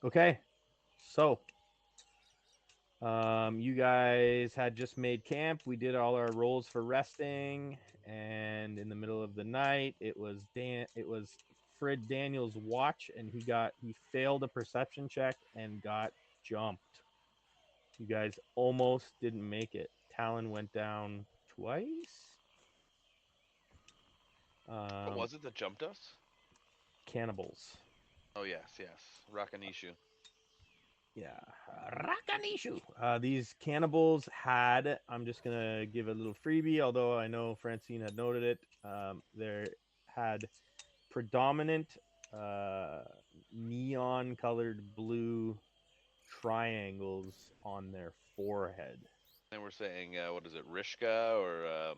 Okay, so you guys had just made camp. We did all our rolls for resting, and in the middle of the night, it was Frid Daniels' watch, and he failed a perception check and got jumped. You guys almost didn't make it. Talon went down twice. What Um, was it that jumped us? Cannibals. Oh yes, yes, Rakanishu. Yeah, Rakanishu. These cannibals had. I'm just gonna give a little freebie, although I know Francine had noted it. They had predominant uh, neon-colored blue triangles on their forehead, And we're saying, what is it, Rishka or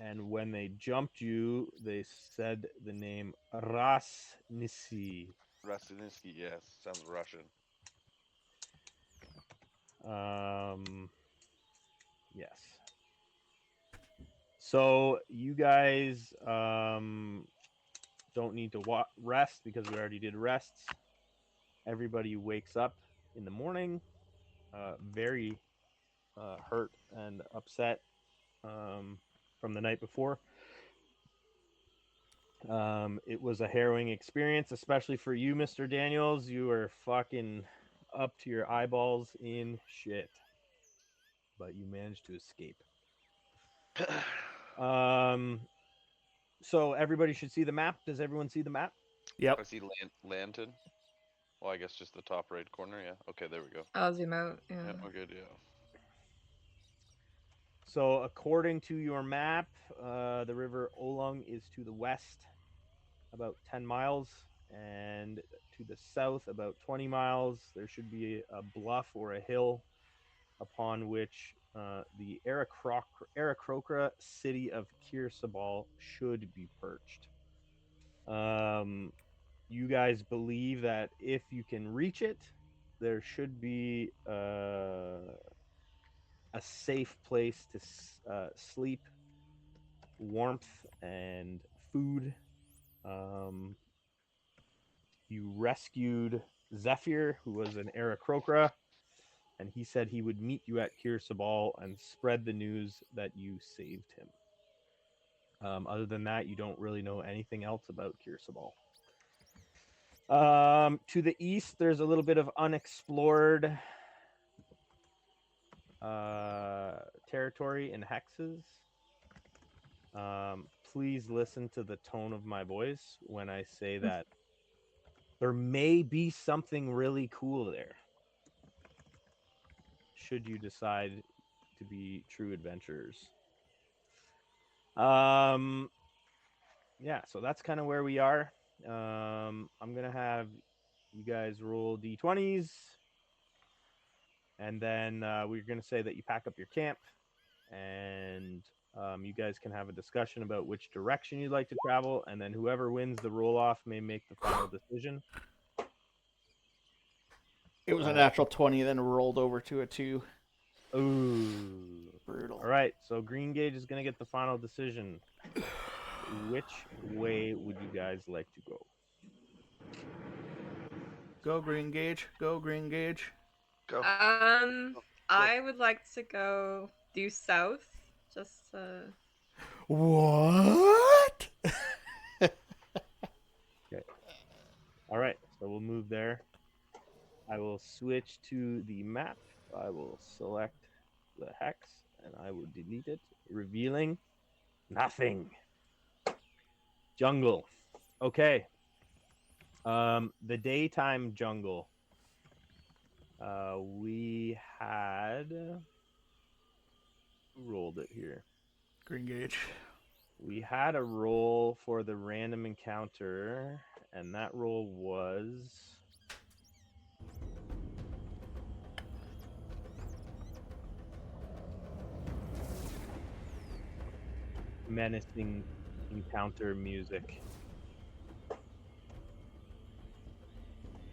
and when they jumped you, they said the name Rasnisi. Rasinsky? Yes, sounds Russian. Um, yes. So you guys don't need to rest because we already did rests. Everybody wakes up in the morning, very hurt and upset from the night before. It was a harrowing experience, especially for you, Mr. Daniels. You were fucking up to your eyeballs in shit, but you managed to escape. Um, so everybody should see the map. Does everyone see the map? Yep. I see Lanton. Well, I guess just the top right corner. Yeah. Okay, there we go. I'll zoom out. Yeah. Yeah, we're good. Yeah. So, according to your map, the river Olong is to the west about 10 miles, and to the south about 20 miles. There should be a bluff or a hill upon which the Aarakocra city of Kirsabal should be perched. Um, you guys believe that if you can reach it, there should be a safe place to sleep, warmth, and food. Um, you rescued Zephyr, who was an Aarakocra, and he said he would meet you at Kirsabal and spread the news that you saved him. Other than that, you don't really know anything else about Kirsabal. To the east, there's a little bit of unexplored territory in hexes. Please listen to the tone of my voice when I say that there may be something really cool there. Should you decide to be true adventurers. Um, yeah, so that's kind of where we are. I'm gonna have you guys roll d20s, and then we're gonna say that you pack up your camp, and you guys can have a discussion about which direction you'd like to travel, and then whoever wins the roll off may make the final decision. It was a Uh, natural 20, then rolled over to a 2. ooh. Brutal. All right, so Green Gauge is gonna get the final decision. Which way would you guys like to go? Go Green Gauge. Go Green Gauge. Go. I would like to go due south. Just What? Okay. All right, so we'll move there. I will switch to the map. I will select the hex and I will delete it, revealing nothing. Jungle. Okay. The daytime jungle. We had who rolled it here. Green Gauge. We had a roll for the random encounter, and that roll was menacing encounter music.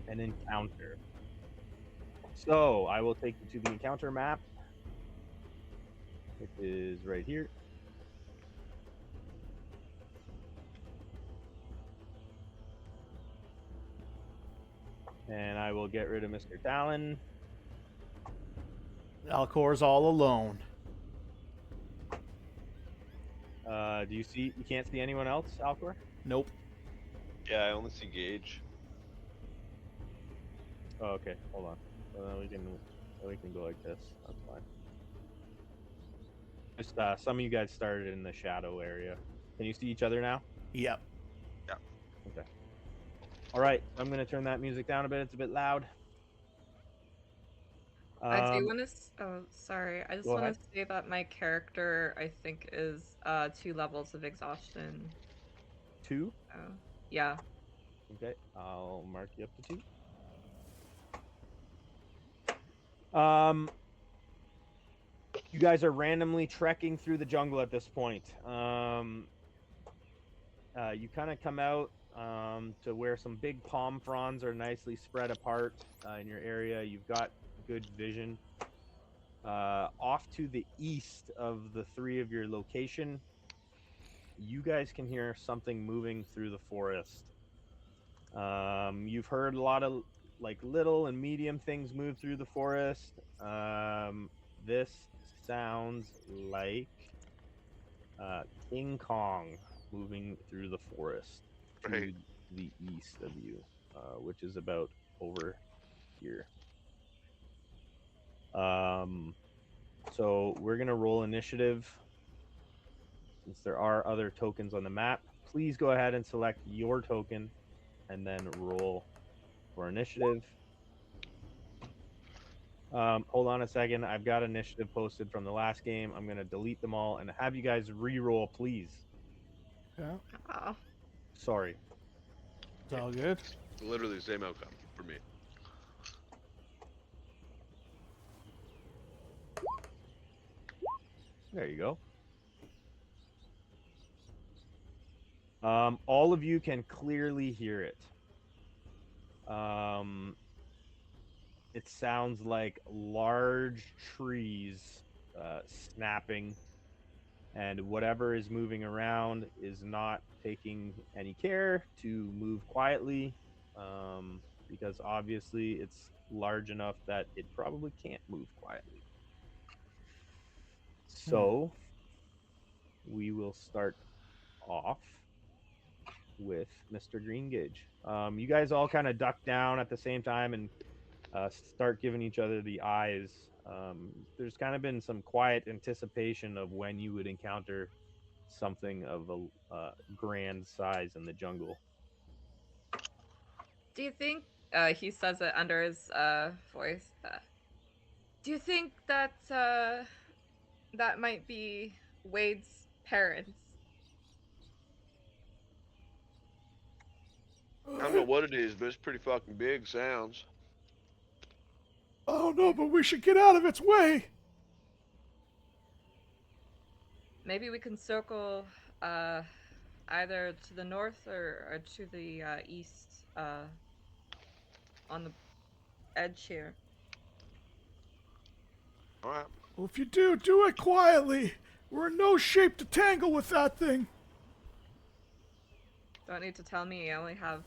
An encounter. So I will take you to the encounter map. It is right here. And I will get rid of Mr. Talon. Alcor's all alone. Do you see? You can't see anyone else, Alcor? Nope. Yeah, I only see Gage. Oh, okay. Hold on. We can go like this. That's fine. Just some of you guys started in the shadow area. Can you see each other now? Yep. Okay. All right. I'm gonna turn that music down a bit. It's a bit loud. I do want to. Oh, sorry. I just Go want ahead. to say that my character, I think, is 2 levels of exhaustion. 2. Oh, yeah. Okay. I'll mark you up to 2. You guys are randomly trekking through the jungle at this point. You kind of come out to where some big palm fronds are nicely spread apart in your area. You've got good vision. Off to the east of the 3 of your location, you guys can hear something moving through the forest. You've heard a lot of like little and medium things move through the forest. This sounds like King Kong moving through the forest to Right. the east of you, which is about over here. So we're gonna roll initiative since there are other tokens on the map. Please go ahead and select your token and then roll for initiative. Hold on a second. I've got initiative posted from the last game. I'm gonna delete them all and have you guys re-roll, please. Yeah. Oh. Sorry. It's all good. Literally the same outcome for me. There you go. All of you can clearly hear it. It sounds like large trees snapping, and whatever is moving around is not taking any care to move quietly, because obviously it's large enough that it probably can't move quietly. So we will start off with Mr. Greengage. You guys all kind of duck down at the same time and start giving each other the eyes. There's kind of been some quiet anticipation of when you would encounter something of a grand size in the jungle. Do you think he says it under his voice? Do you think that that might be Wade's parents? I don't know what it is, but it's pretty fucking big. Sounds. I don't know, but we should get out of its way. Maybe we can circle either to the north or to the east on the edge here. All right. Well, if you do it quietly. We're in no shape to tangle with that thing. Don't need to tell me. I only have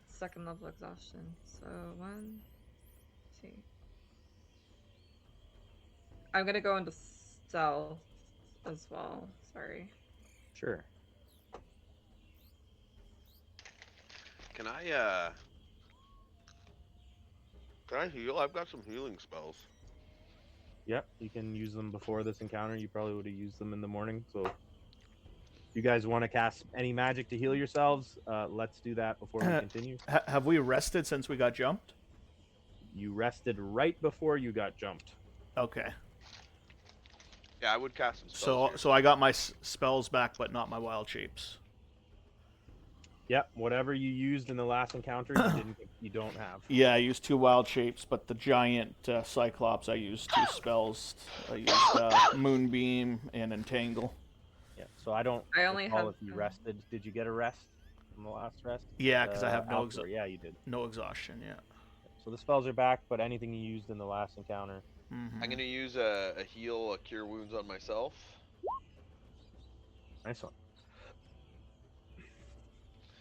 second level exhaustion. So 1, 2. I'm gonna go into stealth as well. Sorry. Sure. Can I heal? I've got some healing spells. Yep, you can use them before this encounter. You probably would have used them in the morning. So if you guys want to cast any magic to heal yourselves, let's do that before we continue. Have we rested since we got jumped? You rested right before you got jumped. Okay. Yeah, I would cast some spells here. So I got my spells back, but not my wild shapes. Yep, whatever you used in the last encounter, you don't have. Yeah, I used 2 wild shapes, but the giant Cyclops, I used 2 spells. I used Moonbeam and Entangle. Yeah, so I only recall have if you rested. Did you get a rest from the last rest? Yeah, because I have no Yeah, you did. no exhaustion. Yeah. So the spells are back, but anything you used in the last encounter. Mm-hmm. I'm gonna use a heal, a cure wounds on myself. Nice one.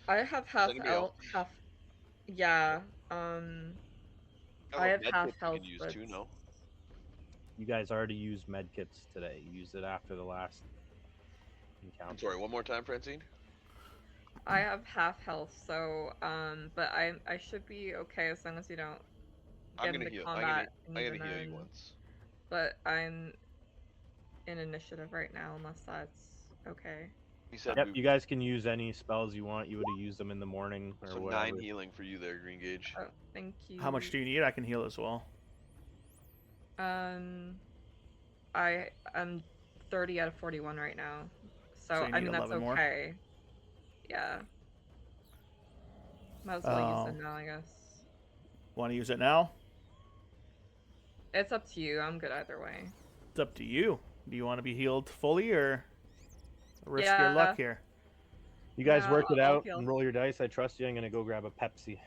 I have Is half anybody else? el half. Yeah. Um. I I have have med half kits you health, can use but too, no? You guys already used medkits today. You used it after the last I'm encounter. sorry, one more time, Francine? I have half health. So but I should be okay as long as you don't I'm get gonna into heal. combat I'm and gonna heal you then. once. But I'm in initiative right now, unless that's okay. He said Yep, we. you guys can use any spells you want. You would have used them in the morning or So whatever. 9 healing for you there, Green Gauge. Oh, thank How much do you. you need? I can heal as well. Um, I'm 30 out of 41 right now, So so you I need mean that's 11 more. okay. Yeah, might as well use it now, I guess. Want to use it now? It's up to you. I'm good either way. It's up to you. Do you want to be healed fully or risk your luck Yeah, here? You guys yeah, work it I'll out heal. and roll your dice. I trust you. I'm gonna go grab a Pepsi.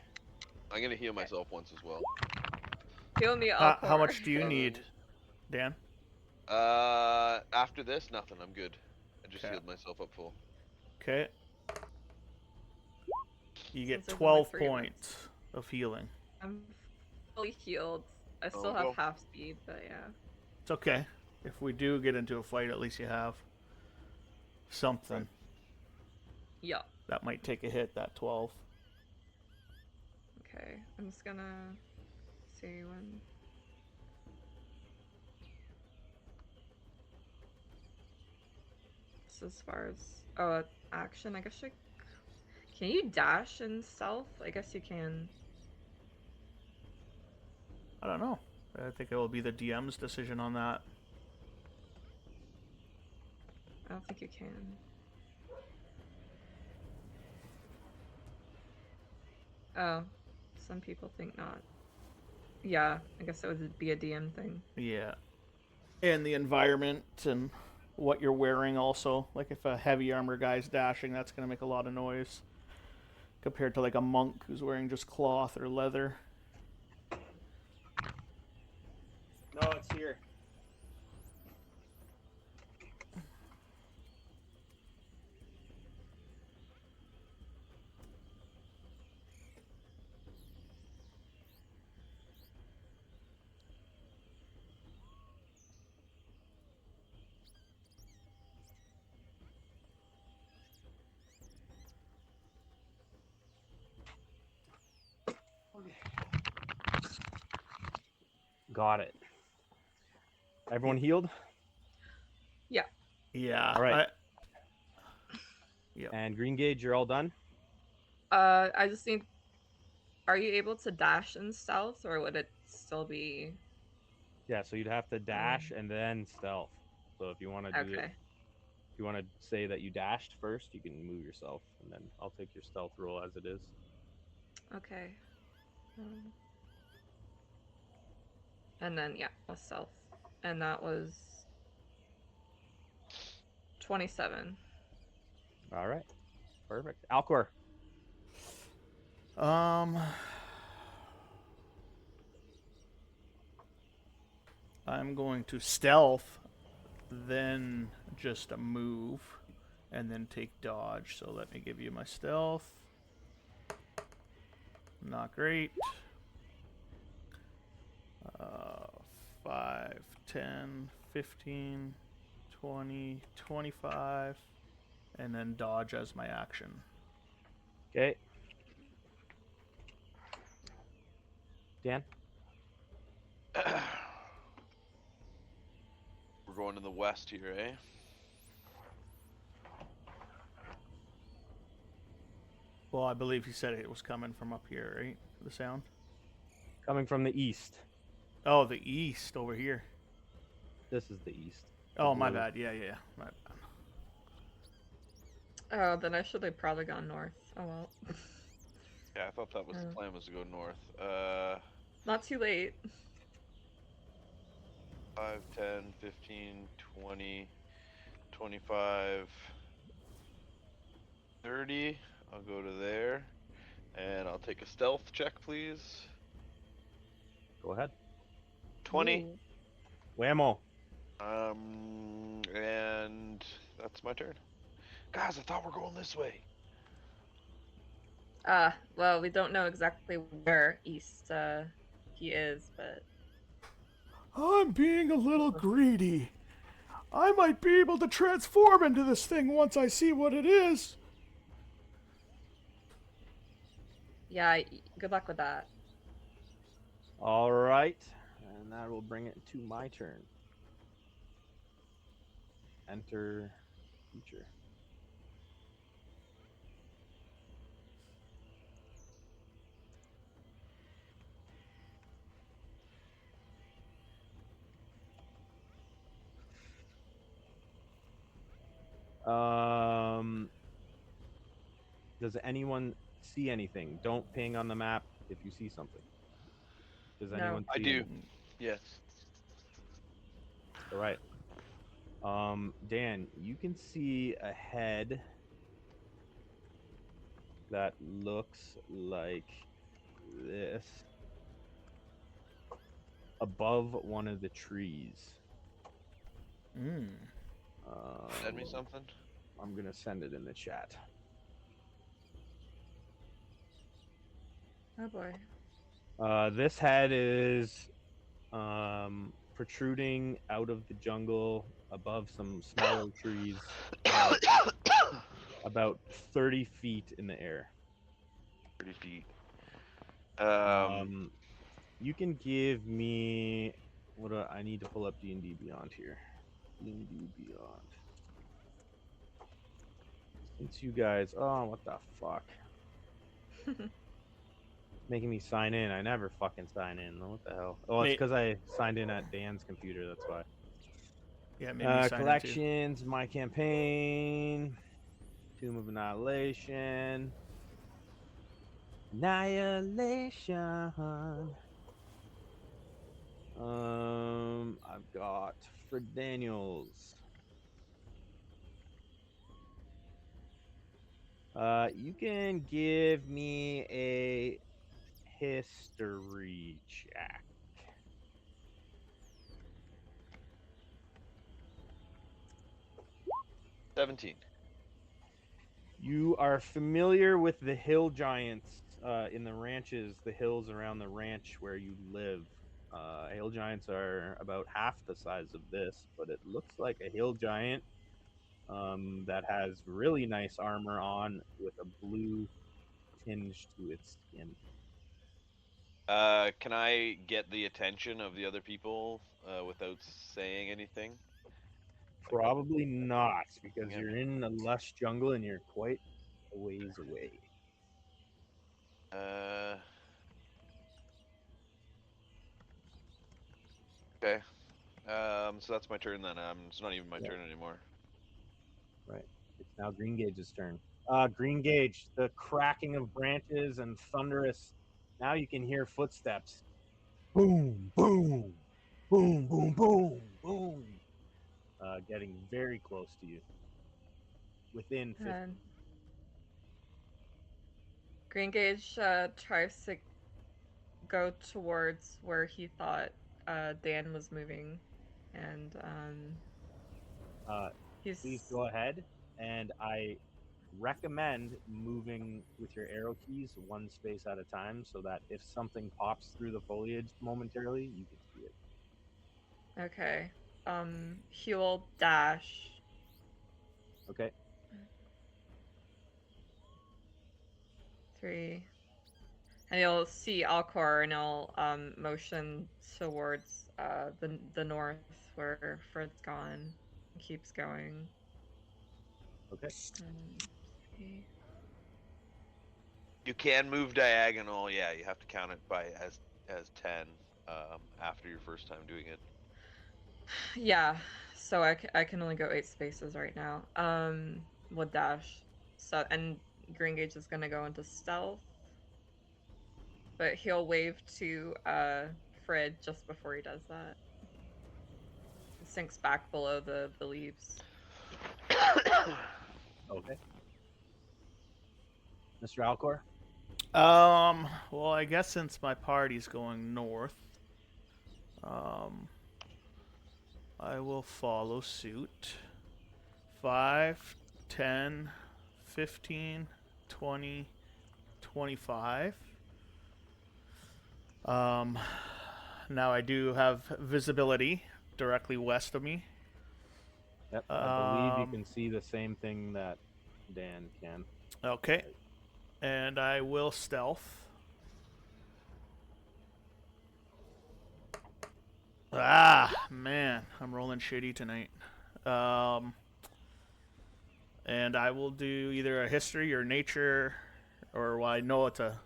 I'm gonna heal myself once as well. Heal me, I'll How pour. much do you 7. need, Dan? After this, nothing. I'm good. I just Okay. healed myself up full. Okay. You Since get there's only 12 3 of us, points of healing. I'm fully healed. I Oh, still have go. half speed, but yeah. It's okay. If we do get into a fight, at least you have something. Right. Yeah. That might take a hit, that 12. Okay, I'm just gonna see when. So as far as action, I guess can you dash in stealth? I guess you can. I don't know. I think it will be the DM's decision on that. I don't think you can. Oh, some people think not. Yeah, I guess that would be a DM thing. Yeah. And the environment and what you're wearing also. Like if a heavy armor guy's dashing, that's going to make a lot of noise. Compared to like a monk who's wearing just cloth or leather. No, it's here. Got it. Everyone healed? Yeah. Yeah. All right. Yep. And Green Gauge, you're all done? I just need. Are you able to dash in stealth, or would it still be? Yeah, so you'd have to dash and then stealth. So if you want to do it, Okay. if you want to say that you dashed first, you can move yourself, and then I'll take your stealth roll as it is. Okay. And then yeah, a stealth, and that was 27. All right, perfect. Alcor. I'm going to stealth, then just a move, and then take dodge. So let me give you my stealth. Not great. 5, 10, 15, 20, 25, and then dodge as my action. Okay. Dan. We're going to the west here, eh? Well, I believe he said it was coming from up here, right? The sound? Coming from the east. Oh, the east over here. This is the east. Oh, my bad. Yeah. My bad. Oh, then I should have probably gone north. Oh well. Yeah, I thought that was the plan, was to go north. Not too late. 5, 10, 15, 20, 25, 30. I'll go to there. And I'll take a stealth check, please. Go ahead. 20. Ooh. Whammo. And that's my turn. Guys, I thought we're going this way. Well, we don't know exactly where east he is, but I'm being a little greedy. I might be able to transform into this thing once I see what it is. yeah, good luck with that. All right, and that will bring it to my turn. Enter feature. Does anyone see anything? Don't ping on the map if you see something. Does No. anyone I see do. anything? Yes. All right. Dan, you can see a head that looks like this above one of the trees. Mm. Send me Um, something. I'm gonna send it in the chat. Oh boy. This head is protruding out of the jungle above some smaller trees, about 30 feet in the air. 30 feet. Um, you can give me I need to pull up D&D Beyond here. D&D Beyond. Since you guys, oh, what the fuck? Making me sign in. I never fucking sign in. What the hell? Oh, it's because I signed in at Dan's computer. That's why. Yeah, maybe sign in too. Collections, my campaign, Tomb of Annihilation. Annihilation. I've got Fred Daniels. You can give me a history check. 17. You are familiar with the hill giants in the ranches, the hills around the ranch where you live. Hill giants are about half the size of this, but it looks like a hill giant that has really nice armor on with a blue tinge to its skin. Can I get the attention of the other people without saying anything? Like without Probably not, because looking at you're me? in a lush jungle and you're quite a ways away. Uh. Okay. So that's my turn then. It's not even my Yeah, turn anymore. right. It's now Green Gage's turn. Green Gage, the cracking of branches and thunderous. Now you can hear footsteps. Boom, boom, boom, boom, boom, boom. Getting very close to you. Within 50. And Green Gage tries to go towards where he thought Dan was moving, and Please he's go ahead. And I recommend moving with your arrow keys one space at a time so that if something pops through the foliage momentarily, you can see it. okay. He will dash. Okay. 3, and you'll see Alcor, and he'll motion towards the north where Fred's gone. He keeps going. Okay. 3. You can move diagonal. Yeah, you have to count it by as 10 after your first time doing it. Yeah, so I can only go 8 spaces right now. With dash. So, and Green Gage is gonna go into stealth, but he'll wave to Fred just before he does that. He sinks back below the leaves. Okay. Mr. Alcor? Well, I guess since my party's going north, um, I will follow suit. 5, 10, 15, 20, 25. Now I do have visibility directly west of me. Yep, I believe you can see the same thing that Dan can. Okay. And I will stealth. Ah, man, I'm rolling shitty tonight. And I will do either a history or nature, or well, I know it's a.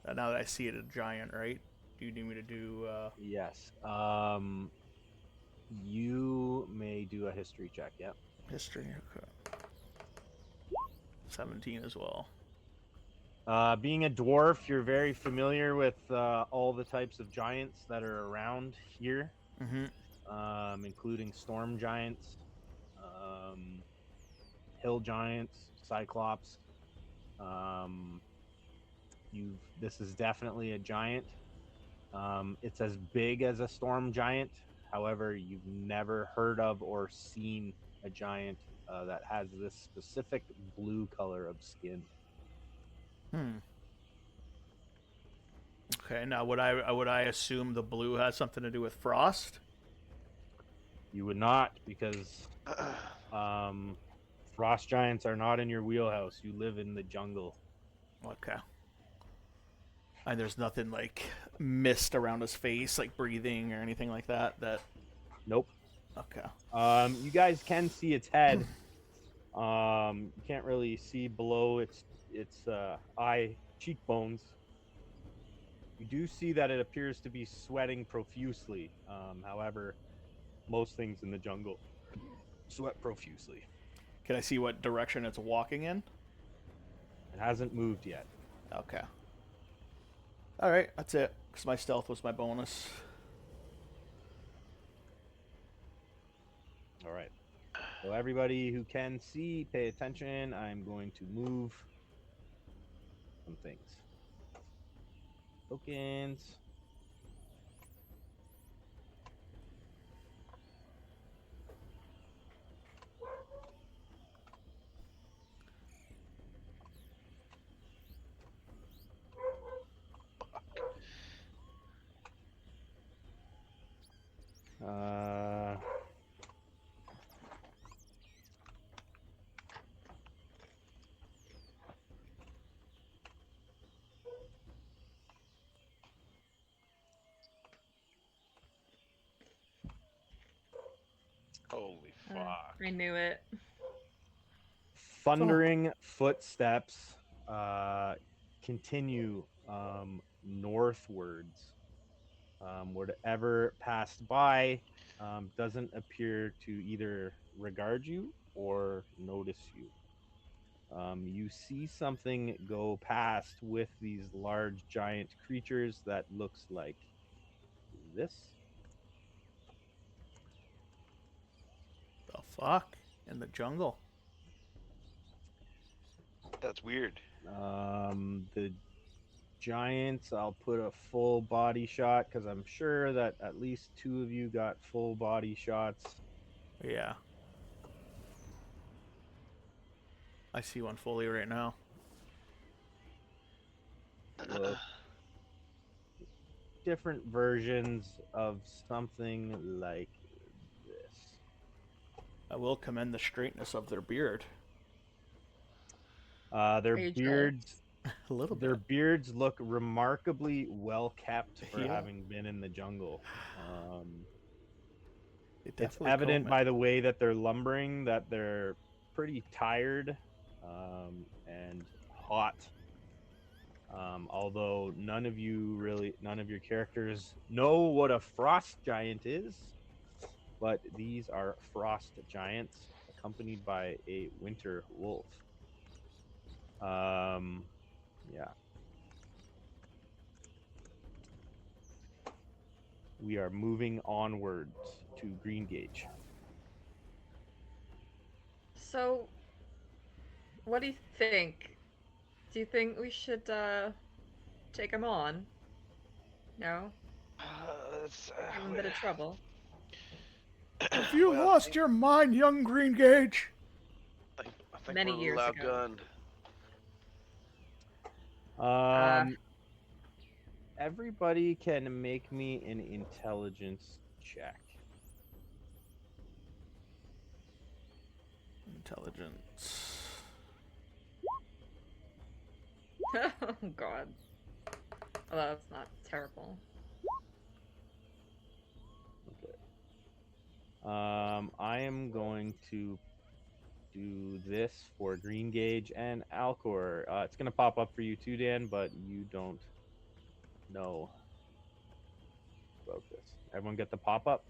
Now that I see it, a giant, right? Do you need me to do Yes. You may do a history check. Yep. history? Okay. 17 as well. Being a dwarf, you're very familiar with all the types of giants that are around here, including storm giants, hill giants, cyclops. This is definitely a giant. It's as big as a storm giant. However, you've never heard of or seen a giant that has this specific blue color of skin. Okay. Now, would I assume the blue has something to do with frost? You would not, because frost giants are not in your wheelhouse. You live in the jungle. Okay. And there's nothing like mist around his face, like breathing or anything like that. Nope. Okay. You guys can see its head. You can't really see below its eye cheekbones. You do see that it appears to be sweating profusely. However, most things in the jungle sweat profusely. Can I see what direction it's walking in? It hasn't moved yet. Okay. All right, that's it. Because my stealth was my bonus. All right. So everybody who can see, pay attention. I'm going to move some things. Tokens. Holy fuck. I knew it. Thundering footsteps continue northwards. Whatever passed by doesn't appear to either regard you or notice you. You see something go past with these large giant creatures that looks like this. The fuck? In the jungle. That's weird. The giants, I'll put a full body shot because I'm sure that at least two of you got full body shots. Yeah. I see one fully right now. Look, different versions of something like this. I will commend the straightness of their beard. Their Ageless. beards, A little their bit. beards look remarkably well kept for Yeah. having been in the jungle. They It's definitely evident comb by it. the way that they're lumbering that they're pretty tired and hot. Although none of your characters know what a frost giant is, but these are frost giants accompanied by a winter wolf. Yeah. We are moving onwards to Green Gauge. So, what do you think? Do you think we should take him on? No? Give him a bit of trouble. Have you Well, lost your mind, young Green Gauge? I think Many we're a years little ago. outgunned. Um, everybody can make me an intelligence check. Intelligence. Oh God. Oh, that's not terrible. Okay. I am going to do this for Green Gauge and Alcor. It's gonna pop up for you too, Dan, but you don't know about this. Everyone get the pop up?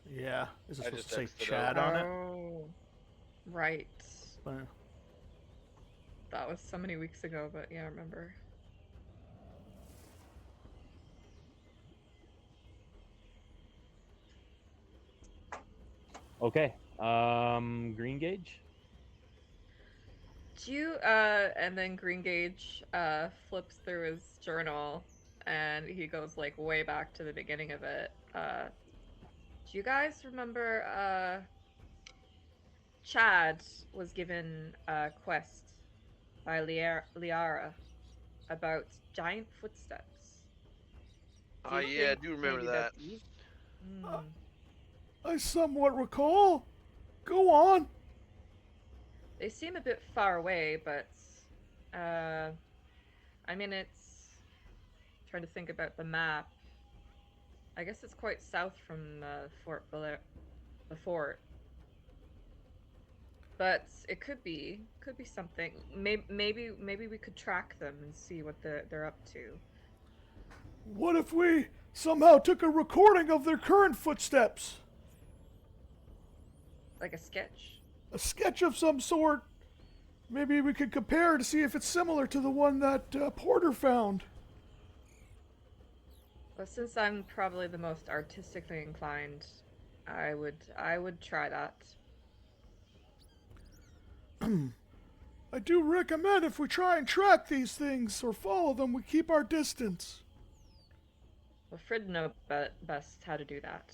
Yeah. Is it I supposed just to say X'd it out. Chad on it? Oh, right. Well, That was so many weeks ago, but yeah, I remember. Okay. Green Gauge. Do you and then Green Gage flips through his journal and he goes like way back to the beginning of it. Do you guys remember Chad was given a quest by Liara about giant footsteps? Do Ah, you yeah, I think do remember maybe that that. these uh, hmm, I somewhat recall. Go on. they seem a bit far away, but uh I mean it's trying to think about the map. I guess it's quite south from the fort, but it could be something. Maybe we could track them and see what they're up to, What if we somehow took a recording of their current footsteps? like a sketch. A sketch of some sort. Maybe we could compare to see if it's similar to the one that Porter found. But since I'm probably the most artistically inclined, I would try that. I do recommend if we try and track these things or follow them, we keep our distance. Well, Frid know best how to do that.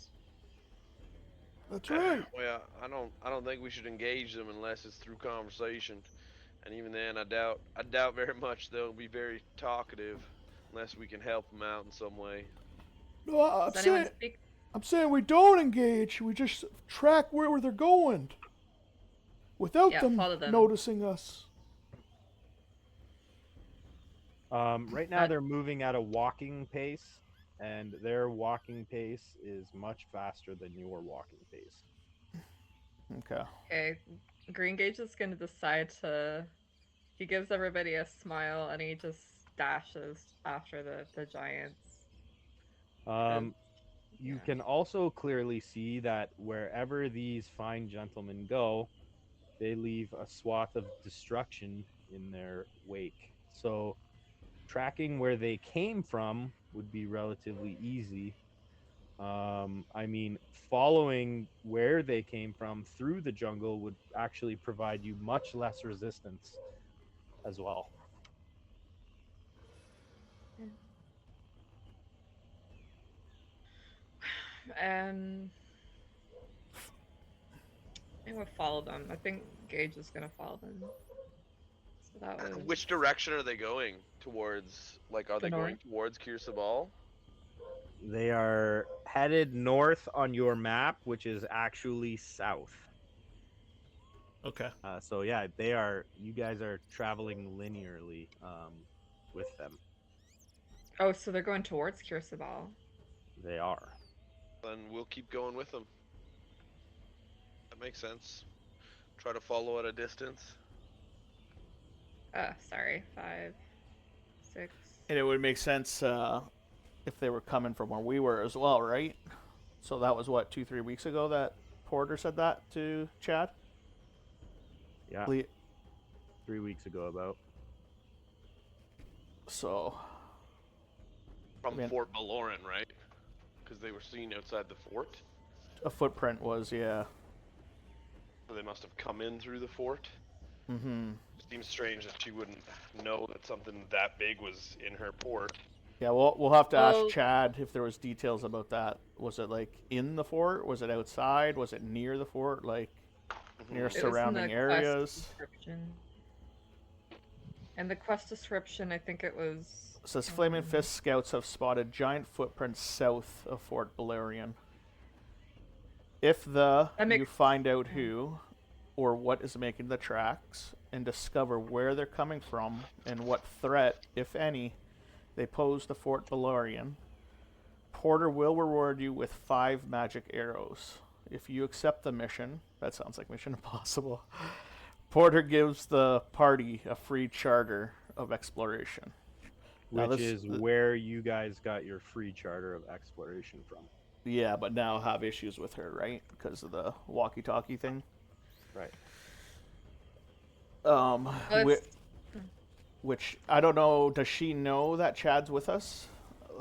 That's right. Well, I don't think we should engage them unless it's through conversation. And even then, I doubt very much they'll be very talkative unless we can help them out in some way. No, Does anyone speak? I'm saying we don't engage. We just track where they're going without Yeah, them follow them. noticing us. Right now they're moving at a walking pace, and their walking pace is much faster than your walking pace. Okay. Okay, Green Gage is gonna decide to. He gives everybody a smile and he just dashes after the giants. 'Cause, Um, you yeah. can also clearly see that wherever these fine gentlemen go, they leave a swath of destruction in their wake. So tracking where they came from would be relatively easy. I mean, following where they came from through the jungle would actually provide you much less resistance as well. And I would follow them. I think Gage is gonna follow them. So that Which was direction are they going towards? Like, are the they going north. towards Kirsabal? They are headed north on your map, which is actually south. Okay. So yeah, they are. You guys are traveling linearly with them. Oh, so they're going towards Kirsabal. They are. Then we'll keep going with them. That makes sense. Try to follow at a distance. Sorry, 5, 6. And it would make sense if they were coming from where we were as well, right? So that was what 2-3 weeks ago that Porter said that to Chad. Yeah, Le- 3 weeks ago about. So From Man. Fort Baloran, right? Because they were seen outside the fort. a footprint was So they must have come in through the fort. Mm-hmm. Seems strange that she wouldn't know that something that big was in her port. Yeah, we'll have to Well, ask Chad if there was details about that. Was it like in the fort? Was it outside? Was it near the fort? Like near Mhm. it was in surrounding the quest areas? description. And the quest description, I think it was. It says Flaming Fist scouts have spotted giant footprints south of Fort Balerion. If That you makes. find out who or what is making the tracks and discover where they're coming from and what threat, if any, they pose to Fort Balerion, Porter will reward you with 5 magic arrows. If you accept the mission, that sounds like Mission Impossible, Porter gives the party a free charter of exploration. Now Which is where you guys got your free charter of exploration from. Yeah, but now have issues with her, right? Because of the walkie-talkie thing. Right. Which, which I don't know. Does she know that Chad's with us?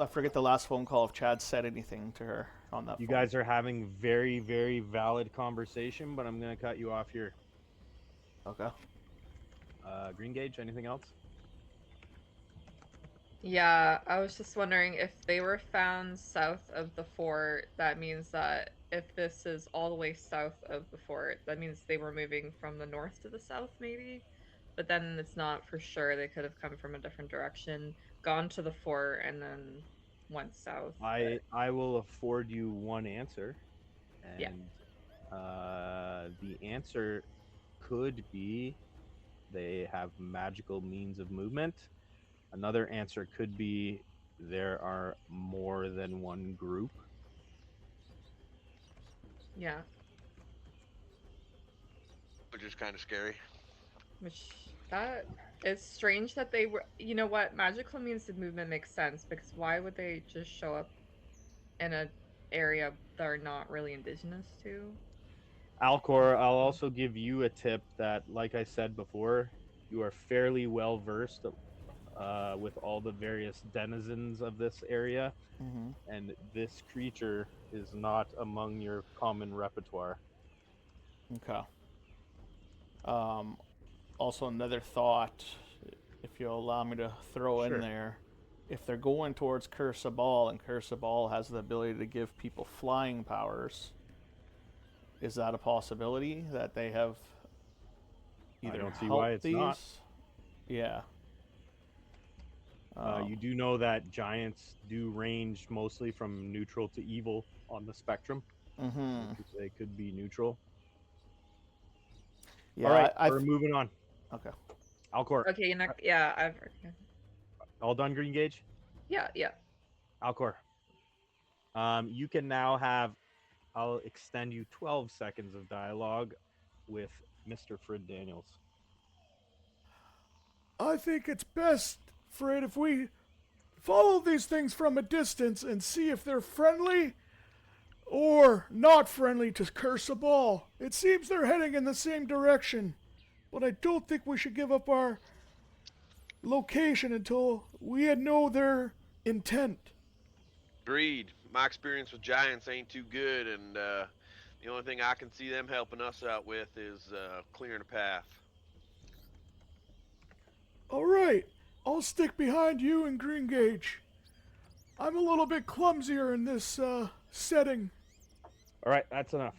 I forget the last phone call if Chad said anything to her on that. You phone. guys are having very, very valid conversation, but I'm going to cut you off here. Okay. Green Gauge, anything else? Yeah, I was just wondering if they were found south of the fort, that means that if this is all the way south of the fort, that means they were moving from the north to the south, maybe? But then it's not for sure. They could have come from a different direction, gone to the fort, and then went south. I will afford you one answer, Yeah. and the answer could be they have magical means of movement. Another answer could be there are more than one group. Yeah. Which is kind of scary. Which that it's strange that they were. You know what? Magical means of movement makes sense because why would they just show up in a area they're not really indigenous to? Alcor, I'll also give you a tip that, like I said before, you are fairly well versed with all the various denizens of this area, Mm-hmm. and this creature is not among your common repertoire. Okay. Um, Also, another thought, if you'll allow me to throw in Sure. there, if they're going towards Curse of Ball and Curse of Ball has the ability to give people flying powers, is that a possibility that they have I either don't see why helped it's not. these? Yeah. You do know that giants do range mostly from neutral to evil on the spectrum. Mm-hmm. They could be neutral. All Yeah, right, we're moving on. okay. Alcor, Okay, you're not. Yeah, I've. all done, Green Gauge? Yeah, yeah. Alcor, you can now have, I'll extend you 12 seconds of dialogue with Mr. Frid Daniels. I think it's best, Fred, if we follow these things from a distance and see if they're friendly or not friendly to Curse a Ball. It seems they're heading in the same direction, but I don't think we should give up our location until we know their intent. Agreed. My experience with giants ain't too good, and the only thing I can see them helping us out with is clearing a path. All right, I'll stick behind you and Green Gauge. I'm a little bit clumsier in this setting. All right, that's enough.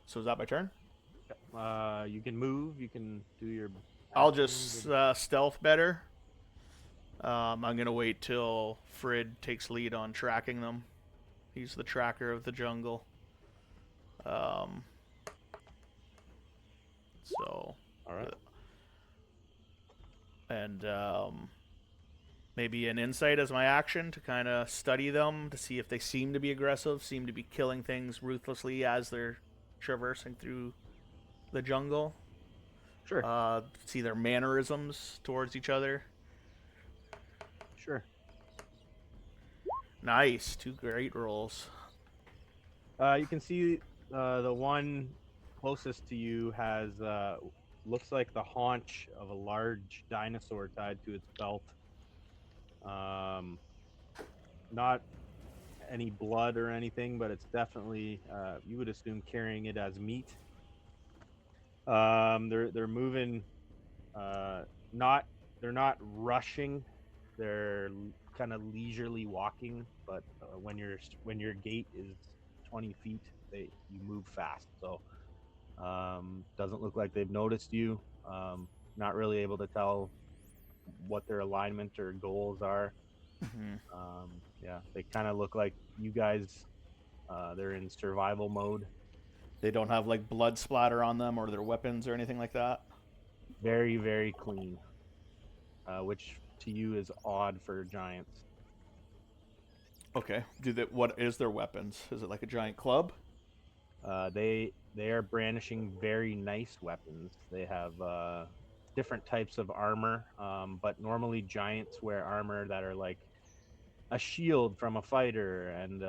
So is that my turn? You can move. You can do your. I'll just stealth better. I'm gonna wait till Frid takes lead on tracking them. He's the tracker of the jungle. So. All right. And maybe an insight as my action to kind of study them to see if they seem to be aggressive, seem to be killing things ruthlessly as they're traversing through the jungle. Sure. See their mannerisms towards each other. Sure. Nice, 2 great rolls. You can see the one closest to you has looks like the haunch of a large dinosaur tied to its belt. Not any blood or anything, but it's definitely you would assume carrying it as meat. They're moving, not they're not rushing. They're kind of leisurely walking, but when your gait is 20 feet, you move fast. So Doesn't look like they've noticed you. Not really able to tell what their alignment or goals are. Yeah, they kind of look like you guys. They're in survival mode. They don't have like blood splatter on them or their weapons or anything like that. Very, very clean, which to you is odd for giants. Okay. Do they? What is their weapons? Is it like a giant club? They are brandishing very nice weapons. They have different types of armor, but normally giants wear armor that are like a shield from a fighter and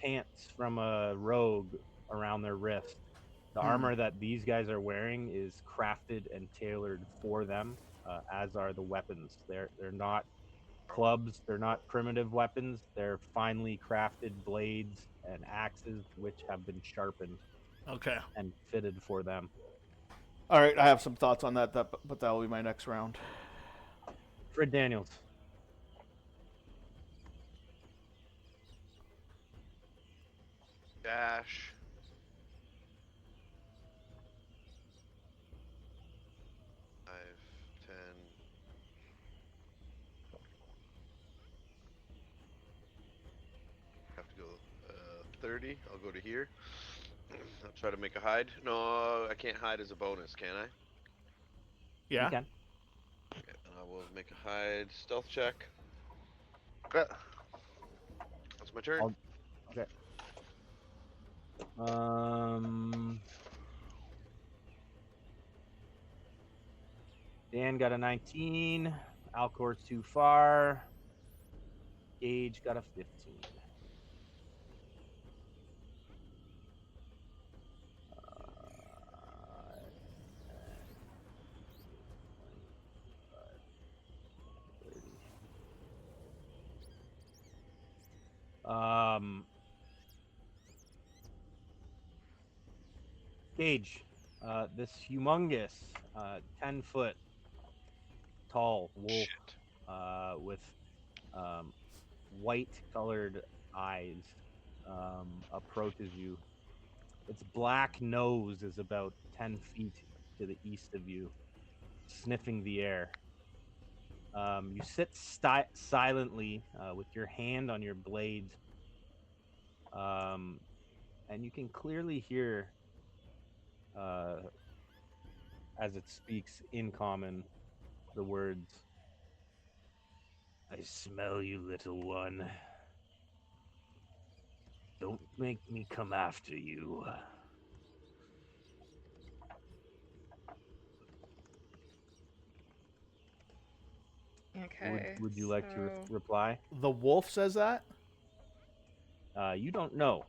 pants from a rogue around their wrist. The armor that these guys are wearing is crafted and tailored for them, as are the weapons. They're not clubs. They're not primitive weapons. They're finely crafted blades and axes, which have been sharpened Okay. and fitted for them. All right. I have some thoughts on that, but that will be my next round. Fred Daniels. Dash. Five, 10. Have to go 30. I'll go to here. I'll try to make a hide. No, I can't hide as a bonus, can I? You Yeah. can. Okay, and I will make a hide stealth check. Okay. That's my turn. Okay. Um, Dan got a 19. Alcor's too far. Gage got a 15. Uh, 30. Gage, this humongous 10-foot tall wolf Shit. with white colored eyes approaches you. Its black nose is about 10 feet to the east of you, sniffing the air. You sit silently with your hand on your blade, um, and you can clearly hear uh, as it speaks in common the words, "I smell you, little one. Don't make me come after you." Okay, Would you like to so reply? The wolf says that. You don't know.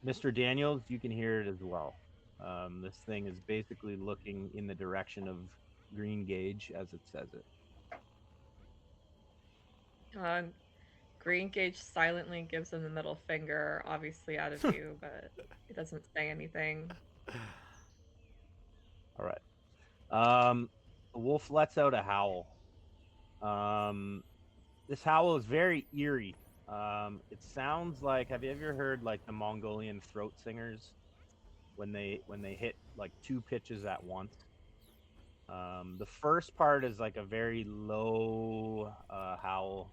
Mr. Daniels, you can hear it as well. This thing is basically looking in the direction of Green Gauge as it says it. uh, Green Gage silently gives him the middle finger, obviously out of view, but he doesn't say anything. All right. The wolf lets out a howl. Um, this howl is very eerie. It sounds like, have you ever heard like the Mongolian throat singers when they hit like two pitches at once? The first part is like a very low howl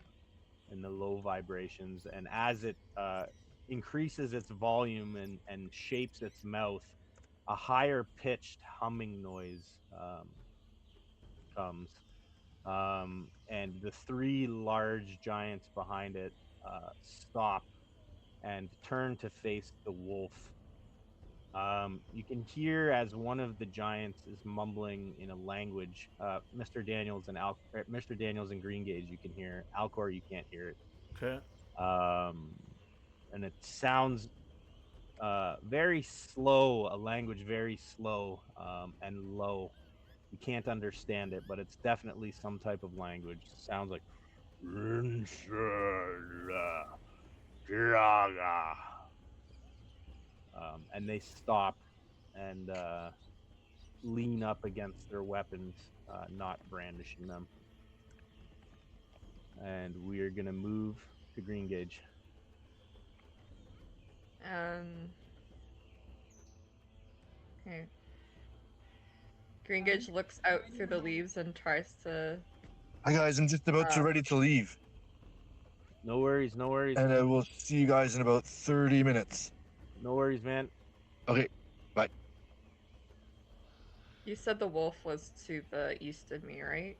and the low vibrations, and as it increases its volume and shapes its mouth, a higher pitched humming noise comes. And the three large giants behind it stop and turn to face the wolf. You can hear as one of the giants is mumbling in a language. Mr. Daniels and Green Gauge, you can hear. Alcor, you can't hear it. Okay. Um, and it sounds very slow, a language very slow and low. You can't understand it, but it's definitely some type of language. It sounds like and they stop and lean up against their weapons, not brandishing them. And we're gonna move to Green Gauge. Um, Okay. Greengage looks out through the leaves and tries to. Hi guys, I'm just about to ready to leave, No worries, no worries. and I will see you guys in about 30 minutes. No worries, man. Okay, bye. You said the wolf was to the east of me, right?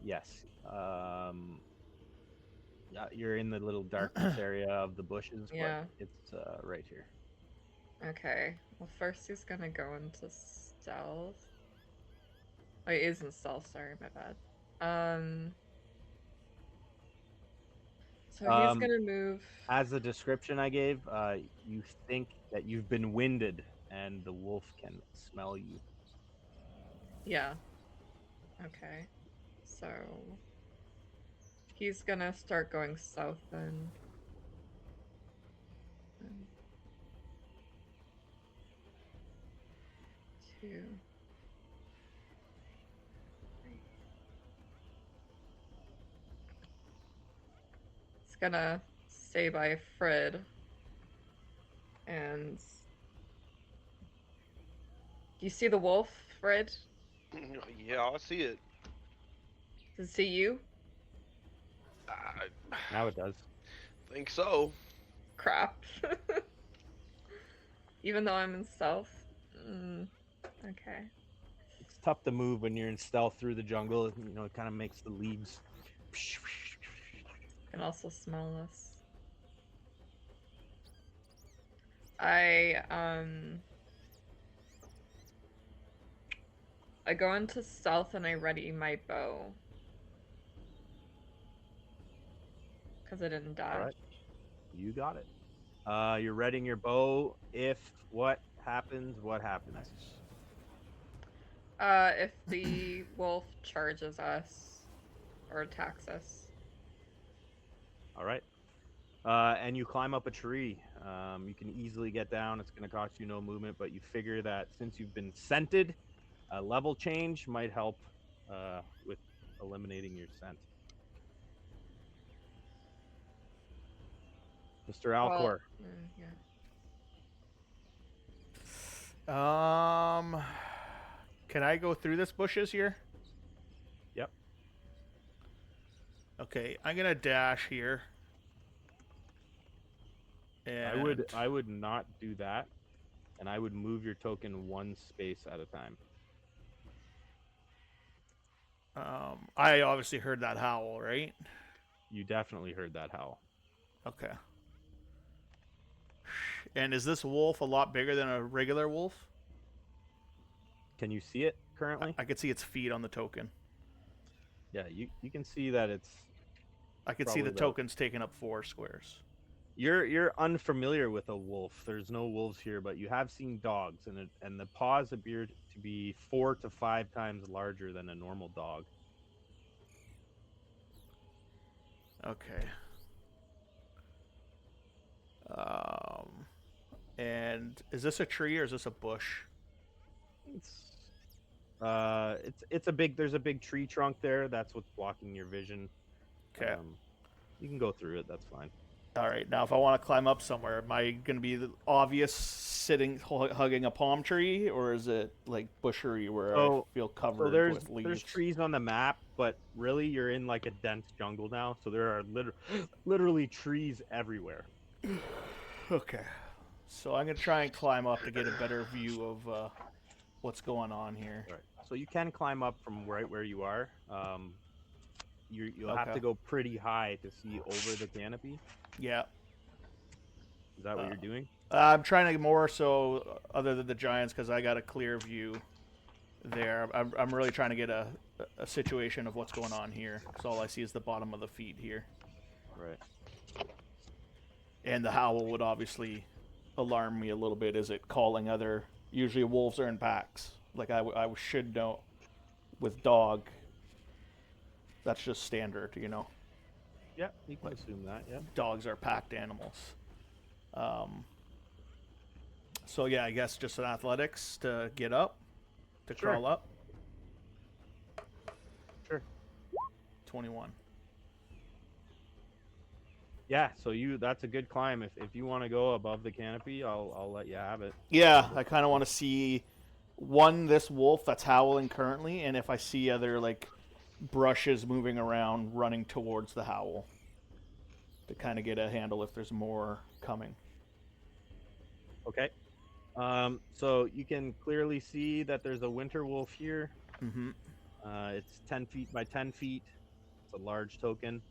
Yes. Yeah, you're in the little darkness area of the bushes, Yeah. but it's right here. Okay. Well, first he's gonna go into stealth. Oh, he is in stealth. Sorry, my bad. So he's Um, gonna move. as the description I gave, you think that you've been winded and the wolf can smell you. Yeah. Okay. So he's gonna start going south then. One, two, three. It's gonna stay by Fred. And do you see the wolf, Fred? Yeah, I see it. Does it see you? I Now it does. think so. Crap. Even though I'm in stealth. Okay. It's tough to move when you're in stealth through the jungle. You know, it kind of makes the leaves. Can also smell us. I go into stealth and I ready my bow. Because I didn't dash. All right, you got it. You're readying your bow. If what happens, what happens? If the wolf charges us or attacks us. All right. And you climb up a tree. You can easily get down. It's going to cost you no movement, but you figure that since you've been scented, a level change might help with eliminating your scent. Mr. Well, Alcor. yeah. Can I go through this bushes here? Yep. Okay, I'm gonna dash here. And I would not do that, and I would move your token one space at a time. I obviously heard that howl, right? You definitely heard that howl. Okay. And is this wolf a lot bigger than a regular wolf? Can you see it currently? I could see its feet on the token. Yeah, you can see that it's. I could see the probably about- tokens taking up 4 squares. You're unfamiliar with a wolf. There's no wolves here, but you have seen dogs, and the paws appear to be 4 to 5 times larger than a normal dog. Okay. And is this a tree or is this a bush? It's a big. There's a big tree trunk there. That's what's blocking your vision. Okay. You can go through it. That's fine. All right. Now, if I want to climb up somewhere, am I going to be the obvious sitting hugging a palm tree, or is it like bushery where I feel covered So there's with leaves? there's trees on the map, but really you're in like a dense jungle now. So there are literally trees everywhere. Okay. So I'm going to try and climb up to get a better view of what's going on here. Right. So you can climb up from right where you are. You'll have Okay. to go pretty high to see over the canopy. Yeah. Is that what you're doing? I'm trying to more so other than the giants because I got a clear view there. I'm really trying to get a situation of what's going on here because all I see is the bottom of the feet here. Right. And the howl would obviously alarm me a little bit. Is it calling other... Usually wolves are in packs. Like I should know with dog. That's just standard, you know. Yeah, you can assume that. Yeah. Dogs are packed animals. So yeah, I guess just an athletics to get up, to Sure. crawl up. Sure. 21. Yeah, so that's a good climb. If you want to go above the canopy, I'll let you have it. Yeah, I kind of want to see this wolf that's howling currently, and if I see other like brushes moving around, running towards the howl, to kind of get a handle if there's more coming. Okay. So you can clearly see that there's a winter wolf here. Mm-hmm. It's 10 feet by 10 feet. It's a large token.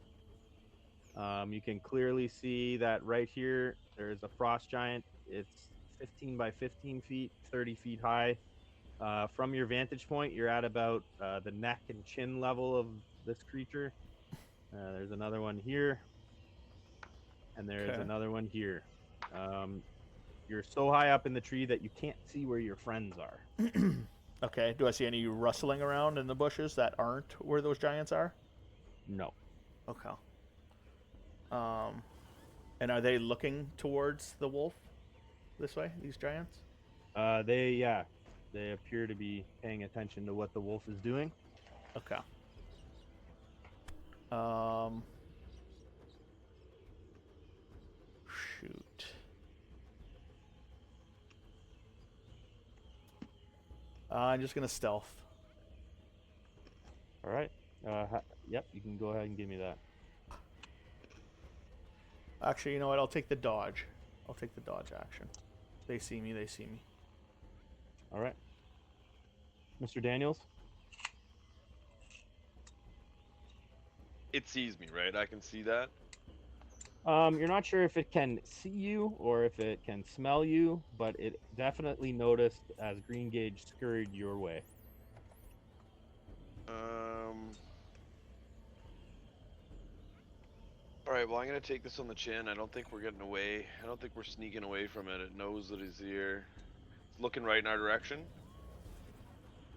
You can clearly see that right here there's a frost giant. It's 15 by 15 feet, 30 feet high. From your vantage point, you're at about the neck and chin level of this creature. There's another one here, and there's Okay. another one here. Um, you're so high up in the tree that you can't see where your friends are. Okay. Do I see any rustling around in the bushes that aren't where those giants are? No. Okay. Um, and are they looking towards the wolf this way? These giants? They appear to be paying attention to what the wolf is doing. Okay. Um. Shoot. I'm just gonna stealth. All right. Yep, you can go ahead and give me that. Actually, you know what? I'll take the dodge. I'll take the dodge action. They see me. They see me. All right. Mr. Daniels? It sees me, right? I can see that. You're not sure if it can see you or if it can smell you, but it definitely noticed as Green Gauge scurried your way. All right. Well, I'm gonna take this on the chin. I don't think we're getting away. I don't think we're sneaking away from it. It knows that it's here. It's looking right in our direction.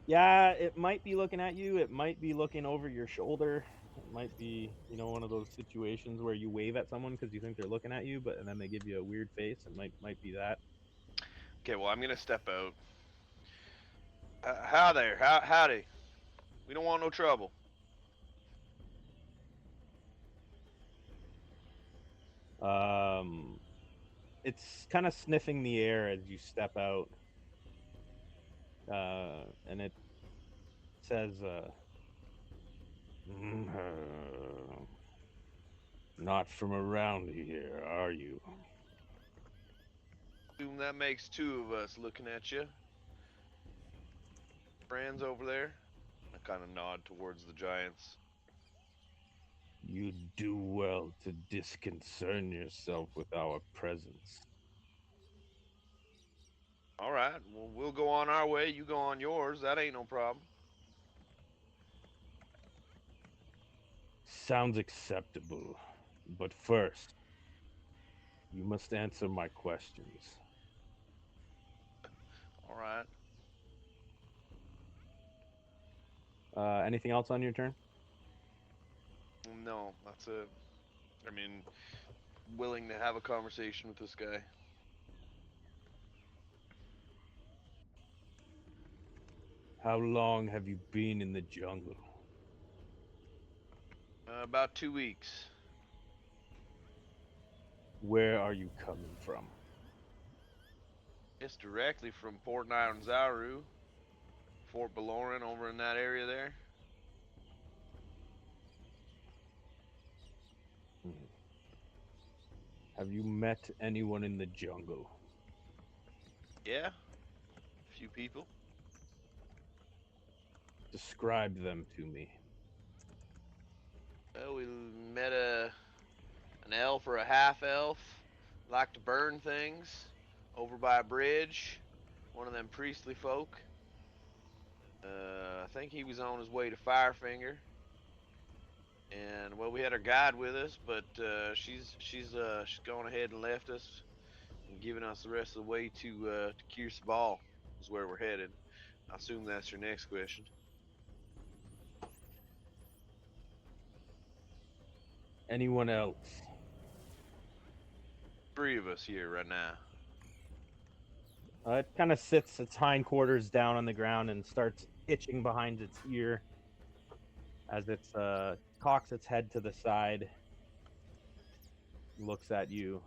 Yeah, it might be looking at you. It might be looking over your shoulder. It might be, one of those situations where you wave at someone because you think they're looking at you, and then they give you a weird face. It might be that. Okay. Well, I'm gonna step out. How there? Howdy. We don't want no trouble. Um, it's kind of sniffing the air as you step out, and it says, "Not from around here, are you?" Assume that makes two of us looking at you. Friends over there. I kind of nod towards the giants. You do well to disconcern yourself with our presence. All right. Well, we'll go on our way. You go on yours. That ain't no problem. Sounds acceptable. But first, you must answer my questions. All right. Anything else on your turn? No, that's it. I mean, willing to have a conversation with this guy. How long have you been in the jungle? About 2 weeks. Where are you coming from? It's directly from Port Zaru, Fort Baloran over in that area there. Hmm. Have you met anyone in the jungle? Yeah, a few people. Describe them to me. Well, we met an elf or a half elf, like to burn things, over by a bridge. One of them priestly folk. I think he was on his way to Firefinger. And well, we had our guide with us, but she's gone ahead and left us and given us the rest of the way to Kirsbal is where we're headed. I assume that's your next question. Anyone else? Three of us here right now. It kind of sits its hindquarters down on the ground and starts itching behind its ear as it cocks its head to the side. looks at you.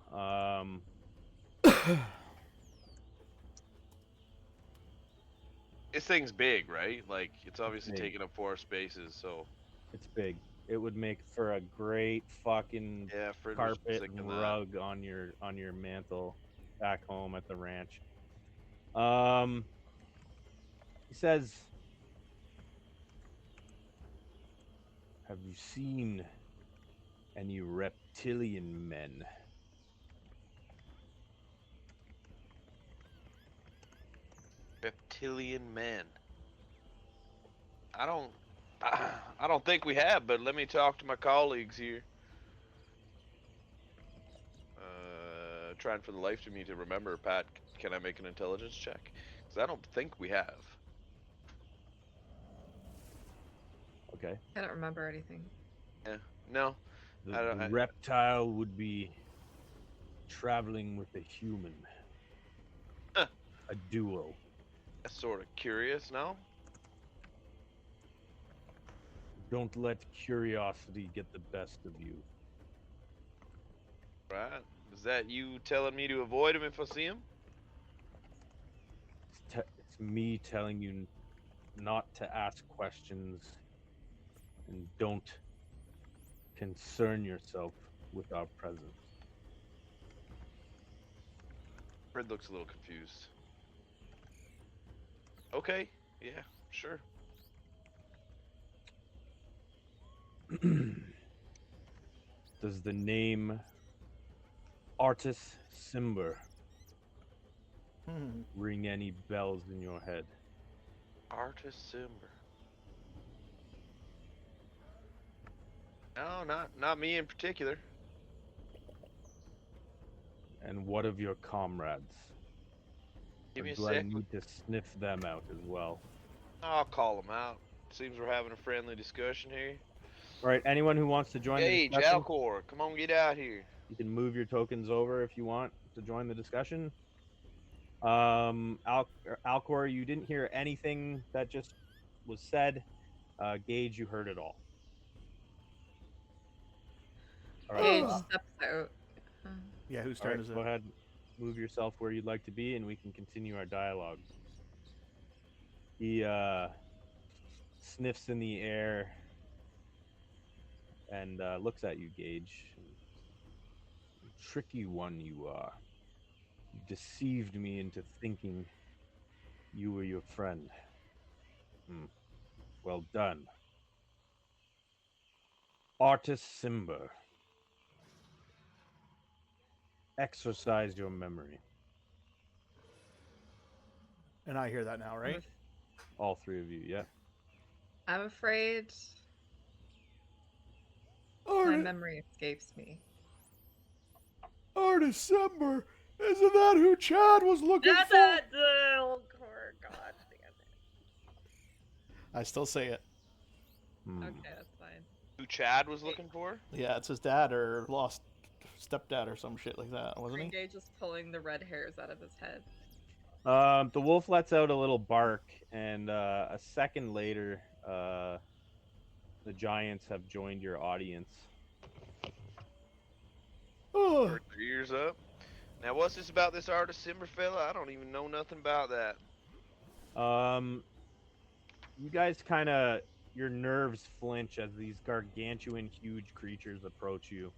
This thing's big, right? Like it's obviously big. taking up 4 spaces. So It's big. It would make for a great fucking yeah, Fred was carpet thinking and that. rug on your mantle back home at the ranch. Um, he says, "Have you seen any reptilian men?" Reptilian men. I don't. I don't think we have, but let me talk to my colleagues here. Trying for the life of me to remember, Pat. Can I make an intelligence check? Because I don't think we have. Okay. I don't remember anything. Yeah. No. The I don't. reptile would be traveling with a human, Huh, a duo. that's sort of curious. No. Don't let curiosity get the best of you. Right. Is that you telling me to avoid him if I see him? It's me telling you not to ask questions and don't concern yourself with our presence. Fred looks a little confused. Okay. Yeah. Sure. Does the name Artis Simber Hmm. ring any bells in your head? Artis Simber. No, not me in particular. And what of your comrades? Give Or me a do I sec. need to sniff them out as well? I'll call him out. Seems we're having a friendly discussion here. All right, anyone who wants to join the Gage, discussion, Alcor, come on, get out here. you can move your tokens over if you want to join the discussion. Alcor, you didn't hear anything that just was said. Gage, you heard it all. All right. Gage Ugh. steps out. Uh, Yeah, whose All turn right. is Go it? ahead. Move yourself where you'd like to be, and we can continue our dialogue. He sniffs in the air and looks at you, Gage. Tricky one you are. You deceived me into thinking you were your friend. Well done. Artis Simber. Exercise your memory. And I hear that now, I'm, right? af- All three of you, yeah. I'm afraid my Artis, memory escapes me. Artis Simber. Isn't that who Chad was looking That's for? it! Oh, God damn I still say it. it. Okay, that's fine. Who Chad was looking for? Yeah, it's his dad or lost stepdad or some shit like that, wasn't he? Gage is pulling the red hairs out of his head. The wolf lets out a little bark, and a second later, the giants have joined your audience. Ugh. Perk their ears up. Now, what's this about this artist Simber fella? I don't even know nothing about that. You guys kind of, your nerves flinch as these gargantuan, huge creatures approach you.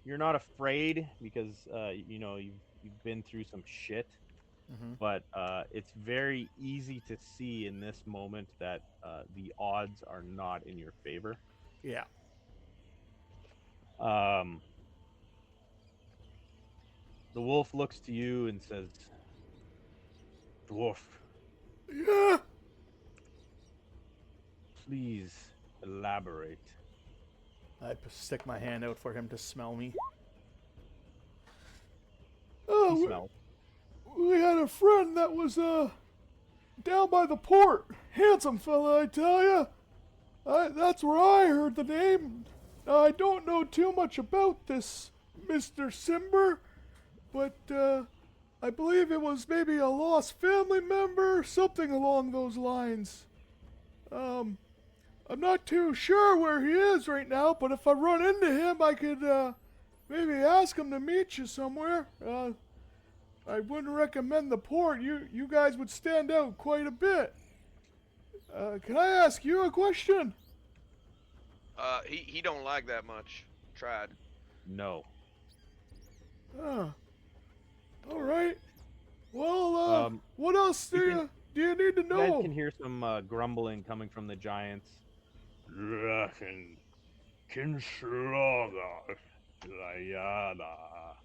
You're not afraid because you know you've been through some shit, Mm-hmm. but it's very easy to see in this moment that the odds are not in your favor. Yeah. Um, the wolf looks to you and says, "Dwarf, Yeah. please elaborate." I stick my hand out for him to smell me. He Oh, smells. we had a friend that was down by the port. Handsome fella, I tell ya. That's where I heard the name. Now, I don't know too much about this Mr. Simber, but I believe it was maybe a lost family member, something along those lines. I'm not too sure where he is right now, but if I run into him, I could maybe ask him to meet you somewhere. I wouldn't recommend the port. You guys would stand out quite a bit. Can I ask you a question? He don't like that much. Tried. No. All right. Well, what else do you need to You guys know? can hear some grumbling coming from the giants. Drachen, Kinschlager, Layada.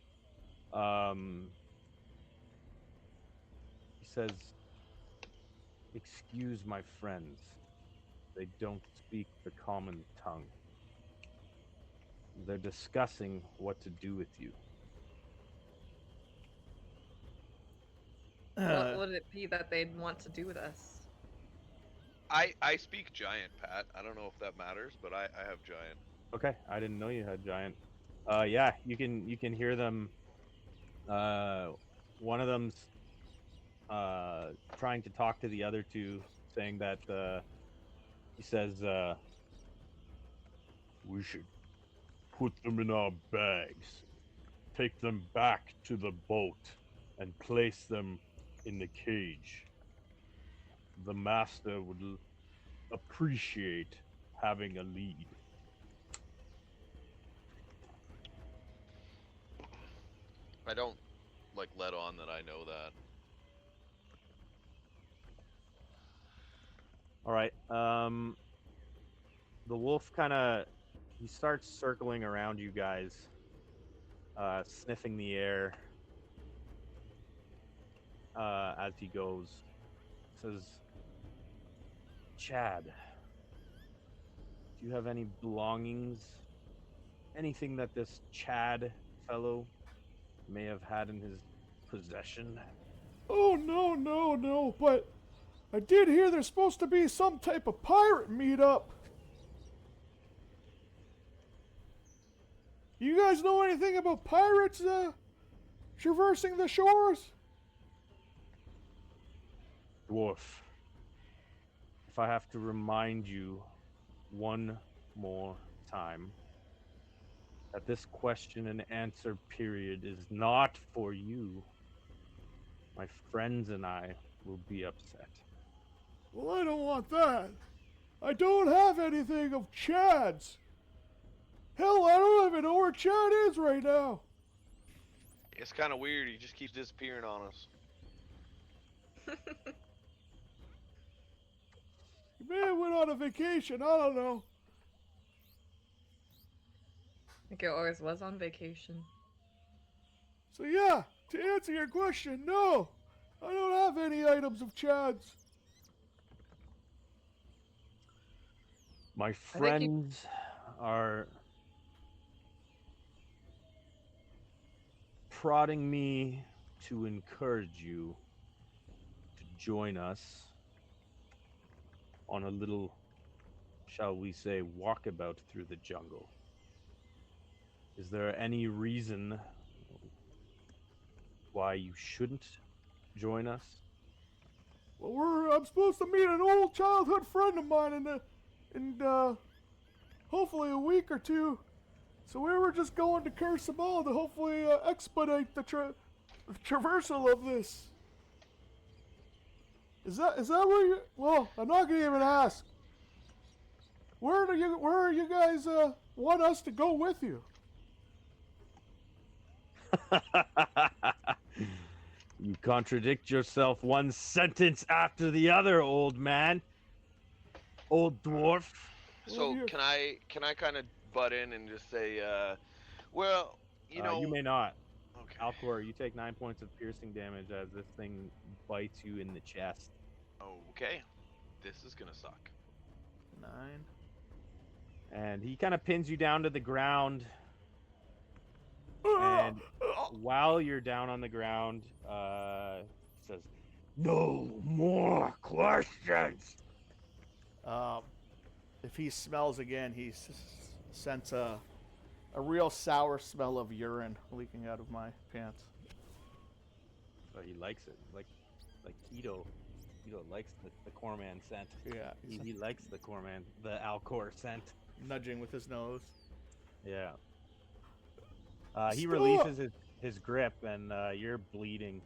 He says, "Excuse my friends. They don't speak the common tongue. They're discussing what to do with you." What would it be that they'd want to do with us? I speak giant, Pat. I don't know if that matters, but I have giant. Okay, I didn't know you had giant. Yeah, you can hear them. One of them's trying to talk to the other two, saying that he says we should put them in our bags, take them back to the boat, and place them in the cage. The master would appreciate having a lead. I don't like let on that I know that. All right. The wolf he starts circling around you guys, sniffing the air as he goes. Says, "Chad, do you have any belongings? Anything that this Chad fellow may have had in his possession?" Oh, no, but I did hear there's supposed to be some type of pirate meetup. You guys know anything about pirates traversing the shores? Dwarf, if I have to remind you one more time that this question and answer period is not for you, my friends and I will be upset. Well, I don't want that. I don't have anything of Chad's. Hell, I don't even know where Chad is right now. It's kind of weird. He just keeps disappearing on us. He may have went on a vacation, I don't know. I think it always was on vacation. So yeah, to answer your question, no. I don't have any items of Chad's. My I think you friends are prodding me to encourage you to join us on a little, shall we say, walkabout through the jungle. Is there any reason why you shouldn't join us? Well, I'm supposed to meet an old childhood friend of mine in hopefully a week or two. So we were just going to Cursamal to hopefully expedite the traversal of this. Is that where you? Well, I'm not gonna even ask. Where are you guys want us to go with you? You contradict yourself one sentence after the other, old man. Old dwarf. So you- can I kind of butt in and just say, well, you know, You may not. okay. Alcor, you take 9 points of piercing damage as this thing bites you in the chest. Okay, this is gonna suck. 9. And he kind of pins you down to the ground. And while you're down on the ground, he says, "No more questions." If he smells again, he sense a real sour smell of urine leaking out of my pants. But he likes it, like keto. Tito likes the Corman scent. Yeah, He likes the Corman, the Alcor scent. nudging with his nose. Yeah. He Stop! releases his grip, and you're bleeding.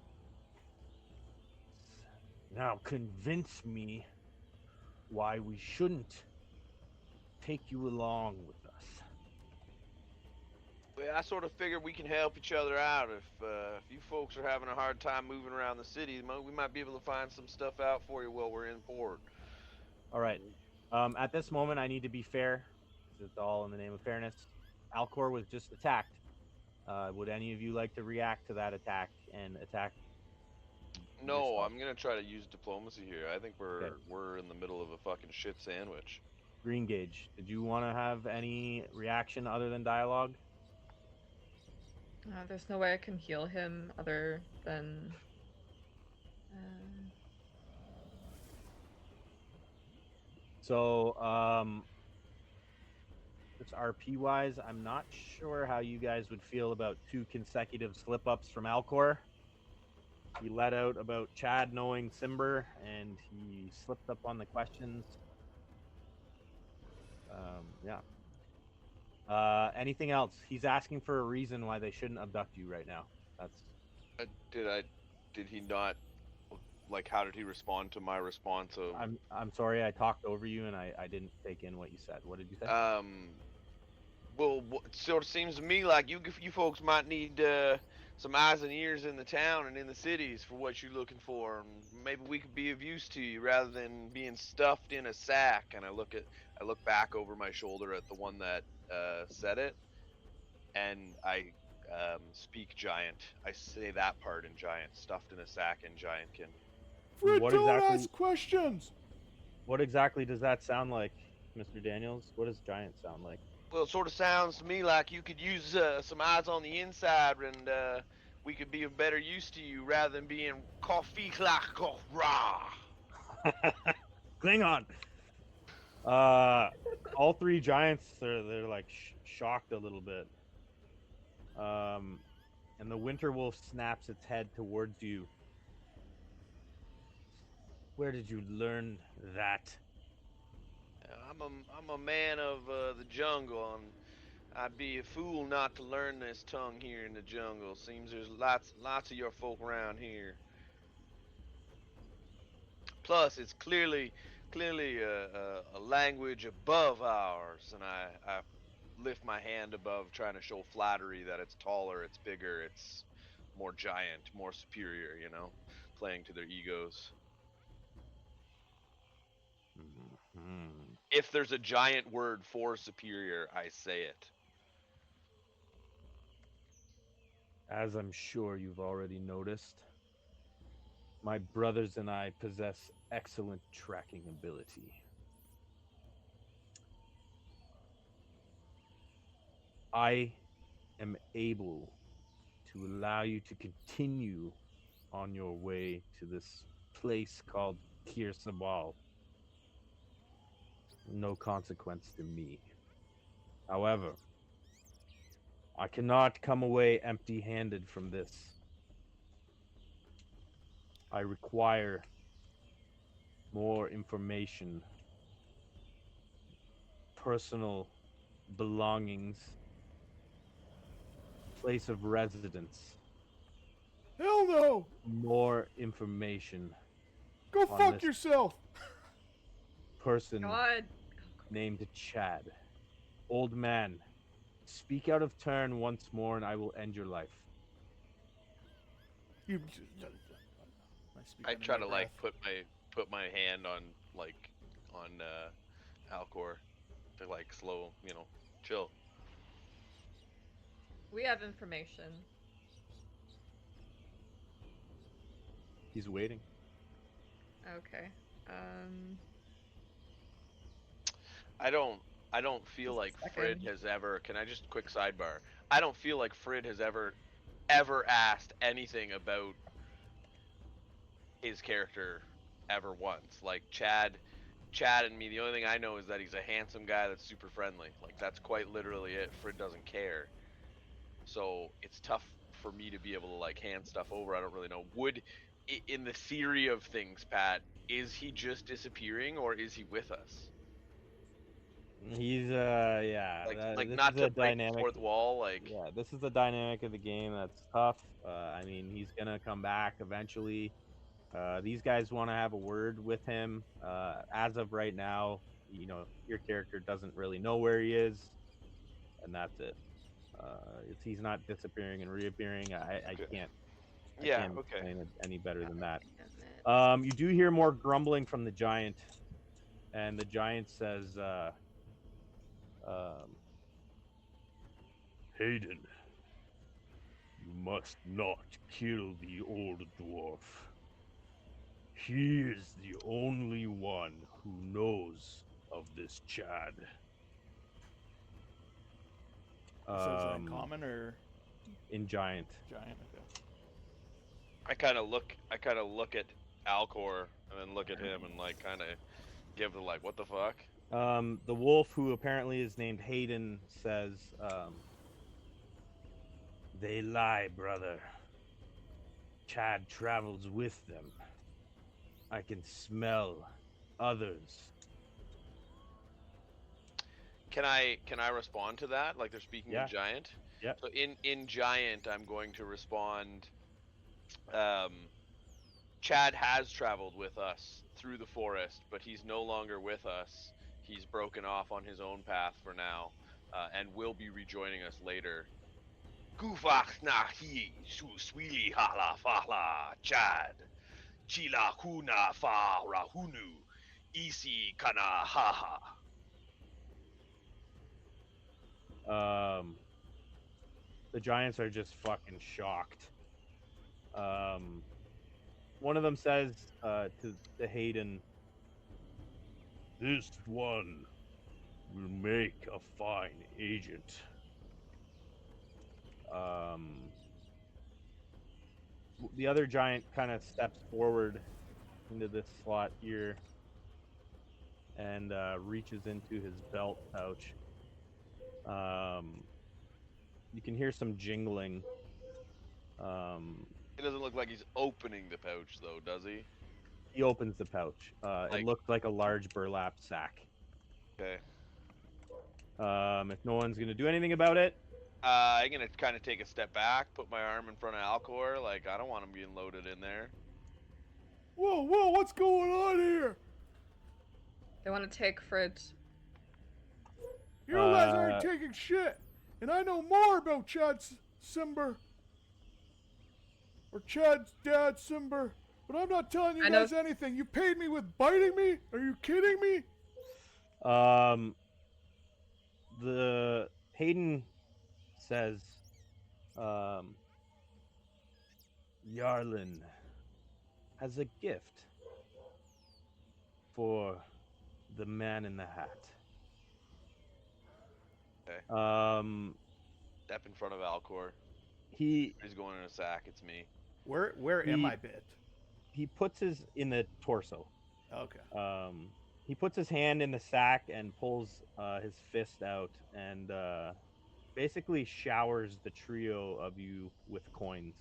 Now convince me why we shouldn't take you along with us. Well, I sort of figured we can help each other out. If you folks are having a hard time moving around the city, we might be able to find some stuff out for you while we're in port. All right. At this moment, I need to be fair, because it's all in the name of fairness. Alcor was just attacked. Would any of you like to react to that attack and attack No, yourself? I'm gonna try to use diplomacy here. I think Okay. we're in the middle of a fucking shit sandwich. Green Gauge, did you want to have any reaction other than dialogue? There's no way I can heal him other than. Uh, So, just RP wise, I'm not sure how you guys would feel about 2 consecutive slip ups from Alcor. He let out about Chad knowing Simber, and he slipped up on the questions. Yeah. Anything else? He's asking for a reason why they shouldn't abduct you right now. That's Did he not? Like, how did he respond to my response of? I'm sorry, I talked over you and I didn't take in what you said. What did you say? Well, it sort of seems to me like you folks might need some eyes and ears in the town and in the cities for what you're looking for. And maybe we could be of use to you rather than being stuffed in a sack. And I look back over my shoulder at the one that said it, and I speak giant. I say that part in giant, stuffed in a sack in giantkin. Fred, What don't exactly- ask questions! What exactly does that sound like, Mr. Daniels? What does giant sound like? Well, it sort of sounds to me like you could use some eyes on the inside, and we could be of better use to you rather than being coffee raw. Klingon. All 3 giants they're like shocked a little bit. And the winter wolf snaps its head towards you. Where did you learn that? I'm a man of the jungle, and I'd be a fool not to learn this tongue here in the jungle. Seems there's lots of your folk around here. Plus, it's clearly a language above ours, and I lift my hand above, trying to show flattery that it's taller, it's bigger, it's more giant, more superior. Playing to their egos. Mm-hmm. If there's a giant word for superior, I say it. As I'm sure you've already noticed, my brothers and I possess excellent tracking ability. I am able to allow you to continue on your way to this place called Kirsabal. No consequence to me. However, I cannot come away empty-handed from this. I require more information, personal belongings, place of residence, Hell no! more information. Go On fuck this- yourself! Person God. named Chad. Old man, speak out of turn once more and I will end your life. You. I try to like put my hand on Alcor to like slow, chill. We have information. He's waiting. Okay. I don't feel Just a like second. Frid has ever. Can I just quick sidebar? I don't feel like Frid has ever asked anything about his character ever once. Like Chad and me, the only thing I know is that he's a handsome guy that's super friendly. Like that's quite literally it. Frid doesn't care. So it's tough for me to be able to like hand stuff over. I don't really know. in the theory of things, Pat, is he just disappearing or is he with us? He's Like this not is to a break the dynamic. fourth wall, like Yeah, this is the dynamic of the game that's tough. I mean, he's gonna come back eventually. These guys want to have a word with him. As of right now, your character doesn't really know where he is, and that's it. He's not disappearing and reappearing. I okay. can't I Yeah, can't okay. explain it any better than that. Damn it. You do hear more grumbling from the giant, and the giant says, um, "Hayden, you must not kill the old dwarf. He is the only one who knows of this Chad." He says that in Um, common or in giant. giant? Okay. I kind of look at Alcor and then look at him and like kind of give the like, what the fuck? The wolf, who apparently is named Hayden, says, "They lie, brother. Chad travels with them. I can smell others." Can I respond to that? Like they're speaking in Yeah, giant. yeah. So in giant, I'm going to respond. Chad has traveled with us through the forest, but he's no longer with us. He's broken off on his own path for now, and will be rejoining us later. Guvach nahi su swili hala fala Chad. Chila huna fa rahunu. Isi kana haha. Um, the giants are just fucking shocked. One of them says to Hayden, "This one will make a fine agent." Um, the other giant kind of steps forward into this slot here and reaches into his belt pouch. You can hear some jingling. It doesn't look like he's opening the pouch though, does he? He opens the pouch. It Like, looks like a large burlap sack. okay. If no one's gonna do anything about it, I'm gonna kind of take a step back, put my arm in front of Alcor. Like, I don't want him being loaded in there. Whoa, whoa, what's going on here? They want to take Fridge. You guys Uh, aren't taking shit. And I know more about Chad Simber. Or Chad's dad Simber. But I'm not telling you I know. guys anything. You paid me with biting me? Are you kidding me? the Hayden says, "Yarlin has a gift for the man in the hat." Okay. Step in front of Alcor. He He's going in a sack. It's me. Where am He- I bit? he puts his in the torso. Okay. He puts his hand in the sack and pulls his fist out and basically showers the trio of you with coins.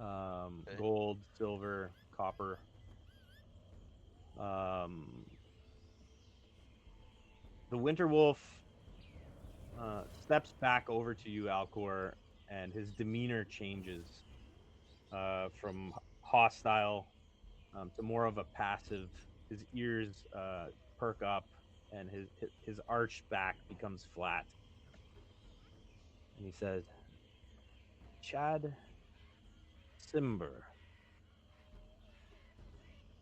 Okay. Gold, silver, copper. The Winter Wolf steps back over to you, Alcor, and his demeanor changes from hostile to more of a passive. His ears perk up, and his arched back becomes flat. And he says, "Chad Simber.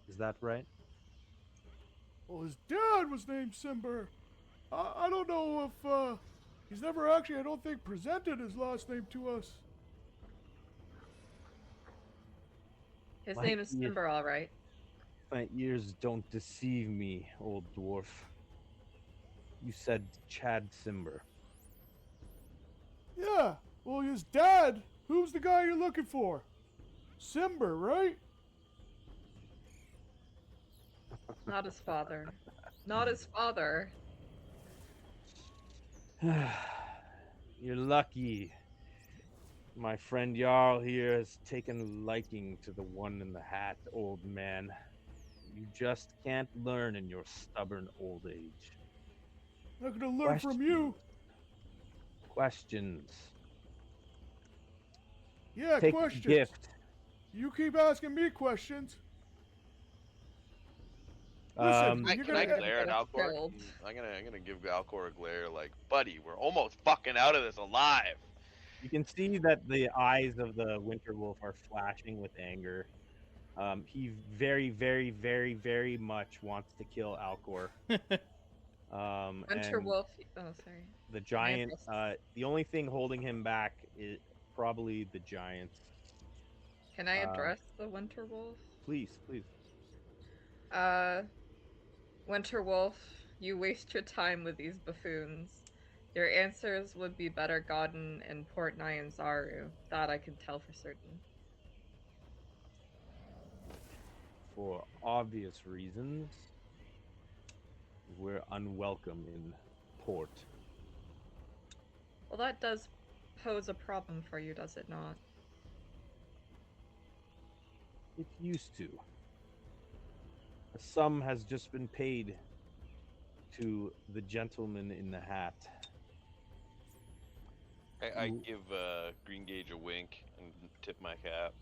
Is that right?" Well, his dad was named Simber. I don't know if, he's never actually, I don't think, presented his last name to us. His My name is ear- Timber, all right. My ears don't deceive me, old dwarf. You said Chad Simber. Yeah, well, his dad, who's the guy you're looking for? Simber, right? Not his father. Not his father. You're lucky. My friend Jarl here has taken a liking to the one in the hat, old man. You just can't learn in your stubborn old age. I'm gonna learn from Questions. you. Questions. Yeah, Take the questions. gift. You keep asking me questions. Listen, Um, you're Can You're I gonna. gonna glare get at us Alcor? killed. I'm gonna give Alcor a glare like, buddy, we're almost fucking out of this alive. you can see that the eyes of the winter wolf are flashing with anger. He very, very, very, very much wants to kill Alcor. Winter And Wolf. Oh, sorry. the Can I giant, address? the only thing holding him back is probably the giants. Can I Uh, address the Winter Wolf? please, please. Uh, Winter Wolf, you waste your time with these buffoons. Your answers would be better gotten in Port Nyanzaru. That I can tell for certain. For obvious reasons, we're unwelcome in port. Well, that does pose a problem for you, does it not? It used to. A sum has just been paid to the gentleman in the hat. I give Green Gage a wink and tip my cap.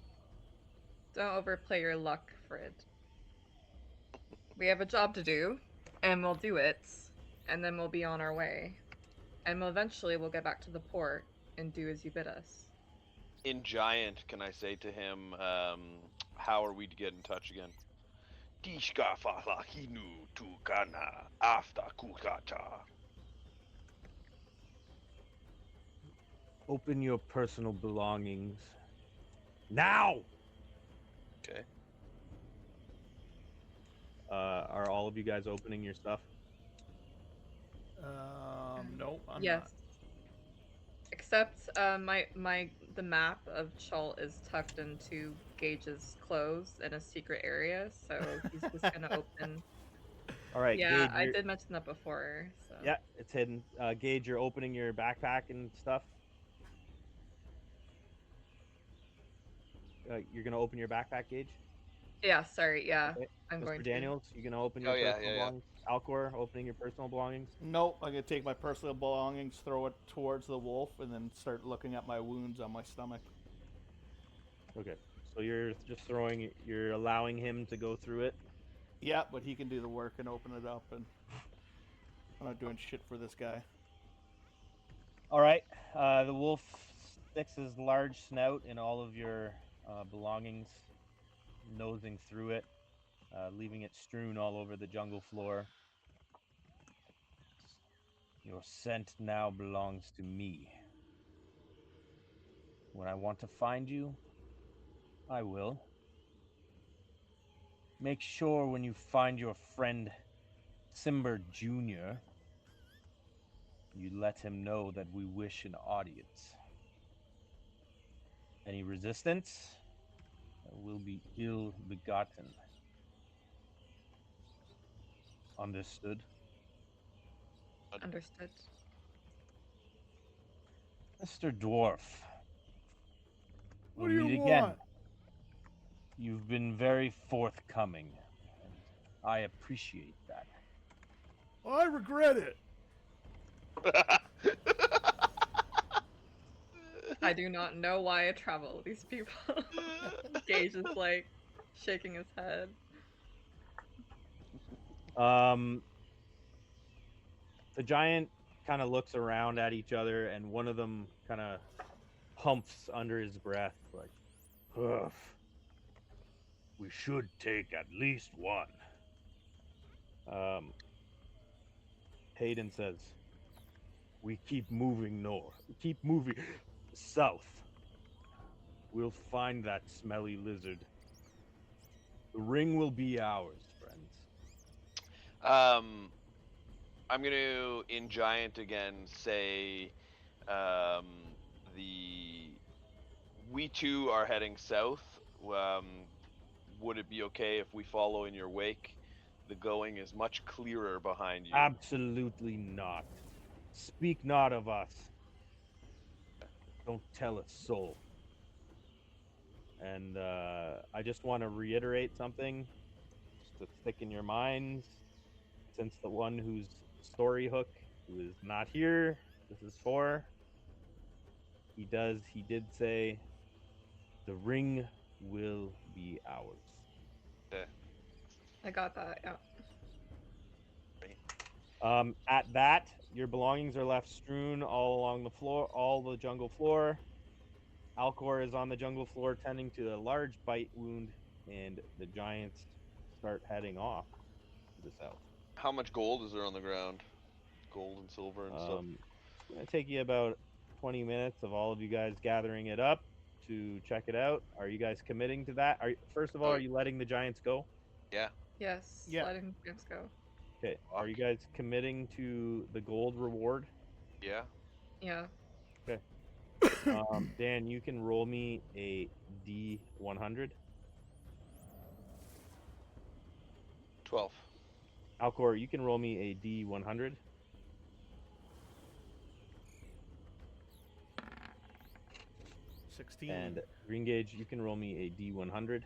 Don't overplay your luck, Frid. We have a job to do, and we'll do it, and then we'll be on our way. And eventually we'll get back to the port and do as you bid us. In Giant, can I say to him, how are we to get in touch again? Tishka falahinu tukana after kukata. Open your personal belongings. Now! Okay. Are all of you guys opening your stuff? No, I'm yes. not. Except the map of Chult is tucked into Gage's clothes in a secret area, so he's just gonna open. All right, Yeah, Gage. I did mention that before. So Yeah, it's hidden. Gage, you're opening your backpack and stuff. You're gonna open your backpack, Gage. yeah, sorry, yeah, Okay. I'm going Mr. to. Daniels, you gonna open Oh your yeah, personal yeah, yeah. belongings? Alcor, opening your personal belongings. Nope, I'm gonna take my personal belongings, throw it towards the wolf, and then start looking at my wounds on my stomach. Okay. So you're just throwing. You're allowing him to go through it. Yeah, but he can do the work and open it up, and I'm not doing shit for this guy. All right. The wolf sticks his large snout in all of your belongings, nosing through it, leaving it strewn all over the jungle floor. Your scent now belongs to me. When I want to find you, I will. Make sure when you find your friend Simber Jr., you let him know that we wish an audience. Any resistance will be ill begotten. Understood? Understood. Mr. Dwarf, What we'll do you meet again. want? You've been very forthcoming, and I appreciate that. I regret it. I do not know why I travel with these people. Gage is like shaking his head. Um, the giant kind of looks around at each other, and one of them kind of humps under his breath, like, "Ugh, we should take at least one." Um, Hayden says, "We keep moving north. We keep moving south. We'll find that smelly lizard. The ring will be ours, friends." um, I'm gonna in Giant again say, um, the we too are heading south. Would it be okay if we follow in your wake? The going is much clearer behind you. Absolutely not. Speak not of us. Don't tell a soul. And I just want to reiterate something, just to stick in your minds, since the one whose story hook, who is not here, this is for. He did say, the ring will be ours. Yeah. I got that. Yeah. At that, your belongings are left strewn all along the floor, all the jungle floor. Alcor is on the jungle floor tending to a large bite wound, and the giants start heading off to the south. How much gold is there on the ground? Gold and silver and stuff. It's going to take you about 20 minutes of all of you guys gathering it up to check it out. Are you guys committing to that? First of all, Oh, are you letting the giants go? yeah. Yes. Yeah. Letting James go. Okay. Are you guys committing to the gold reward? Yeah. Yeah. Okay. Dan, you can roll me a D100. 12. Alcor, you can roll me a D100. 16. And Green Gauge, you can roll me a D100.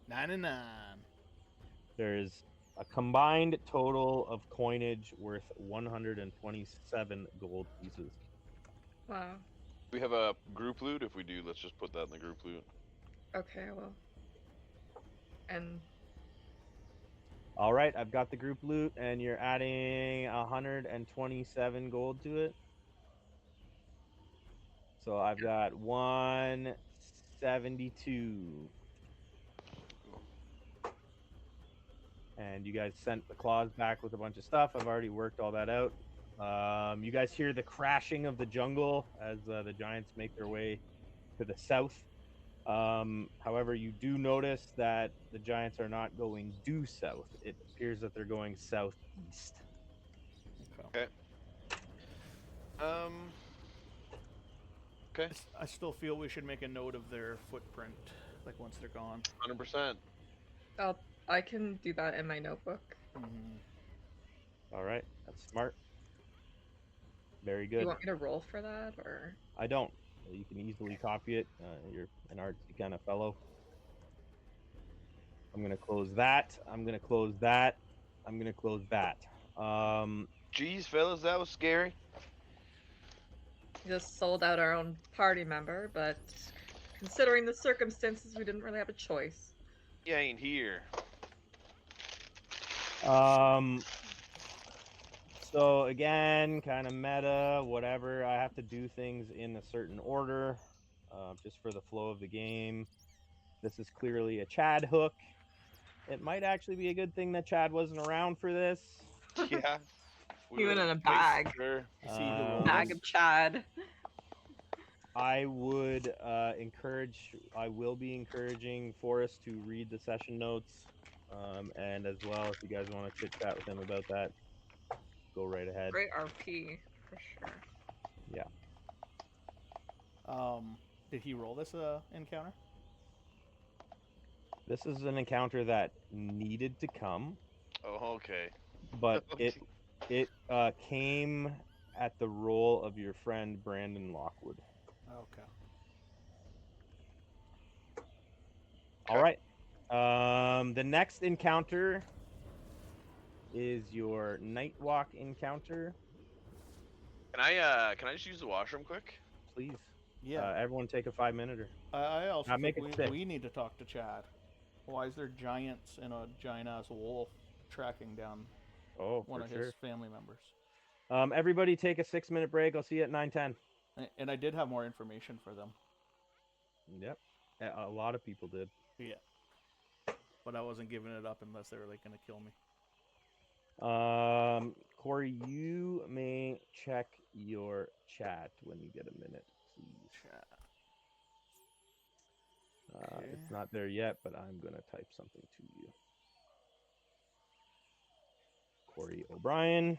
99. There's a combined total of coinage worth 127 gold pieces. Wow. We have a group loot. If we do, let's just put that in the group loot. Okay. Well. And All right, I've got the group loot, and you're adding 127 gold to it. So I've got 172. And you guys sent the claws back with a bunch of stuff. I've already worked all that out. You guys hear the crashing of the jungle as the giants make their way to the south. However, you do notice that the giants are not going due south. It appears that they're going southeast. Okay. Okay. I still feel we should make a note of their footprint, like once they're gone. 100%. I can do that in my notebook. All right, that's smart. Very Do you good. want me to roll for that, or? I don't. You can easily copy it. You're an artsy kind of fellow. I'm gonna close that. I'm gonna close that. I'm gonna close that. Geez, fellas, that was scary. Just sold out our own party member, but considering the circumstances, we didn't really have a choice. You ain't here. So again, kind of meta, whatever. I have to do things in a certain order, just for the flow of the game. This is clearly a Chad hook. It might actually be a good thing that Chad wasn't around for this. Yeah. Even in a bag. Sure. You see who rolled Bag this? of Chad. I would I will be encouraging Forrest to read the session notes, and as well, if you guys want to chit chat with him about that, go right ahead. Great RP, for sure. Yeah. Did he roll this encounter? This is an encounter that needed to come, Oh, okay. but it came at the role of your friend Brandon Lockwood. Okay. All right. The next encounter is your night walk encounter. Can I just use the washroom quick? Please. Yeah. Everyone take a 5-minute. I also make think it sick. we need to talk to Chad. Why is there giants and a giant ass wolf tracking down one of his family members? Everybody take a 6-minute break. I'll see you at 9:10. And I did have more information for them. Yep. A lot of people did. Yeah. But I wasn't giving it up unless they were like going to kill me. Corey, you may check your chat when you get a minute, please. Chat. It's not there yet, but I'm going to type something to you. Corey O'Brien.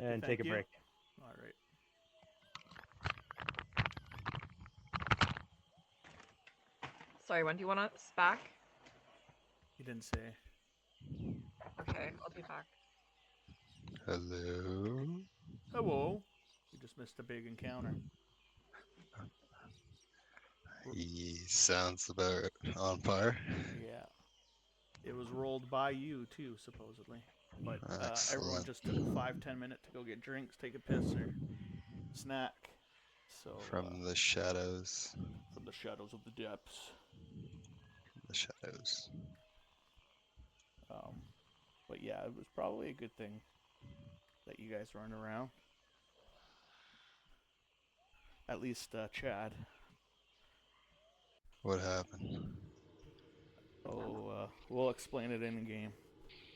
and take a break. All right. Sorry, when do you want us back? He didn't say. Okay, I'll be back. Hello. Hello. We just missed a big encounter. He sounds about on par. Yeah. It was rolled by you too, supposedly. But everyone Excellent. just took a 5-10 minute to go get drinks, take a piss, or snack. So From the shadows. from the shadows of the depths. The shadows. But yeah, it was probably a good thing that you guys weren't around. At least Chad. What happened? Oh, we'll explain it in game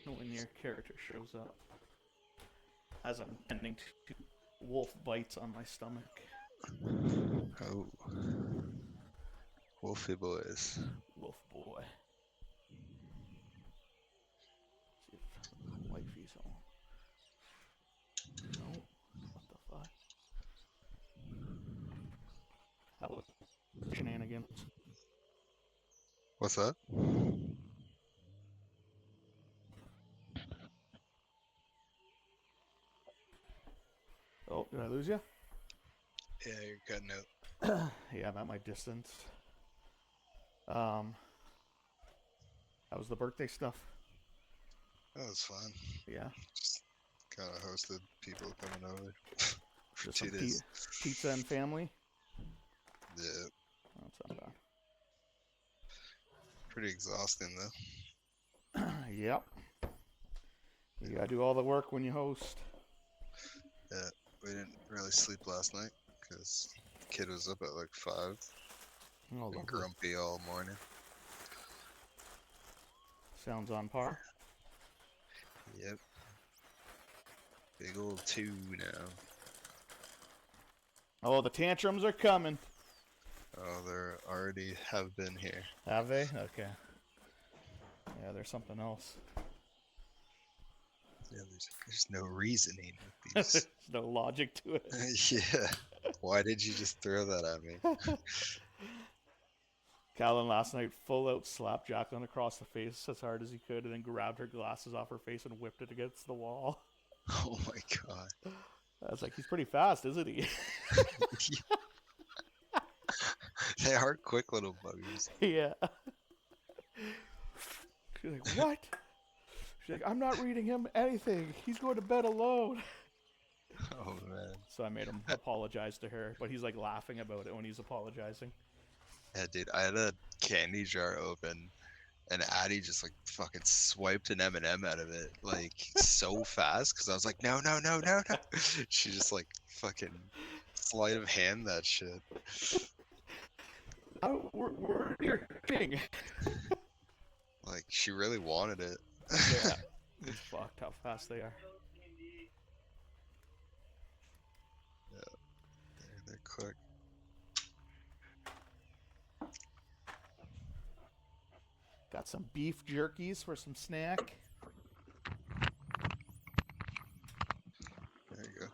when your character shows up. As I'm tending to wolf bites on my stomach. Oh. Wolfy boys. Wolf boy. See if wifey's on. No. What the fuck? That was shenanigans. What's that? Oh, did I lose you? Yeah, you're cutting out. Yeah, I'm at my distance. How was the birthday stuff? That was fun. Yeah. Just kind of hosted people coming over for Just 2 some days. pizza and family? Yeah, That's not bad. pretty exhausting though. Yep. You gotta do all the work when you host. Yeah, we didn't really sleep last night because the kid was up at like 5. Oh, Been lovely. grumpy all morning. Sounds on par. Yep. Big old 2 now. Oh, the tantrums are coming. Oh, there already have been here. Have they? Okay. Yeah, there's something else. Yeah, there's no reasoning with There's these. no logic to it. Yeah. Why did you just throw that at me? Callan last night full out slapped Jacqueline across the face as hard as he could and then grabbed her glasses off her face and whipped it against the wall. Oh my god. I was like, he's pretty fast, isn't he? They are quick little buggers. Yeah. She's like, what? She's like, I'm not reading him anything. He's going to bed alone. Oh man. So I made him apologize to her, but he's like laughing about it when he's apologizing. Yeah, dude, I had a candy jar open and Addie just like fucking swiped an M&M out of it like so fast because I was like, no, no, no, no, no. She just like fucking sleight of hand that shit. Oh, we're king. Like she really wanted it. Yeah. It's fucked how fast they are. They're quick. Got some beef jerkies for some snack. There you go.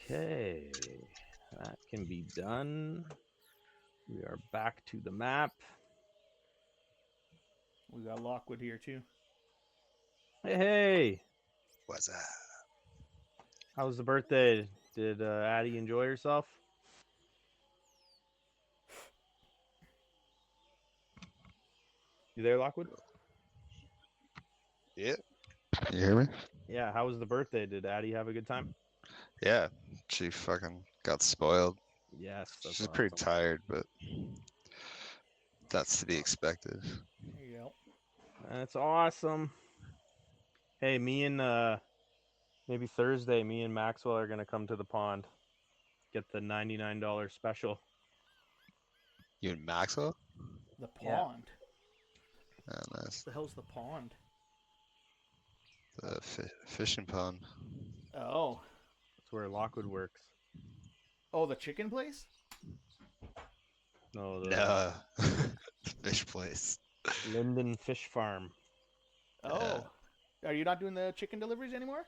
Okay, that can be done. We are back to the map. We got Lockwood here too. Hey, What's that? how was the birthday? Did Addie enjoy herself? You there, Lockwood? Yeah. You hear me? Yeah, how was the birthday? Did Addie have a good time? Yeah. She fucking got spoiled. Yes, that's She's pretty awesome. tired, but that's to be expected. There you go. That's awesome. Hey, me and maybe Thursday, me and Maxwell are gonna come to the pond. Get the $99 special. You and Maxwell? The Yeah. pond. Oh, nice. What the hell's the pond? The fishing pond. Oh. That's where Lockwood works. Oh, the chicken place? No, the No. Fish place. Linden Fish Farm. Oh. Are you not doing the chicken deliveries anymore?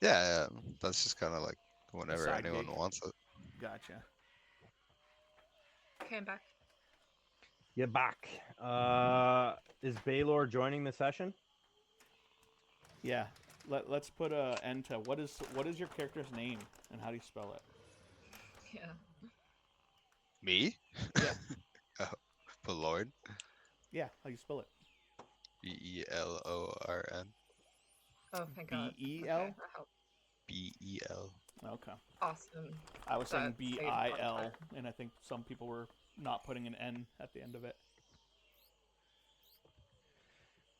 Yeah, that's just kind of like A whenever side anyone gig. wants it. Gotcha. Okay, I'm back. You're back. Is Baylor joining the session? Yeah. Let's put a end to what is your character's name and how do you spell it? Yeah. Me? Yeah. Oh, but Lord. Yeah, how you spell it? Belorn. Oh, thank God. B-E-L? Okay, that helped. Bel. Okay. Awesome. I was saying That saved a lot of B-I-L, time. and I think some people were not putting an N at the end of it.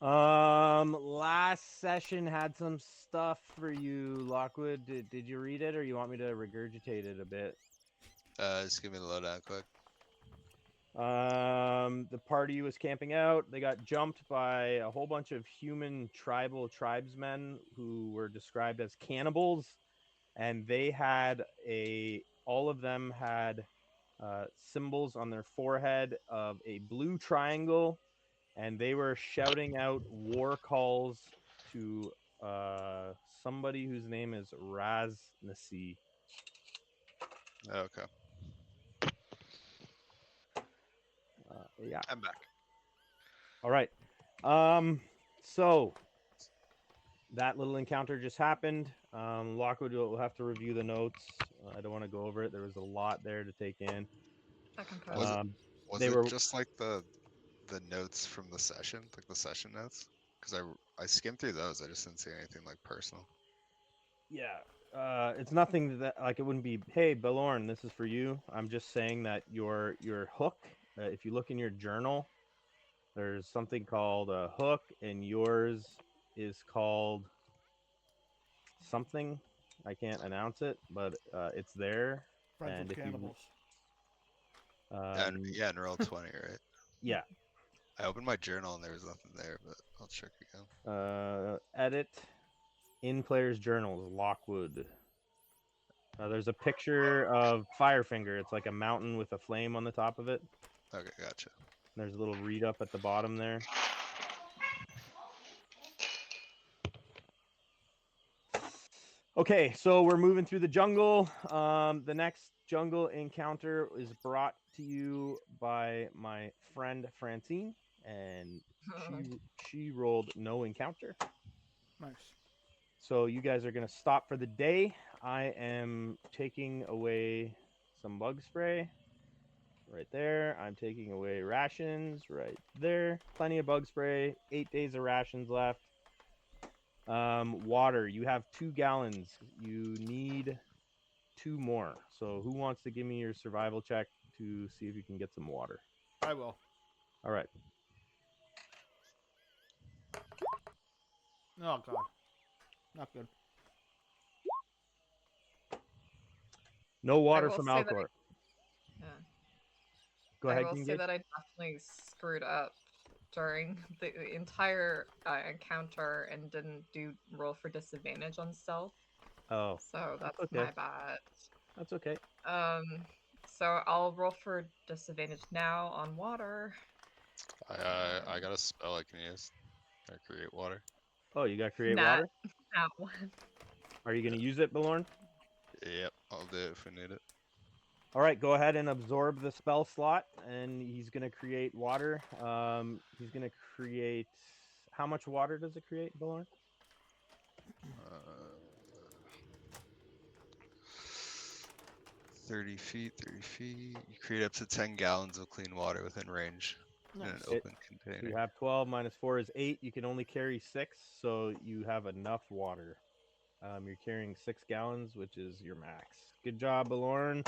Last session had some stuff for you, Lockwood. Did you read it, or you want me to regurgitate it a bit? Just give me the lowdown quick. The party was camping out. They got jumped by a whole bunch of human tribal tribesmen who were described as cannibals, and they had all of them had symbols on their forehead of a blue triangle, and they were shouting out war calls to somebody whose name is Raz Nasi. Okay. Yeah. I'm back. All right. So that little encounter just happened. Lockwood will have to review the notes. I don't want to go over it. There was a lot there to take in. I can Was post. it Um, was they it were just like the notes from the session, like the session notes? Because I skimmed through those. I just didn't see anything like personal. yeah. It's nothing that like it wouldn't be. Hey, Belorn, this is for you. I'm just saying that your hook. If you look in your journal, there's something called a hook, and yours is called something. I can't announce it, but it's there. Friends And with if you, cannibals. And um, yeah, in roll 20, right? yeah, I opened my journal and there was nothing there, but I'll check again. edit in players' journals, Lockwood. There's a picture of Firefinger. It's like a mountain with a flame on the top of it. Okay, gotcha. There's a little read up at the bottom there. Okay, so we're moving through the jungle. The next jungle encounter is brought to you by my friend Francine, and she rolled no encounter. Nice. So you guys are gonna stop for the day. I am taking away some bug spray right there. I'm taking away rations right there. Plenty of bug spray. 8 days of rations left. Water. You have 2 gallons. You need 2 more. So who wants to give me your survival check to see if you can get some water? I will. All right. Oh God, not good. No I water will from say that Alcor. yeah. Go I ahead, will say Engage. that I definitely screwed up during the entire encounter and didn't do roll for disadvantage on stealth. Oh, So that's that's okay. my bad. That's okay. Um, so I'll roll for disadvantage now on water. I got a spell I can use. I create water. Oh, you got to create Nat, water? nat one. Are you going to use it, Belorn? Yep, I'll do it if we need it. All right, go ahead and absorb the spell slot, and he's going to create water. He's going to create. How much water does it create, Belorn? Uh, 30 feet, 30 feet. You create up to 10 gallons of clean water within range in an Nice. open So container. you have 12 minus 4 is 8. You can only carry 6, so you have enough water. You're carrying 6 gallons, which is your max. Good job, Belorn.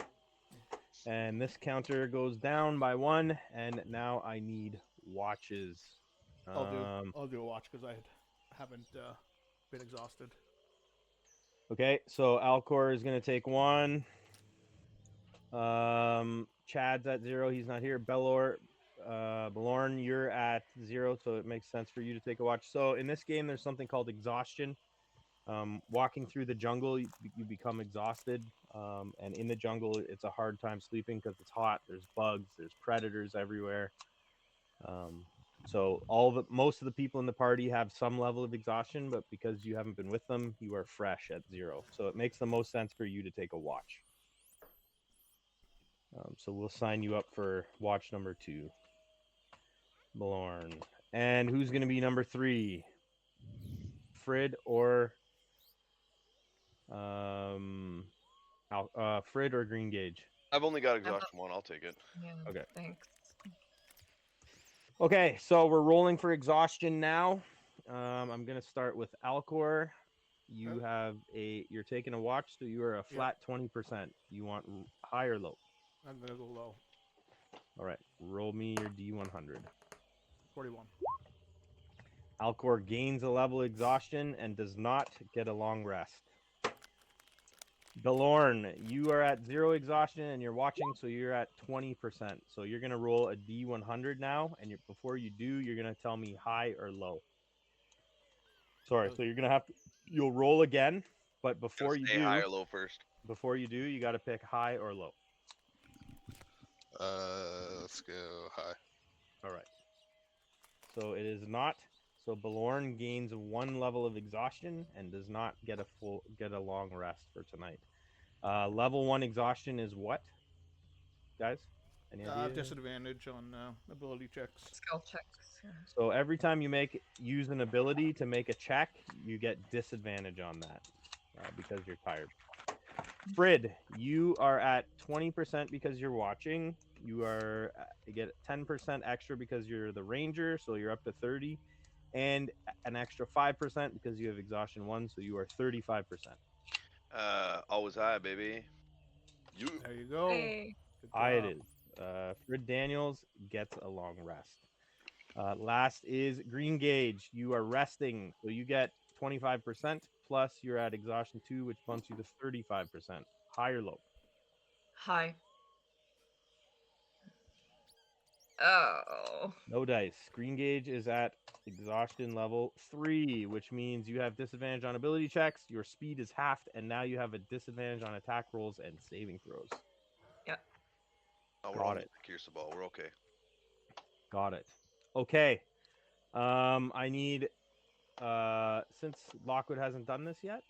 And this counter goes down by 1, and now I need watches. I'll do a watch because I haven't been exhausted. Okay, so Alcor is going to take 1. Chad's at 0. He's not here. Belorn, you're at 0, so it makes sense for you to take a watch. So in this game, there's something called exhaustion. Walking through the jungle, you become exhausted. And in the jungle, it's a hard time sleeping because it's hot. There's bugs. There's predators everywhere. So most of the people in the party have some level of exhaustion, but because you haven't been with them, you are fresh at 0. So it makes the most sense for you to take a watch. So we'll sign you up for watch number 2, Blorn. And who's going to be number 3? Frid or Frid or Green Gauge? I've only got exhaustion 1. I'll take it. Yeah. Okay. Thanks. Okay, so we're rolling for exhaustion now. I'm gonna start with Alcor. You're taking a watch, so you are a flat 20%. You want high or low? I'm gonna go low. All right, roll me your D100. 41. Alcor gains a level of exhaustion and does not get a long rest. Belorn, you are at 0 exhaustion and you're watching, so you're at 20%. So you're gonna roll a D100 now, and before you do, you're gonna tell me high or low. Sorry, so you'll roll again, but before you Stay high do, or low first. you got to pick high or low. Let's go high. All right. So it is not. So Belorn gains 1 level of exhaustion and does not get a long rest for tonight. Level 1 exhaustion is what, guys? Any idea? Disadvantage on ability checks. Skill checks. Yeah. So every time you use an ability to make a check, you get disadvantage on that because you're tired. Frid, you are at 20% because you're watching. You get 10% extra because you're the ranger, so you're up to 30, and an extra 5% because you have exhaustion 1, so you are 35%. Always high, baby. You. There you go. Hey. Good High it job. is. Frid Daniels gets a long rest. Last is Green Gauge. You are resting, so you get 25%, plus you're at exhaustion 2, which bumps you to 35%. High or low? Hi. Oh. No dice. Green Gauge is at exhaustion level 3, which means you have disadvantage on ability checks, your speed is halved, and now you have a disadvantage on attack rolls and saving throws. Yep. Oh, we're Got only it. Ball. We're okay. Got it. Okay. I need since Lockwood hasn't done this yet,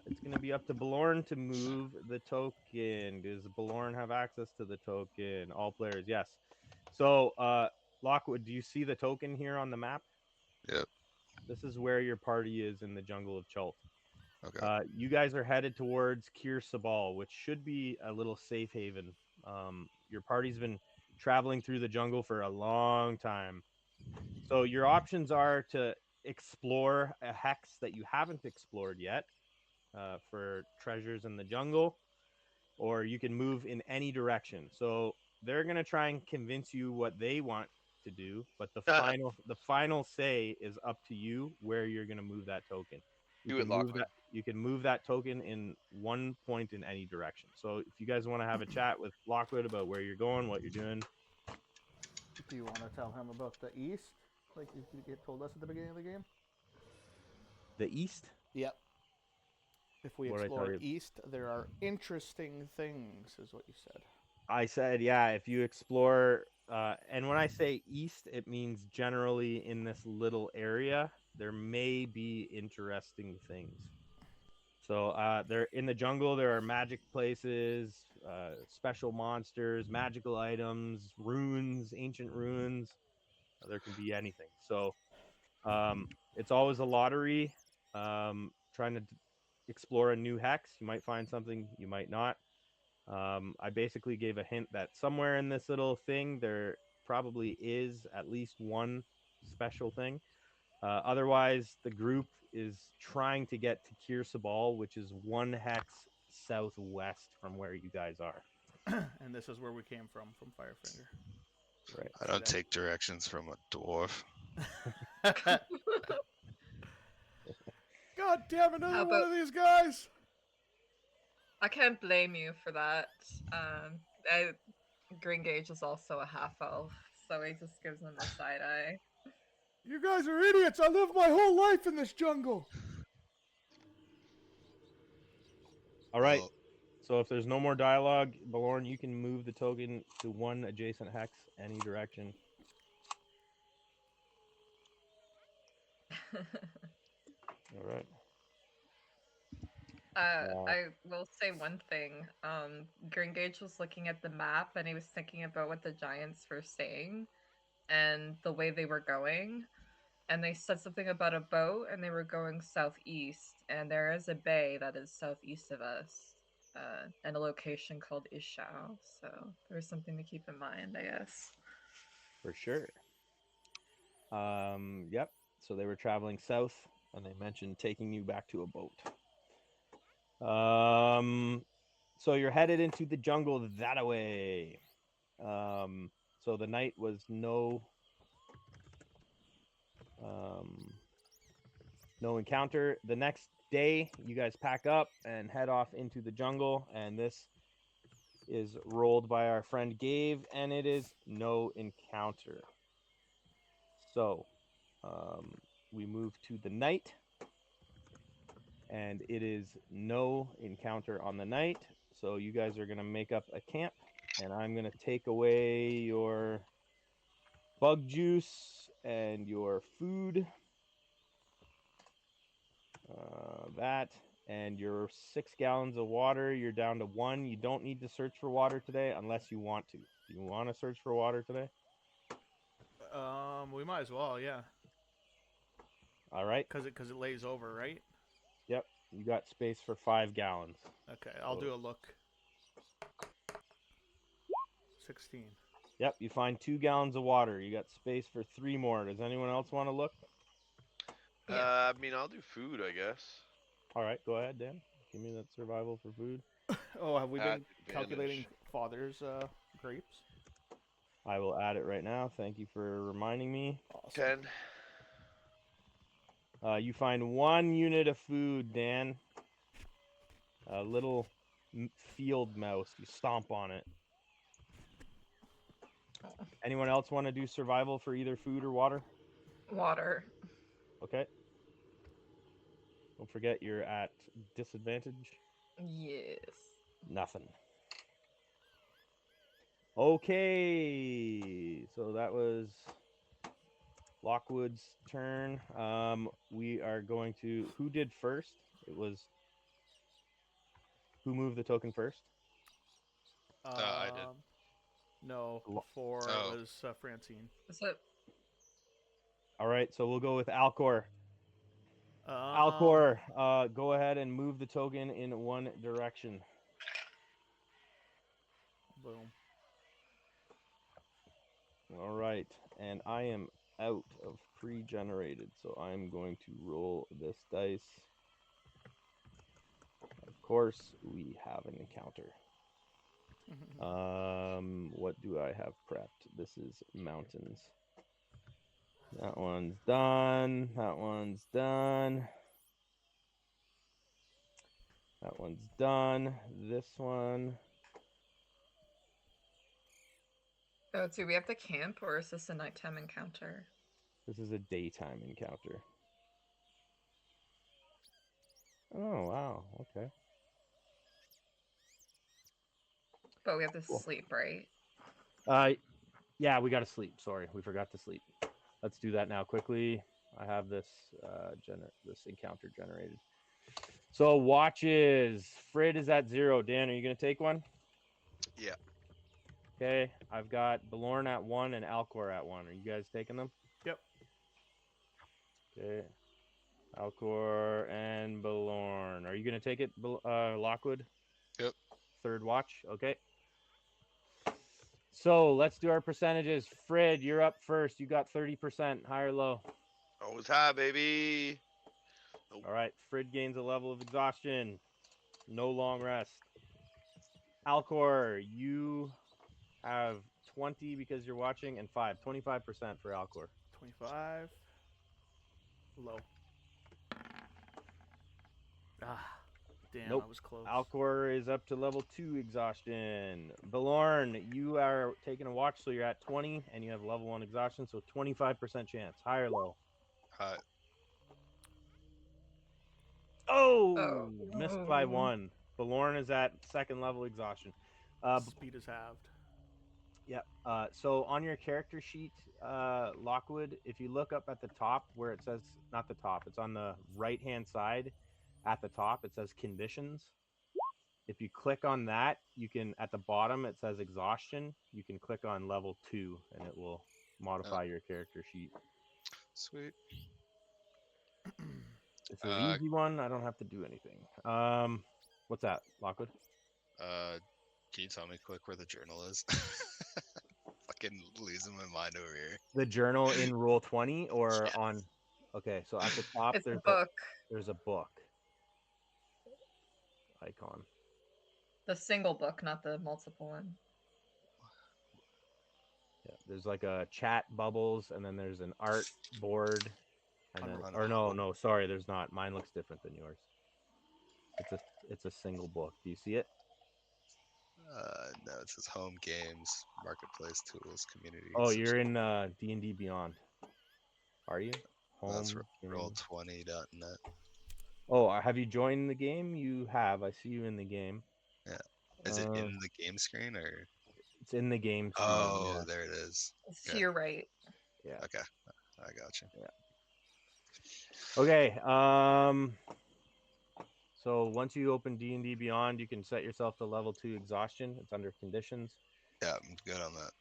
it's going to be up to Belorn to move the token. Does Belorn have access to the token? All players, yes. So, Lockwood, do you see the token here on the map? Yep. This is where your party is in the jungle of Chult. Okay. You guys are headed towards Kir Sabal, which should be a little safe haven. Your party's been traveling through the jungle for a long time. So your options are to explore a hex that you haven't explored yet for treasures in the jungle, or you can move in any direction. So they're going to try and convince you what they want to do, but the final say is up to you where you're going to move that token. You Do it, can move Lockwood. that you can move that token in 1 point in any direction. So if you guys want to have a chat with Lockwood about where you're going, what you're doing. Do you want to tell him about the east, like you told us at the beginning of the game? The east? Yep. If we What'd I tell explore you? east, there are interesting things, is what you said. I said, yeah, if you explore, and when I say east, it means generally in this little area, there may be interesting things. So there in the jungle, there are magic places, special monsters, magical items, runes, ancient runes. There can be anything. So it's always a lottery. Trying to explore a new hex. You might find something, you might not. I basically gave a hint that somewhere in this little thing there probably is at least one special thing. Otherwise, the group is trying to get to Kir Sabal, which is 1 hex southwest from where you guys are. And this is where we came from Firefinger. Right. I don't take directions from a dwarf. God damn, another How one about- of these guys! I can't blame you for that. Green Gauge is also a half elf, so he just gives him a side eye. You guys are idiots! I lived my whole life in this jungle! All right. Well, So if there's no more dialogue, Balorn, you can move the token to 1 adjacent hex any direction. All right. I will say one thing. Gringage was looking at the map and he was thinking about what the Giants were saying and the way they were going. And they said something about a boat and they were going southeast. And there is a bay that is southeast of us, and a location called Ishao. So there's something to keep in mind, I guess. For sure. Yep. So they were traveling south, and they mentioned taking you back to a boat. So you're headed into the jungle that way. So the night was no encounter. The next day, you guys pack up and head off into the jungle, and this is rolled by our friend Gabe, and it is no encounter. So we move to the night, and it is no encounter on the night. So you guys are going to make up a camp, and I'm going to take away your bug juice and your food. That and your 6 gallons of water, you're down to 1. You don't need to search for water today unless you want to. Do you want to search for water today? We might as well, yeah, All right. because it lays over, right? Yep. You got space for 5 gallons. Okay, I'll do a look. 16. Yep. You find 2 gallons of water. You got space for 3 more. Does anyone else want to look? Yeah. I mean, I'll do food, I guess. All right. Go ahead, Dan. Give me that survival for food. Oh, have we At been calculating advantage. father's grapes? I will add it right now. Thank you for reminding me. Awesome. 10. You find 1 unit of food, Dan. A little field mouse. You stomp on it. Anyone else want to do survival for either food or water? Water. Okay. Don't forget you're at disadvantage. Yes. Nothing. Okay. So that was Lockwood's turn. We are going to. Who did first? It was. Who moved the token first? I did. No, Lo- before it Oh. was Francine. Is it? All right. So we'll go with Alcor. Um, Alcor, go ahead and move the token in one direction. Boom. All right, and I am out of pre-generated, so I'm going to roll this dice. Of course, we have an encounter. What do I have prepped? This is mountains. That one's done. That one's done. That one's done. This one. Oh, do we have to camp or is this a nighttime encounter? This is a daytime encounter. Oh, wow. Okay. But we have to Cool. sleep, right? Yeah, we got to sleep. Sorry, we forgot to sleep. Let's do that now quickly. I have this this encounter generated. So watches. Frid is at 0. Dan, are you gonna take one? Yeah. Okay. I've got Belorn at 1 and Alcor at 1. Are you guys taking them? Yep. Okay. Alcor and Belorn. Are you gonna take it, Lockwood? Yep. Third watch. Okay. So let's do our percentages. Frid, you're up first. You got 30%. High or low? Always high, baby. Nope. All right. Frid gains a level of exhaustion. No long rest. Alcor, you have 20 because you're watching, and 25% for Alcor. 25. Low. Ah, damn, Nope. I was close. Alcor is up to level 2 exhaustion. Belorn, you are taking a watch, so you're at 20, and you have level 1 exhaustion, so 25% chance. High or low? Oh, Oh. missed by 1. Belorn is at second level exhaustion. Speed is halved. Yep. So on your character sheet, Lockwood, if you look up at the top where it says, not the top, it's on the right hand side at the top, it says conditions. If you click on that, you can, at the bottom, it says exhaustion. You can click on level 2 and it will modify your character sheet. Sweet. It's an easy one. I don't have to do anything. What's that, Lockwood? Can you tell me quick where the journal is? Fucking losing my mind over here. The journal in Roll 20 or Yeah. on? Okay, so at the top It's a there's book. there's a book icon. The single book, not the multiple one. Yeah, there's like a chat bubbles, and then there's an art board, and then On or no, home. no, sorry, there's not. Mine looks different than yours. It's a single book. Do you see it? No, it says home games, marketplace tools, community. Oh, you're in D&D Beyond. Are you? That's Home game. roll20.net. Oh, have you joined the game? You have. I see you in the game. Yeah. Is it in the game screen or? It's in the game screen. Oh, Yeah. there it is. It's Okay. to your right. Yeah. Okay, I got you. Yeah. Okay. So once you open D&D Beyond, you can set yourself to level 2 exhaustion. It's under conditions. Yeah, I'm good on that.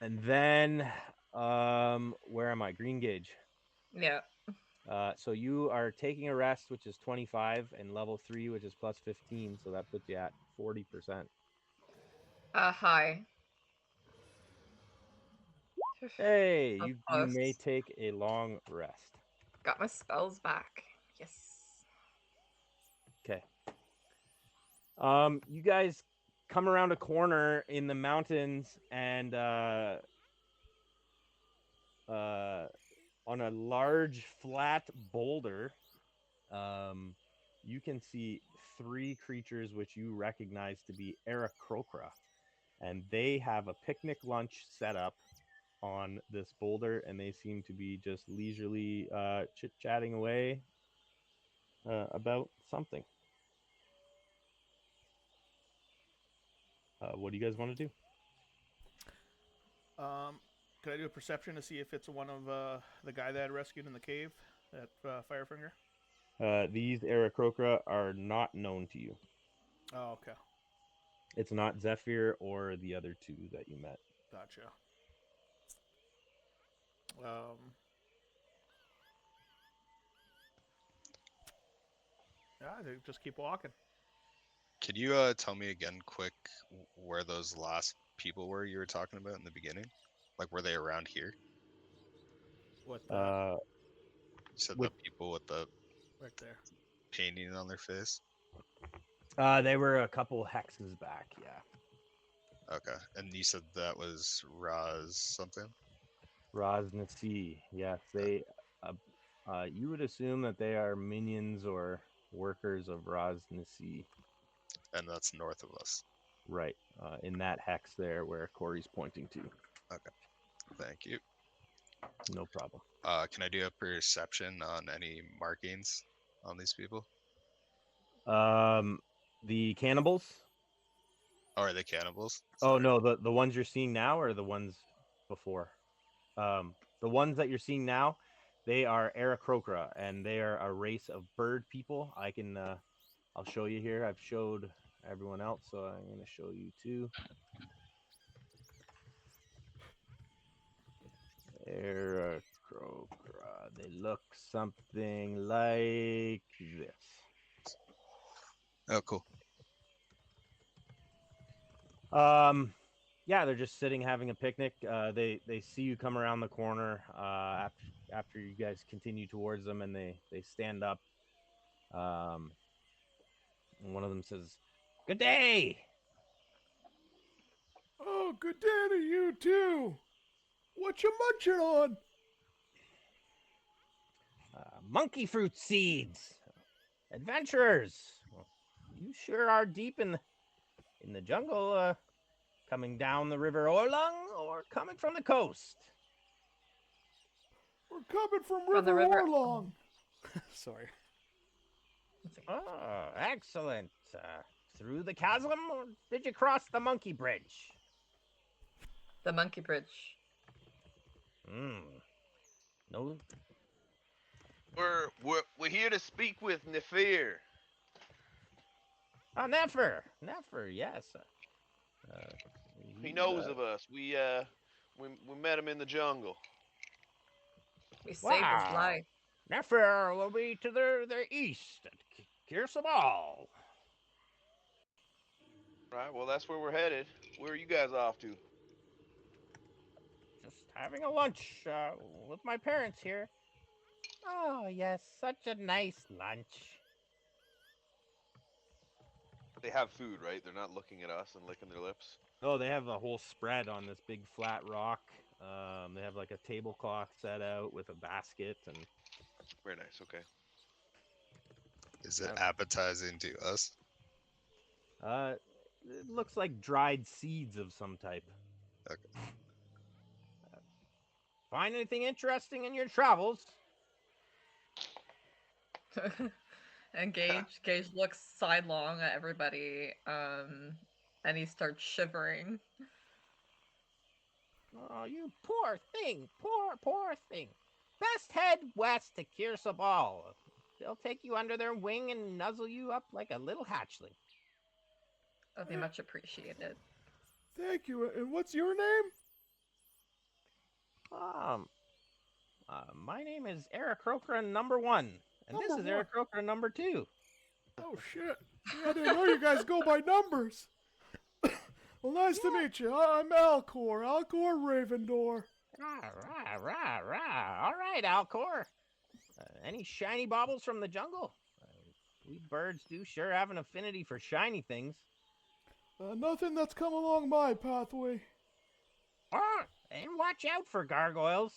And then where am I? Green gauge. Yeah. So you are taking a rest, which is 25, and level 3, which is plus 15. So that puts you at 40%. Hi. Hey, So you may close. take a long rest. Got my spells back. Yes. Okay. You guys come around a corner in the mountains, and on a large flat boulder, you can see 3 creatures which you recognize to be Aarakocra, and they have a picnic lunch set up on this boulder, and they seem to be just leisurely chit-chatting away about something. What do you guys want to do? Could I do a perception to see if it's one of the guy that I rescued in the cave, that Firefinger? These Aarakocra are not known to you. Oh, okay. It's not Zephyr or the other 2 that you met. Gotcha. Yeah, they just keep walking. Can you tell me again, quick, where those last people were you were talking about in the beginning? Like, were they around here? What? You said With the people with the Right there. painting on their face. they were a couple hexes back, yeah. Okay, and you said that was Raz something. Raz Nasi, yes, they. You would assume that they are minions or workers of Raz Nasi. And that's north of us. Right, in that hex there where Corey's pointing to. Okay, thank you. No problem. Can I do a perception on any markings on these people? The cannibals. Oh, are they cannibals? Oh Sorry. no, the ones you're seeing now are the ones before. The ones that you're seeing now, they are Aarakocra, and they are a race of bird people. I'll show you here. I've showed everyone else, so I'm going to show you too. Aarakocra. They look something like this. Oh, cool. Yeah, they're just sitting having a picnic. They see you come around the corner after you guys continue towards them, and they stand up. And one of them says, "Good day." Oh, good day to you too. What you munching on? Monkey fruit seeds. Adventurers. Well, you sure are deep in the jungle. Coming down the river Orlung or coming from the coast? We're coming from From the River river. Orlong. Sorry. Oh, excellent. Through the chasm, or did you cross the monkey bridge? The monkey bridge. No. We're here to speak with Nefir. Nefer. Nefer, yes. He knows of us. We met him in the jungle. We saved his Wow. life. Nefer will be to the east at Kirsabal. Right. Well, that's where we're headed. Where are you guys off to? Just having a lunch with my parents here. Oh, yes, such a nice lunch. They have food, right? They're not looking at us and licking their lips. Oh, they have a whole spread on this big flat rock. They have like a tablecloth set out with a basket and. Very nice. Okay. Is it appetizing to us? It looks like dried seeds of some type. Okay. Find anything interesting in your travels? And Gage looks sidelong at everybody, and he starts shivering. Oh, you poor thing, poor thing. Best head west to Kirsabal. They'll take you under their wing and nuzzle you up like a little hatchling. That'd be much appreciated. Thank you. And what's your name? My name is Eric Crocra number 1, and this is Eric Crocra number 2. Oh shit! Yeah, I didn't know you guys go by numbers. Well, nice to meet you. I'm Alcor Ravendor. Rah. All right, Alcor. Any shiny baubles from the jungle? We birds do sure have an affinity for shiny things. Nothing that's come along my pathway. And watch out for gargoyles.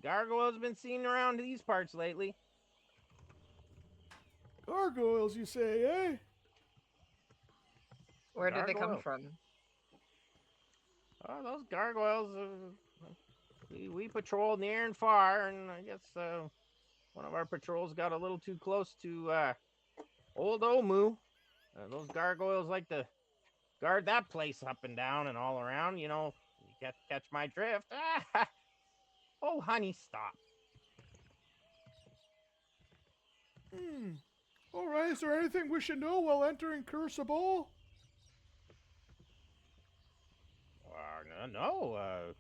Gargoyles been seen around these parts lately. Gargoyles, you say, eh? Where did they come from? Oh, those gargoyles, we patrol near and far, and I guess one of our patrols got a little too close to old Omu. Those gargoyles like to guard that place up and down and all around, you know. You catch my drift. Oh, honey, stop. All right, is there anything we should know while entering Cursabal? No.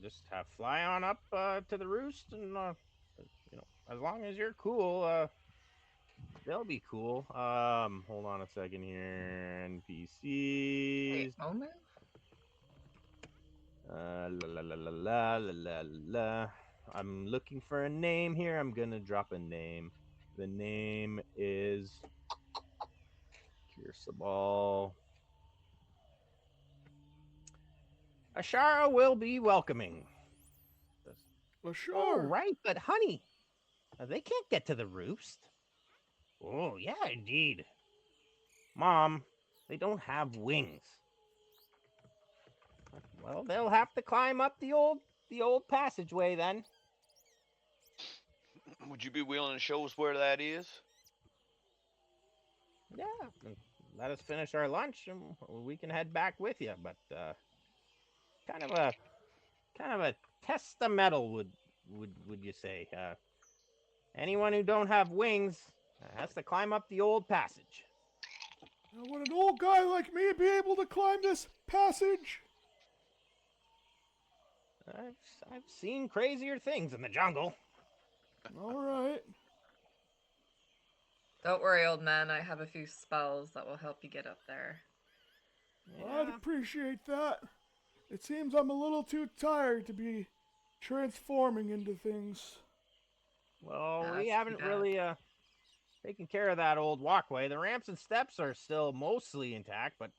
Just fly on up to the roost, and you know, as long as you're cool, they'll be cool. Hold on a second here. NPCs. Wait, Omu? La. I'm looking for a name here. I'm gonna drop a name. The name is Kirsabal. Ashara will be welcoming. Well, sure. Oh, right, but honey, they can't get to the roost. Oh, yeah, indeed. Mom, they don't have wings. Well, they'll have to climb up the old passageway then. Would you be willing to show us where that is? Yeah, let us finish our lunch and we can head back with you. But kind of a test the metal, would you say? Anyone who don't have wings has to climb up the old passage. Now, would an old guy like me be able to climb this passage? I've seen crazier things in the jungle. All right. Don't worry, old man. I have a few spells that will help you get up there. Yeah. I'd appreciate that. It seems I'm a little too tired to be transforming into things. Well, we haven't really taken care of that old walkway. The ramps and steps are still mostly intact, but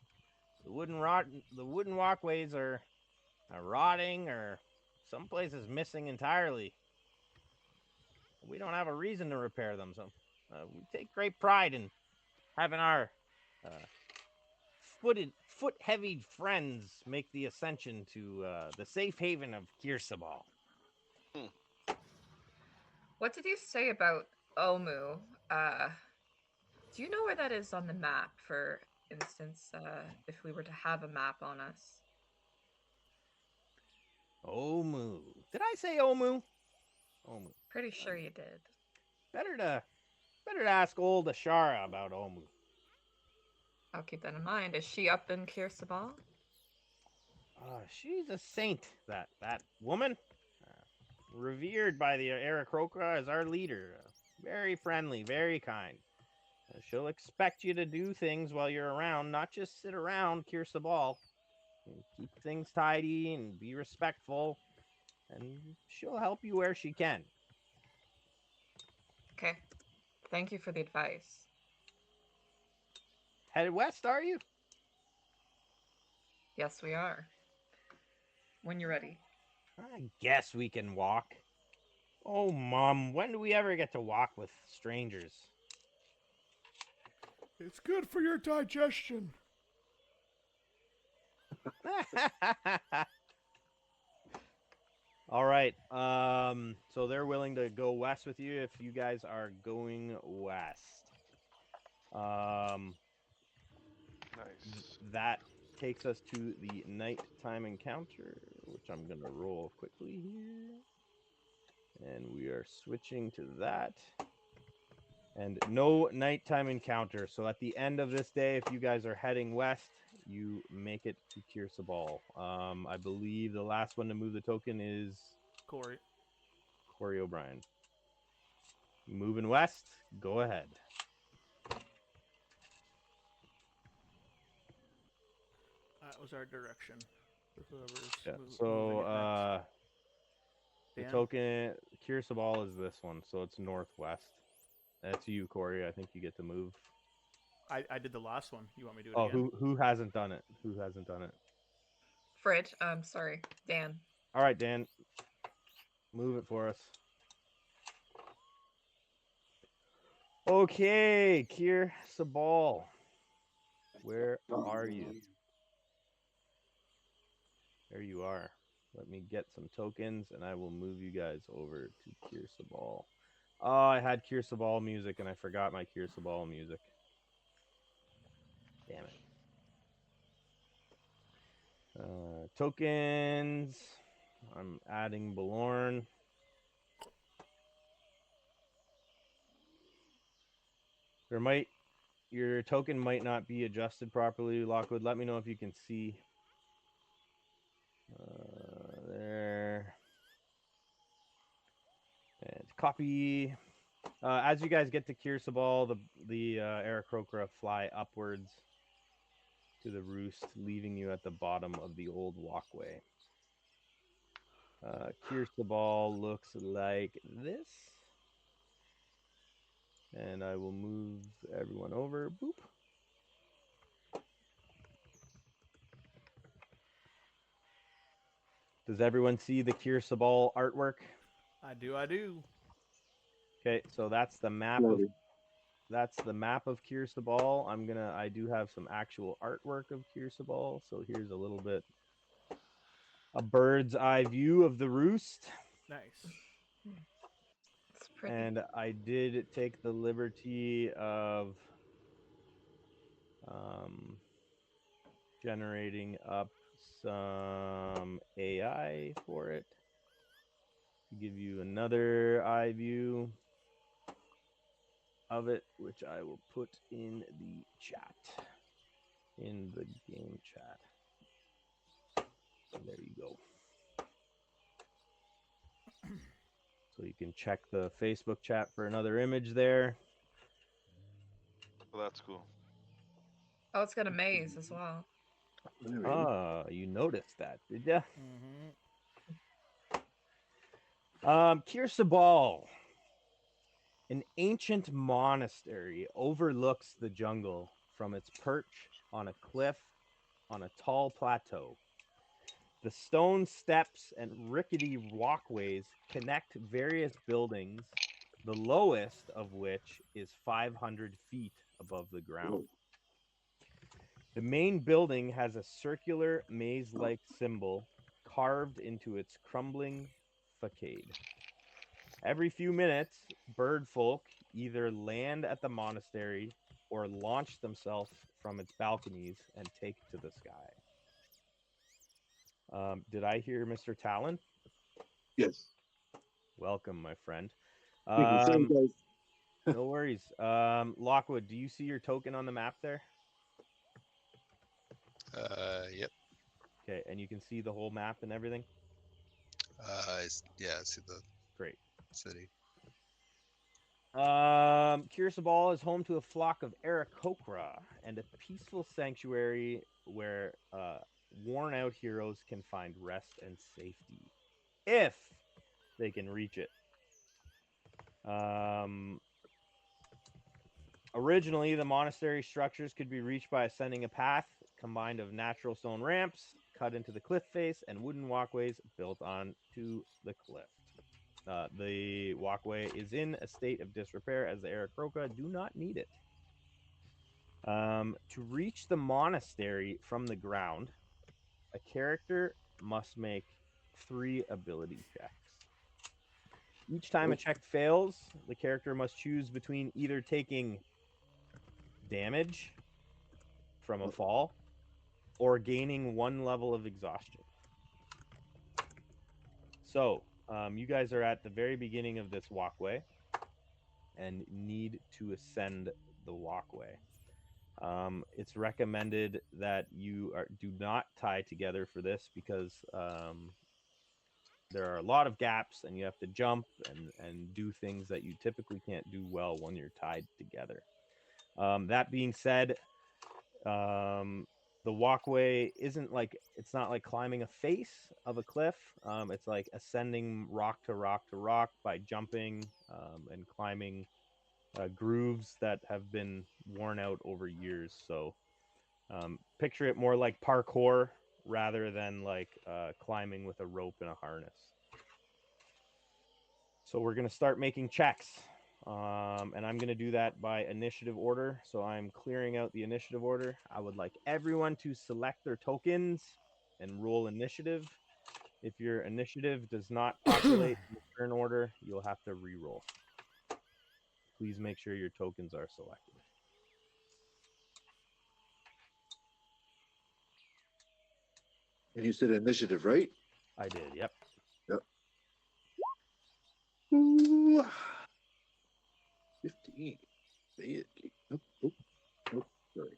the wooden walkways are rotting, or some places missing entirely. We don't have a reason to repair them, so we take great pride in having our foot-heavy friends make the ascension to the safe haven of Kirsabal. What did you say about Omu? Do you know where that is on the map, for instance, if we were to have a map on us? Omu. Did I say Omu? Omu. Pretty sure you did. Better to ask old Ashara about Omu. I'll keep that in mind. Is she up in Kirsabal? She's a saint. That woman, revered by the Aarakocra as our leader. Very friendly, very kind. She'll expect you to do things while you're around, not just sit around Kirsabal. Keep things tidy and be respectful, and she'll help you where she can. Okay. Thank you for the advice. Headed west, are you? Yes, we are. When you're ready. I guess we can walk. Oh, Mom, when do we ever get to walk with strangers? It's good for your digestion. All right. So they're willing to go west with you if you guys are going west. Nice. That takes us to the nighttime encounter, which I'm gonna roll quickly here. And we are switching to that. And no nighttime encounter. So at the end of this day, if you guys are heading west, you make it to Kirsabal. I believe the last one to move the token is Corey. Corey O'Brien. Moving west, go ahead. That was our direction. Whoever's Yeah. moving So it next. the Dan? token Kirsabal is this one, so it's northwest. That's you, Corey. I think you get to move. I did the last one. You want me to do it Oh, again? who hasn't done it? Who hasn't done it? Fridge. Sorry, Dan. All right, Dan. Move it for us. Okay, Kirsabal. Where are you? There you are. Let me get some tokens, and I will move you guys over to Kirsabal. Oh, I had Kirsabal music, and I forgot my Kirsabal music. Damn it. Tokens. I'm adding Balorn. Your token might not be adjusted properly, Lockwood. Let me know if you can see. There. And copy. As you guys get to Kirsabal, the Aarakocra fly upwards to the roost, leaving you at the bottom of the old walkway. Kirsabal looks like this. And I will move everyone over. Boop. Does everyone see the Kirsabal artwork? I do. Okay, so that's the map of Kirsabal. I do have some actual artwork of Kirsabal. So here's a bird's eye view of the roost. Nice. It's pretty. And I did take the liberty of generating up some AI for it to give you another eye view of it, which I will put in the chat, in the game chat. There you go. So you can check the Facebook chat for another image there. Well, that's cool. Oh, it's got a maze as well. You noticed that, did ya? Mm-hmm. Kirsabal, an ancient monastery, overlooks the jungle from its perch on a cliff on a tall plateau. The stone steps and rickety walkways connect various buildings, the lowest of which is 500 feet above the ground. The main building has a circular maze-like symbol carved into its crumbling facade. Every few minutes, bird folk either land at the monastery or launch themselves from its balconies and take to the sky. Did I hear Mr. Talon? Yes. Welcome, my friend. Thank you. Sorry, Um, guys. no worries. Lockwood, do you see your token on the map there? Yep. Okay, and you can see the whole map and everything? Yeah, I see the Great. city. Kirsabal is home to a flock of Aarakocra and a peaceful sanctuary where worn out heroes can find rest and safety if they can reach it. Originally, the monastery structures could be reached by ascending a path combined of natural stone ramps cut into the cliff face and wooden walkways built onto the cliff. The walkway is in a state of disrepair as the Aarakocra do not need it. To reach the monastery from the ground, a character must make 3 ability checks. Each time a check fails, the character must choose between either taking damage from a fall or gaining 1 level of exhaustion. So, you guys are at the very beginning of this walkway and need to ascend the walkway. It's recommended that you do not tie together for this because there are a lot of gaps and you have to jump and do things that you typically can't do well when you're tied together. That being said, the walkway isn't like it's not like climbing a face of a cliff. It's like ascending rock to rock to rock by jumping and climbing grooves that have been worn out over years. So picture it more like parkour rather than like climbing with a rope and a harness. So we're going to start making checks. And I'm going to do that by initiative order. So I'm clearing out the initiative order. I would like everyone to select their tokens and roll initiative. If your initiative does not populate in the turn order, you'll have to re-roll. Please make sure your tokens are selected. And you said initiative, right? I did, yep. Yep. Ooh. 15. Nope. Nope. Sorry.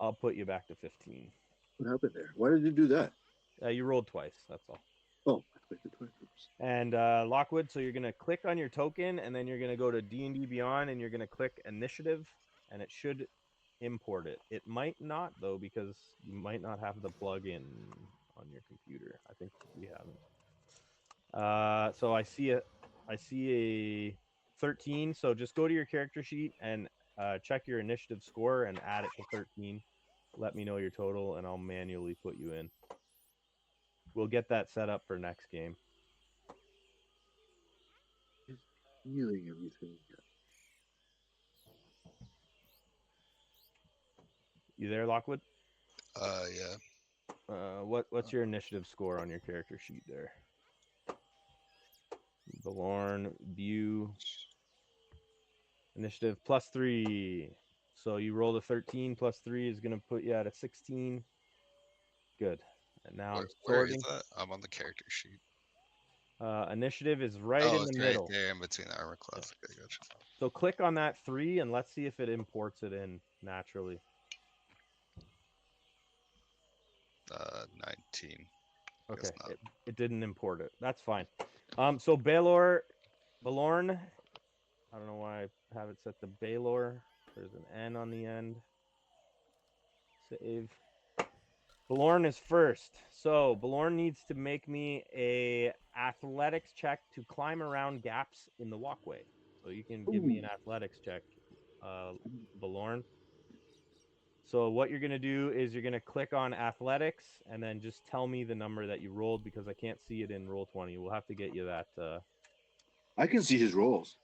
I'll put you back to 15. What happened there? Why did you do that? You rolled twice, that's all. Oh, I clicked it twice. And Lockwood, so you're going to click on your token, and then you're going to go to D&D Beyond, and you're going to click Initiative, and it should import it. It might not, though, because you might not have the plugin on your computer. I think we haven't. So I see a 13. So just go to your character sheet and check your initiative score and add it to 13. Let me know your total, and I'll manually put you in. We'll get that set up for next game. It's healing everything. You there, Lockwood? Yeah. What's your initiative score on your character sheet there? Belorn, View, initiative +3. So you rolled a 13 plus 3 is going to put you at a 16. Good. And now I'm Where is sorting. that? I'm on the character sheet. Initiative is right Oh, in the it's right middle. there in between the armor class. Okay, gotcha. So click on that 3 and let's see if it imports it in naturally. 19. Okay, Guess not. it didn't import it. That's fine. So Belorn, I don't know why I have it set to Baylor. There's an N on the end. Save. Belorn is first. So Belorn needs to make me a athletics check to climb around gaps in the walkway. So you can give me an athletics check, Belorn. So what you're going to do is you're going to click on athletics and then just tell me the number that you rolled because I can't see it in Roll20. We'll have to get you that. I can see his rolls.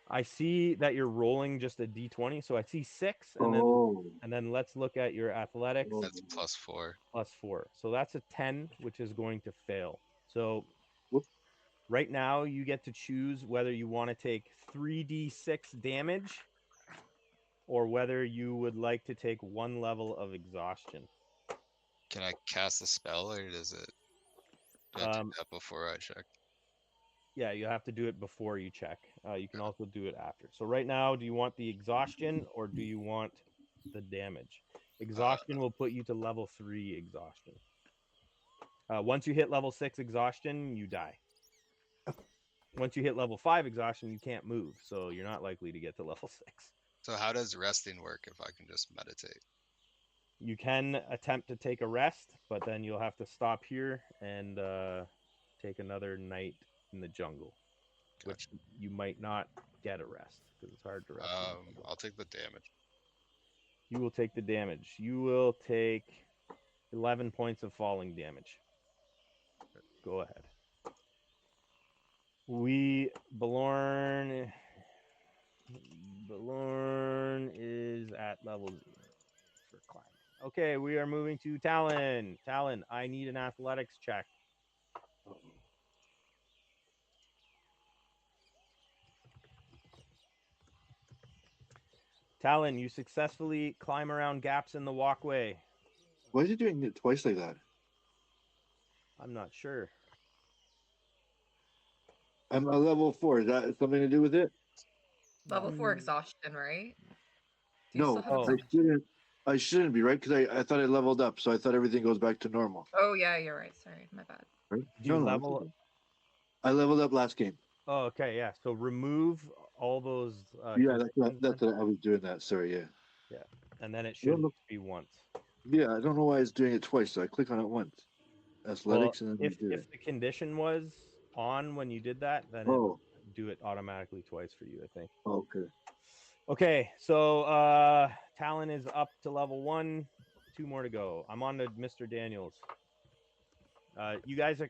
I see that you're rolling just a d20, so I see 6, and then let's look at your athletics. That's +4. +4. So that's a 10, which is going to fail. So Whoop. right now you get to choose whether you want to take 3d6 damage or whether you would like to take 1 level of exhaustion. Can I cast a spell, or does it? Do I do that before I check? Yeah, you have to do it before you check. You can also do it after. So right now, do you want the exhaustion or do you want the damage? Exhaustion will put you to level 3 exhaustion. Once you hit level 6 exhaustion, you die. Once you hit level 5 exhaustion, you can't move, so you're not likely to get to level 6. So how does resting work if I can just meditate? You can attempt to take a rest, but then you'll have to stop here and take another night in the jungle, which Gotcha. you might not get a rest because it's hard to rest. in the jungle. I'll take the damage. You will take the damage. You will take 11 points of falling damage. Go ahead. Balorn is at level 0 for climbing. Okay, we are moving to Talon. Talon, I need an athletics check. Talon, you successfully climb around gaps in the walkway. Why is he doing it twice like that? I'm not sure. I'm a level 4. Is that something to do with it? Level 4 exhaustion, right? Do you No, still have Oh. I exhaustion? shouldn't. I shouldn't be, right? Because I thought I leveled up, so I thought everything goes back to normal. Oh yeah, you're right. Sorry, my bad. Right? Do you No, level? I leveled up last game. Oh, okay, yeah. So remove all those. Yeah, that's conditions what I was doing that. Sorry, yeah. Yeah, and then it I don't should know- be once. Yeah, I don't know why it's doing it twice. So I click on it once. Athletics, and then if you do it. the condition was on when you did that, then Oh, it do it automatically twice for you, I think. okay. Okay, so Talon is up to level 1. 2 more to go. I'm on to Mr. Daniels. You guys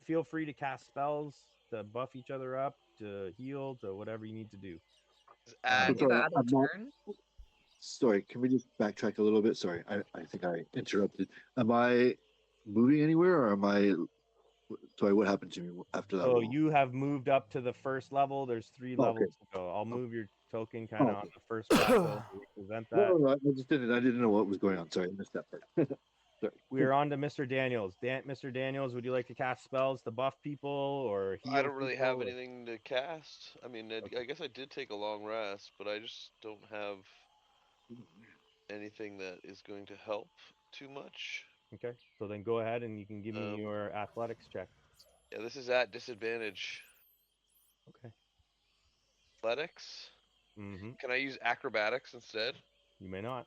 feel free to cast spells to buff each other up, to heal, to whatever you need to do. Can I Add do that Sorry, out of I'm not. turn? Sorry, can we just backtrack a little bit? Sorry, I think I interrupted. Am I moving anywhere, or am I? Sorry, what happened to me after that So roll? you have moved up to the first level. There's 3 Okay. levels to go. I'll move your token kind of on Okay. the first plateau to represent that. No, I just didn't. I didn't know what was going on. Sorry, I missed that part. Sorry. We are on to Mr. Daniels. Mr. Daniels, would you like to cast spells to buff people or heal I don't really have people, or- anything to cast. I mean, I guess I did take a long rest, but I just don't have anything that is going to help too much. Okay, so then go ahead and you can give me your athletics check. Yeah, this is at disadvantage. Okay. Athletics? Mm-hmm. Can I use acrobatics instead? You may not.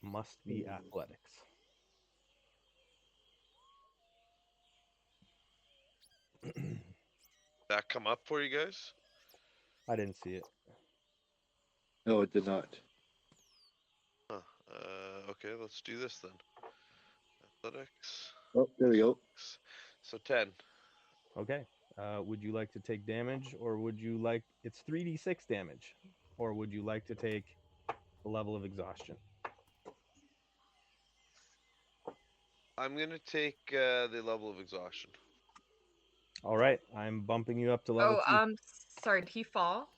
Must be athletics. That come up for you guys? I didn't see it. No, it did not. Huh. Okay, let's do this then. Athletics. Oh, there we go. So 10. Okay. Would you like to take damage, or would you like it's 3d6 damage, or would you like to take the level of exhaustion? I'm gonna take the level of exhaustion. All right, I'm bumping you up to level 2. Sorry, did he fall?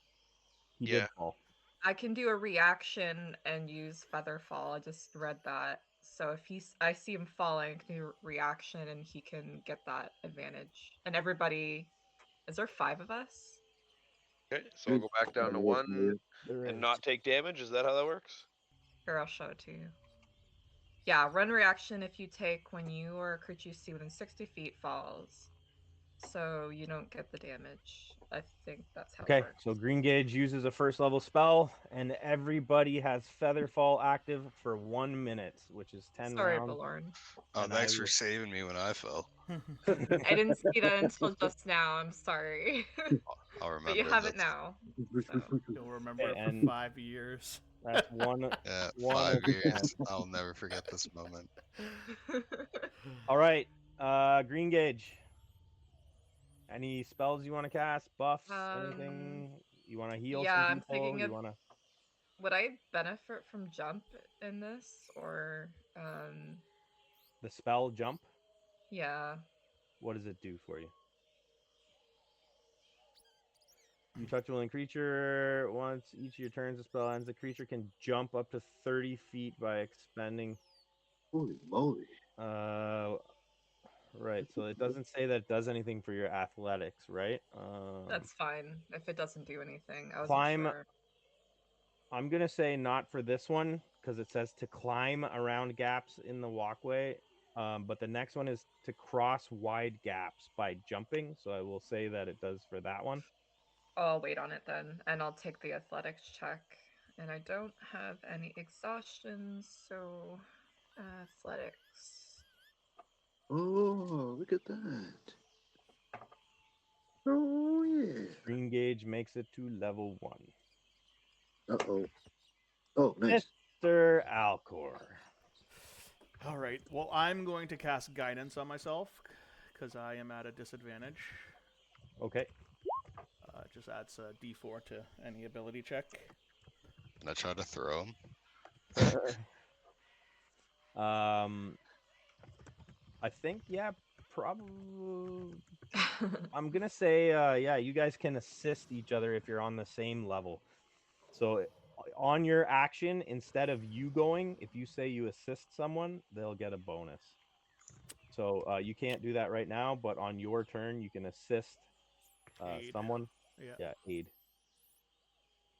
He yeah. did fall. I can do a reaction and use feather fall. I just read that. So if I see him falling, I can do a reaction and he can get that advantage. And everybody, is there 5 of us? Okay, so I'll go back down to 1 There and is. not take damage. Is that how that works? Here, I'll show it to you. Yeah, run reaction if you take when you or a creature you see within 60 feet falls. So you don't get the damage. I think that's how it Okay, works. so Green Gauge uses a first level spell, and everybody has Featherfall active for 1 minute, which is 10 Sorry, rounds. Balorn. Oh, And thanks I for will- saving me when I fell. I didn't see that until just now. I'm sorry. I'll remember. But you have it now. So. You'll remember it And- for 5 years. That's one. Yeah, one 5 years. event. I'll never forget this moment. All right, Green Gauge. Any spells you want to cast? Buffs? Anything? You want to heal yeah, some I'm people? thinking You of- want to? Would I benefit from jump in this, or The spell jump? yeah? What does it do for you? You touch a willing creature once each of your turns. The spell ends. The creature can jump up to 30 feet by expending. Holy moly! Right. So it doesn't say that it does anything for your athletics, right? That's fine if it doesn't do anything. I wasn't Climb. sure. I'm gonna say not for this one because it says to climb around gaps in the walkway. But the next one is to cross wide gaps by jumping. So I will say that it does for that one. I'll wait on it then, and I'll take the athletics check. And I don't have any exhaustions, so athletics. Oh, look at that! Oh yeah! Green gauge makes it to level 1. Uh-oh. Oh, nice. Mr. Alcor. All right. Well, I'm going to cast guidance on myself because I am at a disadvantage. Okay. It just adds a D4 to any ability check. And I try to throw him. I think probably. I'm gonna say you guys can assist each other if you're on the same level. So on your action, instead of you going, if you say you assist someone, they'll get a bonus. So you can't do that right now, but on your turn, you can assist Aid. someone. Yeah. Yeah, aid.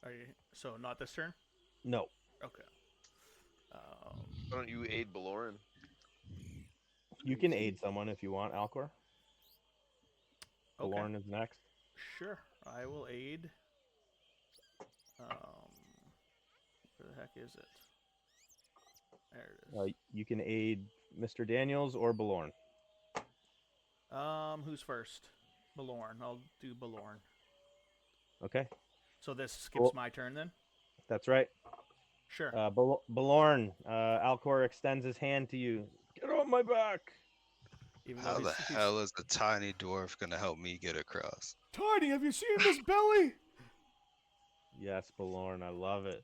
Are you, so not this turn? No, Okay. Why don't you aid Baloran? you can aid someone if you want, Alcor. Okay. Lauren is next. Sure. I will aid. Where the heck is it? There it is. You can aid Mr. Daniels or Balorn. Who's first? Balorn. I'll do Balorn. Okay. So this skips Cool. my turn then? That's right. Sure. Balorn, Alcor extends his hand to you. Get on my back. Even How though the hell is the tiny dwarf gonna help me get across? Tiny, have you seen this belly? Yes, Balorn, I love it.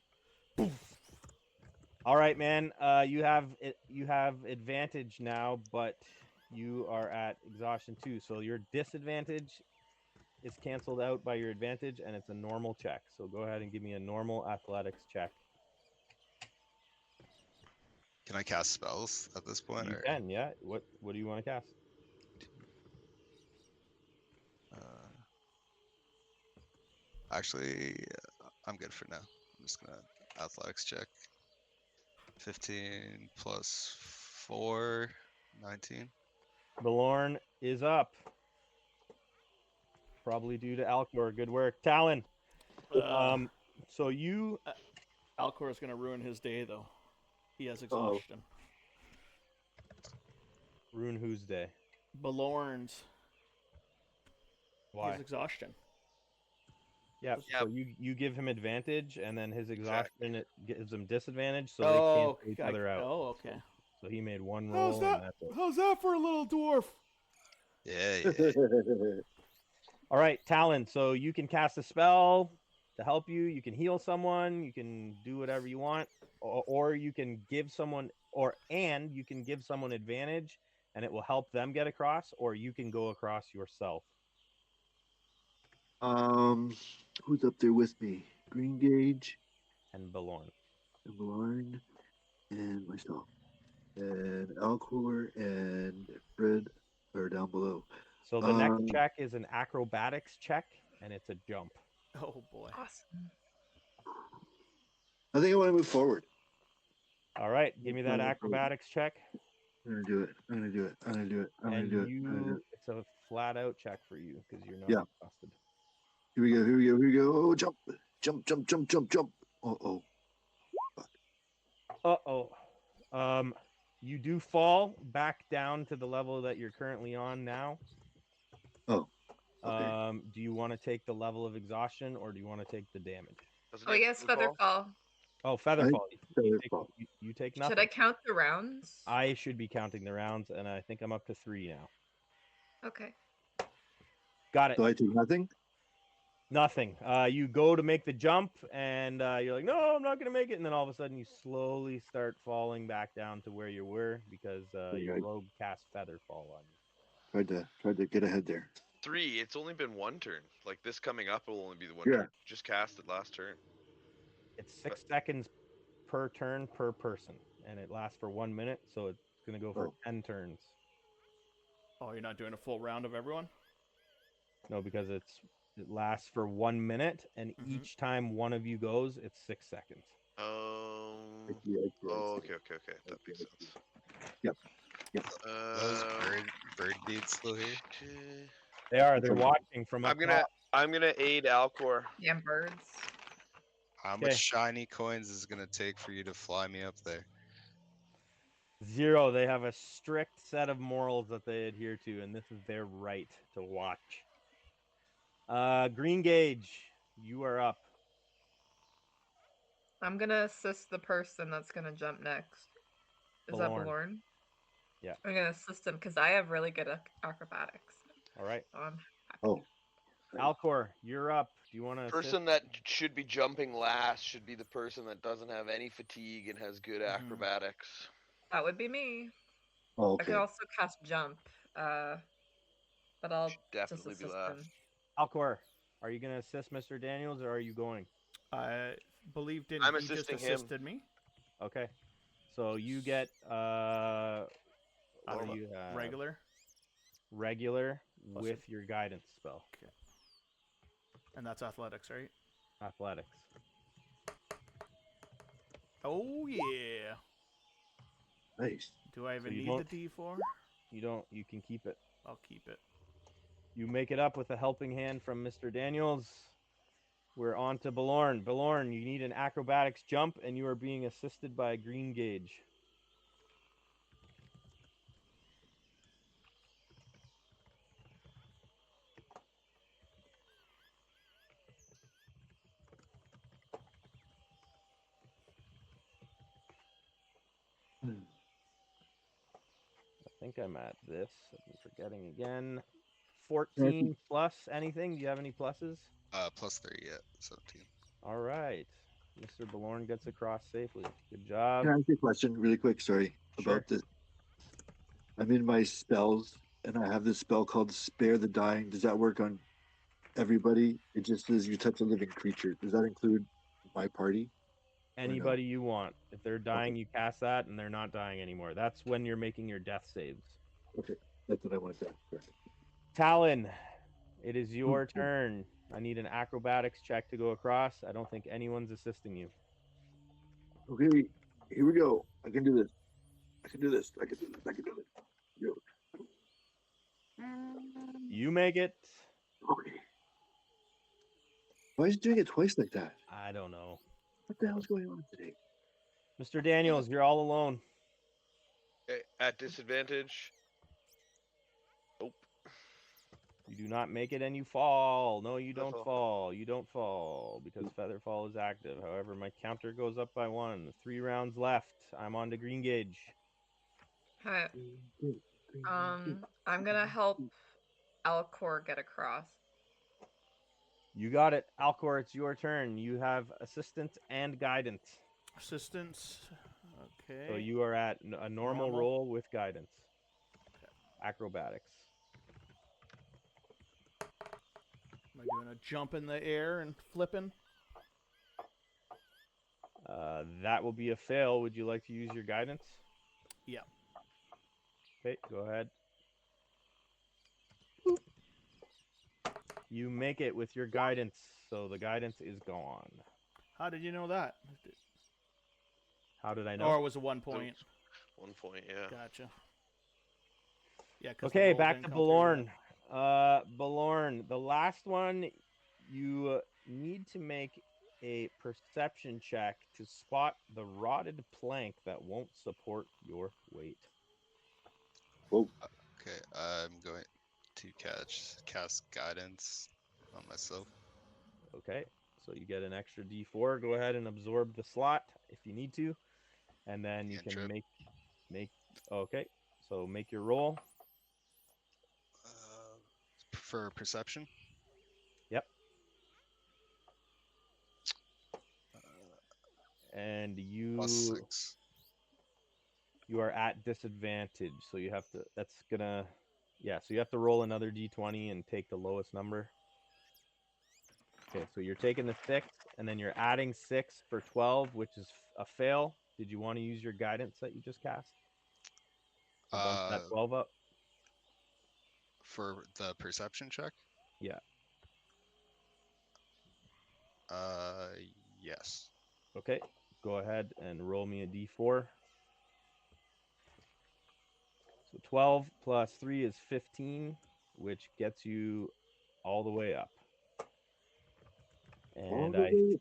All right, man. You have advantage now, but you are at exhaustion too. So your disadvantage is canceled out by your advantage, and it's a normal check. So go ahead and give me a normal athletics check. Can I cast spells at this point? You Or can, yeah. What do you want to cast? actually, I'm good for now. I'm just gonna athletics check. 15 plus 4, 19. Balorn is up. Probably due to Alcor. Good work, Talon. So you Alcor is going to ruin his day, though. He has Uh-oh. exhaustion. ruin whose day? Balorn's. He Why? has exhaustion. Yeah. Yep. So you give him advantage, and then his exhaustion it gives him disadvantage, so Oh, they cancel each other out. Oh, okay. So he made one How's roll, and that? that's it. How's that for a little dwarf? Yeah. All right, Talon. So you can cast a spell to help you. You can heal someone. You can do whatever you want, or you can give someone, you can give someone advantage, and it will help them get across. Or you can go across yourself. Who's up there with me? Green Gauge And Balorn. and Lauren and myself and Alcor and Fred are down below. So the next check is an acrobatics check, and it's a jump. Oh, boy. Awesome. I think I want to move forward. All right, give me that acrobatics check. I'm gonna do it. I'm gonna do it. I'm gonna do it. I'm gonna And do it. I'm gonna do it. it's a flat out check for you because you're not Yeah. exhausted. Here we go. Here we go. Here we go. Oh, jump, jump, jump, jump, jump, jump. Oh. You do fall back down to the level that you're currently on now. Oh. Okay. Do you want to take the level of exhaustion or do you want to take the damage? Oh yes, Featherfall. Oh, Featherfall. Featherfall. You take nothing. Should I count the rounds? I should be counting the rounds, and I think I'm up to 3 now. Okay. Got it. So I take nothing. Nothing. You go to make the jump, and you're like, "No, I'm not gonna make it." And then all of a sudden, you slowly start falling back down to where you were because your rogue cast Featherfall on you. Tried to get ahead there. 3. It's only been one turn. Like this coming up will only be the one Yeah. turn. Just cast it last turn. It's 6 seconds per turn per person, and it lasts for 1 minute, so it's going to go for Oh. 10 turns. Oh, you're not doing a full round of everyone? No, because it lasts for 1 minute, and each time one of you goes, it's 6 seconds. I see, I see, I Oh, see. okay. That makes I sense. Yep. Yep. Those bird dudes still here? Okay. They are. They're Okay. watching from up top. I'm gonna aid Alcor. Yeah, birds. How Okay. much shiny coins is it gonna take for you to fly me up there? 0. They have a strict set of morals that they adhere to, and this is their right to watch. Green Gauge, you are up. I'm gonna assist the person that's gonna jump next. Is that Balorn. Balorn? Yeah. I'm gonna assist him because I have really good acrobatics. All right. So I'm happy. Oh. Alcor, you're up. Do you want to assist? Person that should be jumping last should be the person that doesn't have any fatigue and has good acrobatics. That would be me. Oh, I could okay. also cast jump, but I'll Should just definitely be assist last. him. Alcor, are you going to assist Mr. Daniels, or are you going? I believe didn't I'm he just assisting him. assisted me? Okay. So you get what do you have? Regular Plus with your guidance spell. Okay. And that's athletics, right? Athletics. Oh yeah. Nice. Do I even So you need don't- the D4? You don't. You can keep it. I'll keep it. You make it up with a helping hand from Mr. Daniels. We're on to Balorn. Balorn, you need an acrobatics jump, and you are being assisted by a green gauge. Hmm. I think I'm at this. I'm forgetting again. 14 plus anything? Do you have any pluses? +3, yeah, 17. All right. Mr. Balorn gets across safely. Good job. Can I ask you a question really quick? Sorry Sure. about this. I'm in my spells, and I have this spell called Spare the Dying. Does that work on everybody? It just says you touch a living creature. Does that include my party? Or no? Anybody you want. If they're dying, Okay. you cast that, and they're not dying anymore. That's when you're making your death saves. Okay. That's what I wanted to ask. Sorry. Talon, it is your Okay. turn. I need an acrobatics check to go across. I don't think anyone's assisting you. Okay. Here we go. I can do this. I can do this. I can do this. I can do this. Yo. You make it. Okay. Why is it doing it twice like that? I don't know. What the hell's going on today? Mr. Daniels, you're all alone. Okay, at disadvantage. Nope. You do not make it and you fall. No, you I don't fall. fall. You don't fall because Featherfall is active. However, my counter goes up by 1. 3 rounds left. I'm on to Green Gauge. Hi. I'm gonna help Alcor get across. You got it. Alcor, it's your turn. You have assistance and guidance. Assistance. Okay. So you are at a normal roll with guidance. Acrobatics. Am I doing a jump in the air and flipping? That will be a fail. Would you like to use your guidance? Yeah. Okay, go ahead. Boop. You make it with your guidance, so the guidance is gone. How did you know that? How did I know? Or was it 1 point? 1 point, yeah. Gotcha. Yeah. 'Cause the Okay, roll back didn't to come through Balorn. yet. Balorn, the last one, you need to make a perception check to spot the rotted plank that won't support your weight. Whoa. Okay, I'm going to cast guidance on myself. Okay, so you get an extra D4. Go ahead and absorb the slot if you need to, and then you can Cantrip. make. Okay, so make your roll. For perception. Yep. And +6. you are at disadvantage, so you have to. That's gonna Yeah, so you have to roll another d20 and take the lowest number. Okay, so you're taking the 6, and then you're adding 6 for 12, which is a fail. Did you want to use your guidance that you just cast to bump that 12 up? For the perception check? Yeah. Uh, yes. Okay, go ahead and roll me a d4. So 12 plus 3 is 15, which gets you all the way up. All And the I way.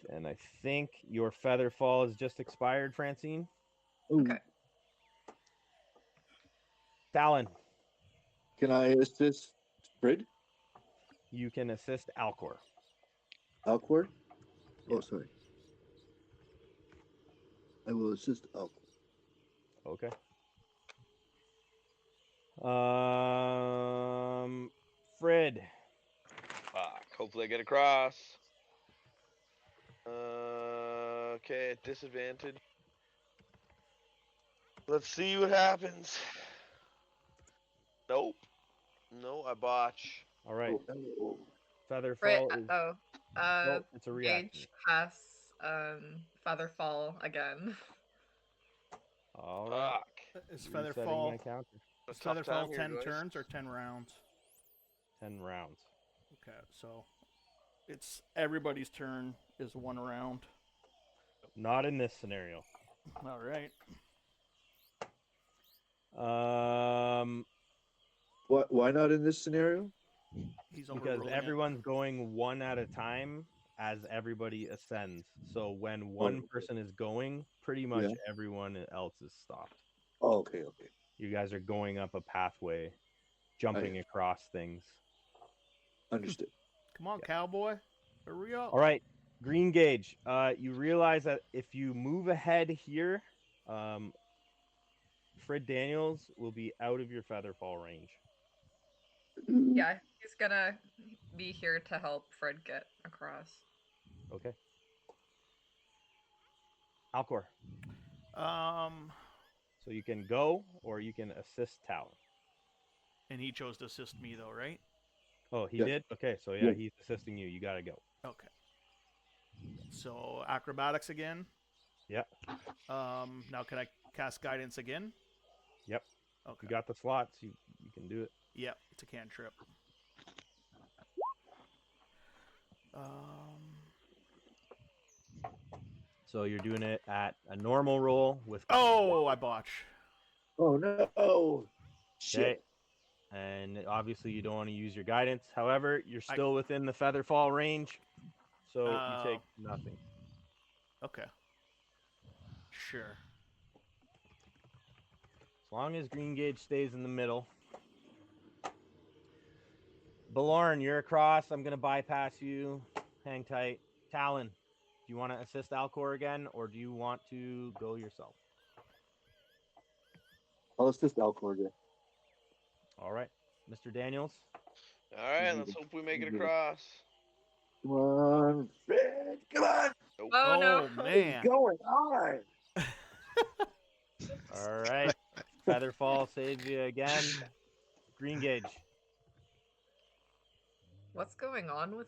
and I think your feather fall has just expired, Francine. Oh, Okay. Talon, can I assist Fred? you can assist Alcor. Alcor? Yeah. Oh, sorry. I will assist Alcor. Okay. Fred. Fuck. Hopefully I get across. Okay, at disadvantage. Let's see what happens. Nope. No, I botch. All right. Oh, Feather Right. fall is it's a reaction. Gage casts Featherfall again. All right. Fuck. Is Resetting my Featherfall counter. A is tough time Featherfall here, 10 guys. turns or 10 rounds? 10 rounds. Okay, so it's everybody's turn is 1 round. Not in this scenario. All right. Why not in this scenario? He's Because overruling everyone's going one at a time as everybody ascends. So when Oh, one person is going, pretty much yeah. everyone else is stopped. Oh, okay. You guys are going up a pathway, jumping across things. Understood. it. Come on, cowboy. Hurry up. All right, Green Gauge. You realize that if you move ahead here, Fred Daniels will be out of your Featherfall range. Yeah, he's gonna be here to help Fred get across. Okay. Alcor. Um, So you can go or you can assist Talon. and he chose to assist me though, right? Oh, he Yes. did? Okay, so yeah, Yes. he's assisting you. You got to go. Okay. So acrobatics again. Yep. Now can I cast guidance again? Yep. Okay. You got the slots. You can do it. Yep, it's a cantrip. Um. So you're doing it at a normal roll with. Oh, I botch. Oh no! Okay. Shit. And obviously you don't want to use your guidance. However, you're still within the Featherfall range, so you take nothing. Okay. Sure. As long as Green Gauge stays in the middle. Balorn, you're across. I'm gonna bypass you. Hang tight. Talon, do you want to assist Alcor again, or do you want to go yourself? I'll assist Alcor again. All right, Mr. Daniels. All right, let's hope we make it across. Come on, Fred! Come on! Nope. Oh no! Oh What is man. going on? All right, Featherfall saves you again. Green Gauge. What's going on with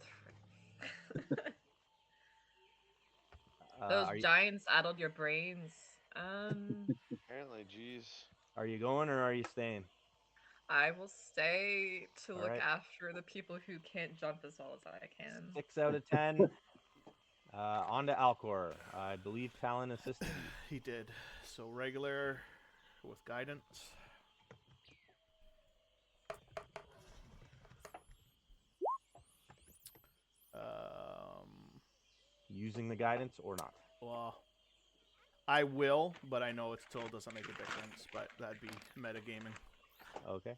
those giants addled your brains? Apparently, jeez. Are you going or are you staying? I will stay to All look right. after the people who can't jump as well as I can. 6 out of 10. On to Alcor. I believe Talon assisted you. He did. So regular with guidance. Using the guidance or not? Well, I will, but I know it still doesn't make a difference. But that'd be metagaming. Okay.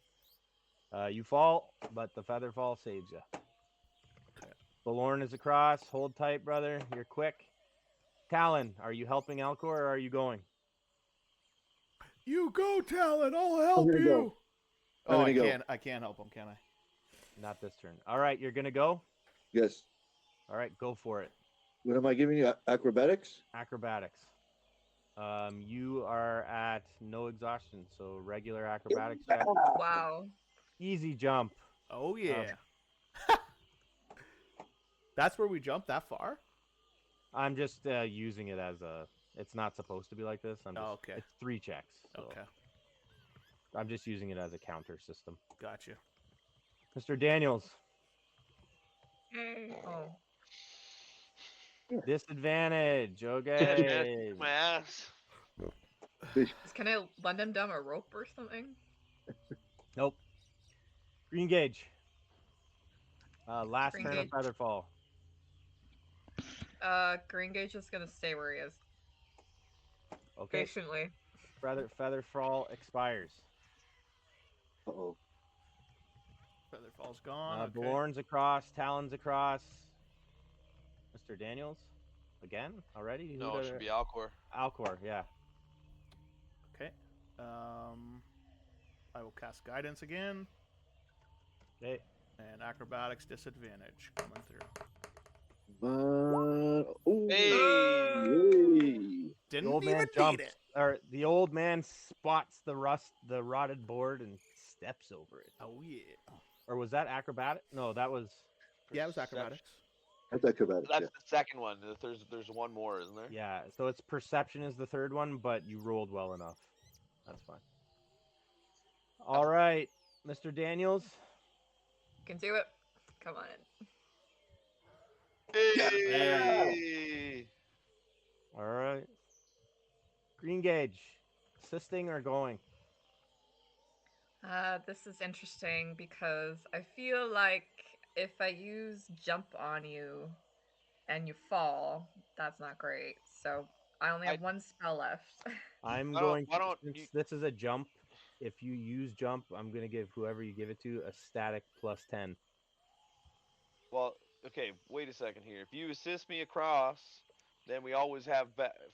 You fall, but the Featherfall saves you. Okay. Balorn is across. Hold tight, brother. You're quick. Talon, are you helping Alcor or are you going? You go, Talon. I'll help gonna you. go. Oh, gonna I go. can't. I can't help him, can I? Not this turn. All right, you're gonna go. Yes. All right, go for it. What am I giving you? Acrobatics? Acrobatics. You are at no exhaustion, so regular acrobatics check. Wow. Easy jump. Oh yeah. That's where we jump that far? I'm just using it as a. It's not supposed to be like this. I'm just. Oh, okay. It's 3 checks. So Okay. I'm just using it as a counter system. Gotcha. Mr. Daniels, Oh, disadvantage. Yeah, Okay. my ass. can I lend him down a rope or something? Nope. Green gauge. Last Green turn of gauge. Featherfall. Green gauge is gonna stay where he is Okay. patiently. Featherfall expires. Uh-oh. Featherfall's gone. Okay. Belorn's across. Talon's across. Mr. Daniels, again already. Who No, it should be Alcor. Alcor? Yeah. Okay. I will cast guidance again. Okay. And acrobatics disadvantage coming through. Hey! Hey. The Didn't old even man need jumps, it. or the old man spots the rotted board, and steps over it. Oh yeah. Or was that acrobatic? No, that was. Yeah, it was acrobatics. That's acrobatics, That's yeah. the second one. There's one more, isn't there? Yeah. So it's perception is the third one, but you rolled well enough. That's fine. All right, Mr. Daniels. You can do it. Come on. Hey! All right. Green gauge, assisting or going? This is interesting because I feel like if I use jump on you and you fall, that's not great. So I only I have one spell left. I'm why don't going why to, don't you? since this is a jump, if you use jump, I'm going to give whoever you give it to a static +10. Well, okay. Wait a second here. If you assist me across, then we always have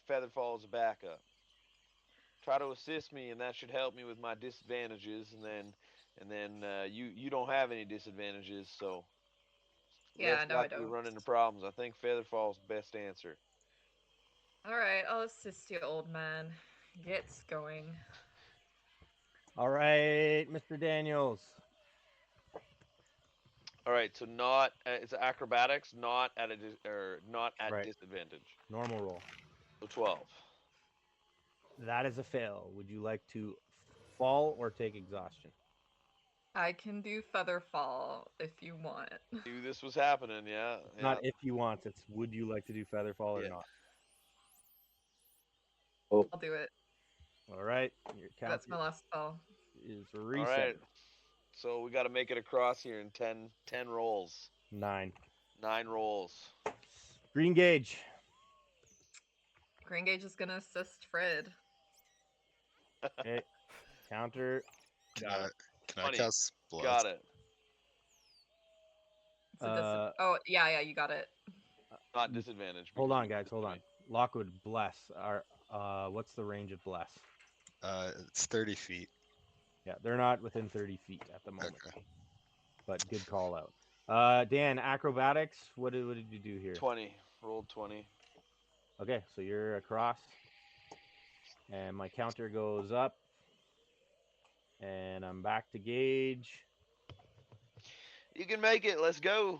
Featherfall as a backup. Try to assist me, and that should help me with my disadvantages. And then you don't have any disadvantages, so less Yeah, no, I likely to don't. run into problems. I think Featherfall's the best answer. All right, I'll assist you, old man. Gets going. All right, Mr. Daniels. All right, so not it's acrobatics, not at not at Right. disadvantage. Normal roll. So 12. That is a fail. Would you like to fall or take exhaustion? I can do feather fall if you want. Knew this was happening. Yeah, yeah, Not if you want. It's would you like to do feather fall or yeah. not? Oh, I'll do it. All right. Your count That's my last spell. is All reset. right. So we got to make it across here in 10 rolls. 9. 9 rolls. Green gauge. Green Gauge is gonna assist Fred. Okay. Counter. Can Got I, it. can I 20. cast bless? Got it. It's a oh yeah, you got it. Not disadvantage. Hold because on, we guys. did Hold 20. on. Lockwood, bless. What's the range of bless? It's 30 feet. Yeah, they're not within 30 feet at the moment. Okay. But good call out. Dan, acrobatics. What did you do here? 20. Rolled 20. Okay, so you're across, and my counter goes up, and I'm back to gauge. You can make it. Let's go.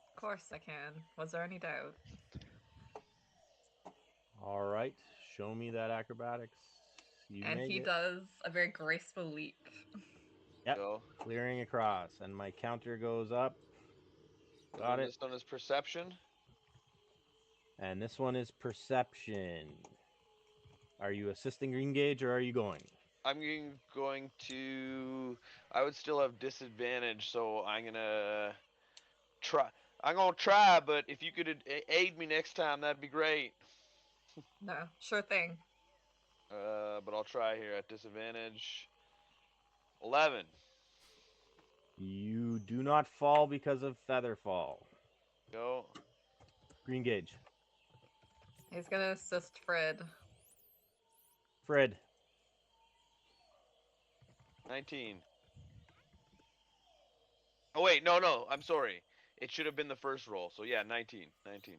Of course I can. Was there any doubt? All right, show me that acrobatics. You And made he it. does a very graceful leap. Yep, Go. clearing across, and my counter goes up. Got And it. this one is perception. And this one is perception. Are you assisting green gauge or are you going? I'm going to. I would still have disadvantage, so I'm gonna try. I'm gonna try, but if you could aid me next time, that'd be great. No, sure thing. But I'll try here at disadvantage. 11. You do not fall because of feather fall. Go. Green gauge. He's gonna assist Fred. Fred. 19. Oh wait, no. I'm sorry. It should have been the first roll. So yeah, 19. 19.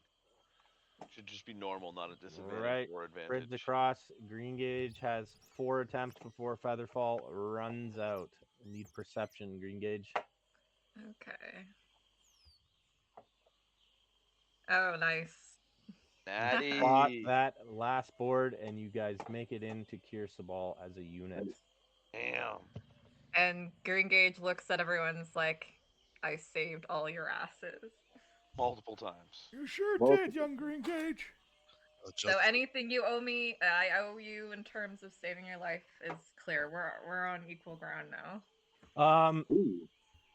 Should just be normal, not a disadvantage Right. or advantage. Fred's across. Green gauge has 4 attempts before feather fall runs out. need perception, Green Gauge. Okay. Oh, nice. Spot Natty. that last board, and you guys make it into Kirsabal as a unit. Damn. And Green Gauge looks at everyone's like, I saved all your asses. Multiple times. You sure Multiple did, young Green Gauge. So anything you owe me, I owe you in terms of saving your life is clear. We're on equal ground now. Ooh.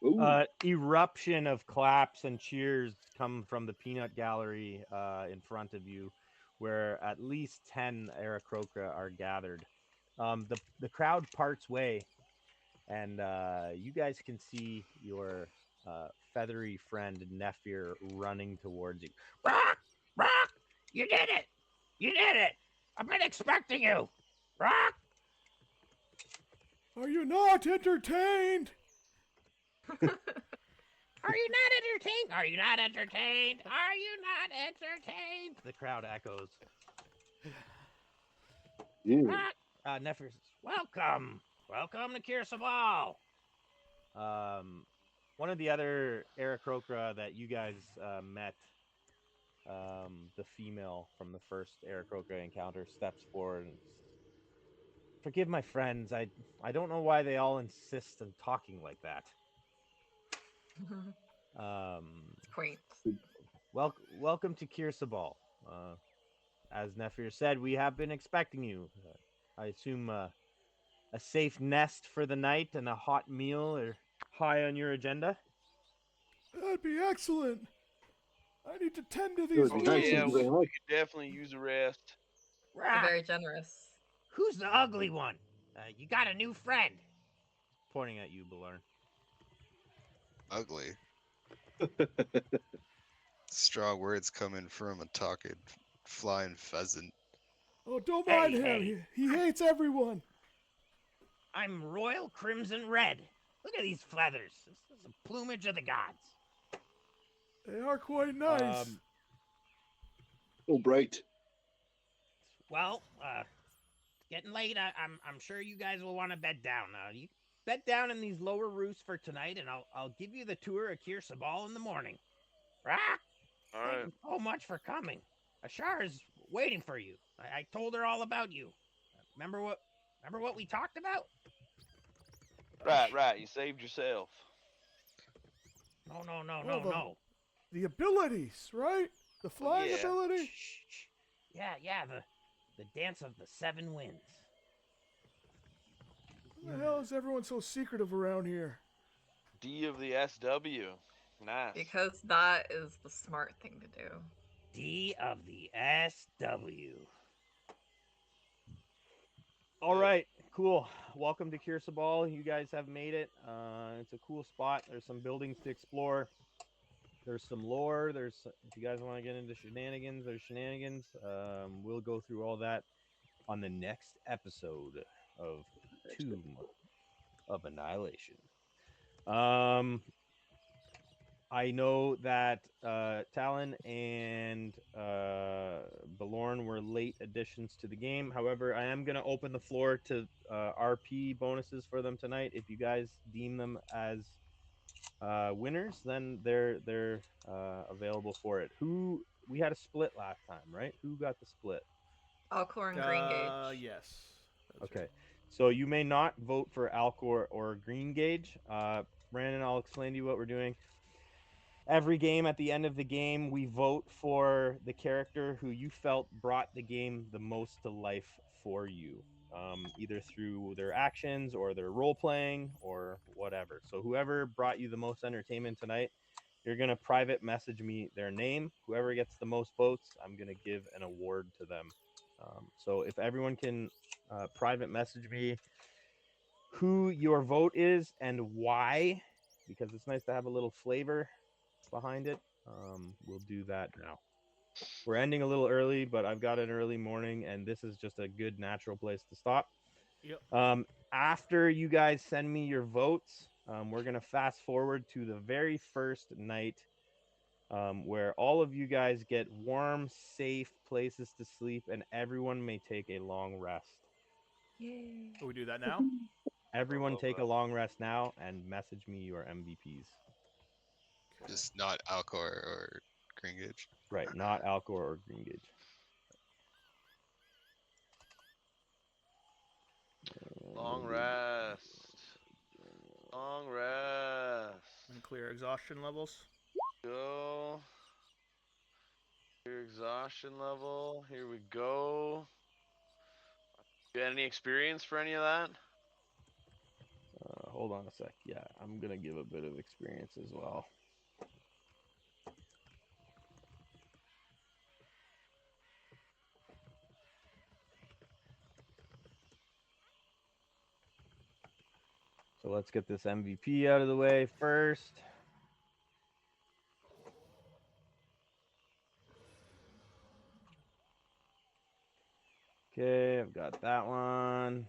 Ooh. Eruption of claps and cheers come from the peanut gallery in front of you, where at least 10 Aarakocra are gathered. The crowd parts way, and you guys can see your feathery friend Nephir running towards you. Rock! Rock! You did it! You did it! I've been expecting you! Rock! Are you not entertained? Are you not entertained? Are you not entertained? Are you not entertained? The crowd echoes. Yeah. Rock! Nephir says, Welcome! Welcome to Kirsabal! one of the other Aarakocra that you guys met, the female from the first Aarakocra encounter, steps forward and forgive my friends. I don't know why they all insist on talking like that. Quaint. Welcome to Kirsabal. As Nephir said, we have been expecting you. I assume a safe nest for the night and a hot meal are high on your agenda. That'd be excellent. I need to tend to It these would be Oh nice. yeah, Thank you wounds. very we much. could definitely use a rest. You're Rock! very generous. Who's the ugly one? You got a new friend. Pointing at you, Balorn. Ugly. Strong words coming from a talking flying pheasant. Oh, don't Hey, mind him. hey. He hates everyone. I'm Royal Crimson Red. Look at these feathers. This is the plumage of the gods. They are quite nice. So bright. Well, it's getting late. I'm sure you guys will want to bed down. You bed down in these lower roosts for tonight, and I'll give you the tour of Kirsabal in the morning. Rock! All Thank right. you so much for coming. Ashar is waiting for you. I told her all about you. Remember what we talked about? Right. You saved yourself. No, Well, no. The abilities, right? The flying Yeah. ability. Shh. Yeah, the dance of the seven winds. Why the hell is everyone so secretive around here? D of the SW. Nice. Because that is the smart thing to do. D of the SW. All right, cool. Welcome to Kirsabal. You guys have made it. It's a cool spot. There's some buildings to explore. There's some lore. If you guys want to get into shenanigans, there's shenanigans. We'll go through all that on the next episode of Tomb of Annihilation. I know that Talon and Balorn were late additions to the game. However, I am going to open the floor to RP bonuses for them tonight. If you guys deem them as winners, then they're available for it. We had a split last time, right? Who got the split? Alcor and Green Gauge. Yes. That's Okay, right. so you may not vote for Alcor or Green Gauge. Brandon, I'll explain to you what we're doing. Every game, at the end of the game, we vote for the character who you felt brought the game the most to life for you, either through their actions or their role playing or whatever. So whoever brought you the most entertainment tonight, you're going to private message me their name. Whoever gets the most votes, I'm going to give an award to them. So if everyone can private message me who your vote is and why, because it's nice to have a little flavor behind it. We'll do that now. We're ending a little early, but I've got an early morning, and this is just a good natural place to stop. Yep. After you guys send me your votes, we're going to fast forward to the very first night where all of you guys get warm, safe places to sleep, and everyone may take a long rest. Yay. Will we do that now? Everyone take a long rest now and message me your MVPs. Just not Alcor or Gringage. Right, not Alcor or Greengage. Long rest. Long rest. And clear exhaustion levels. Go. Your exhaustion level. Here we go. You got any experience for any of that? Hold on a sec. Yeah, I'm gonna give a bit of experience as well. So let's get this MVP out of the way first. Okay, I've got that one.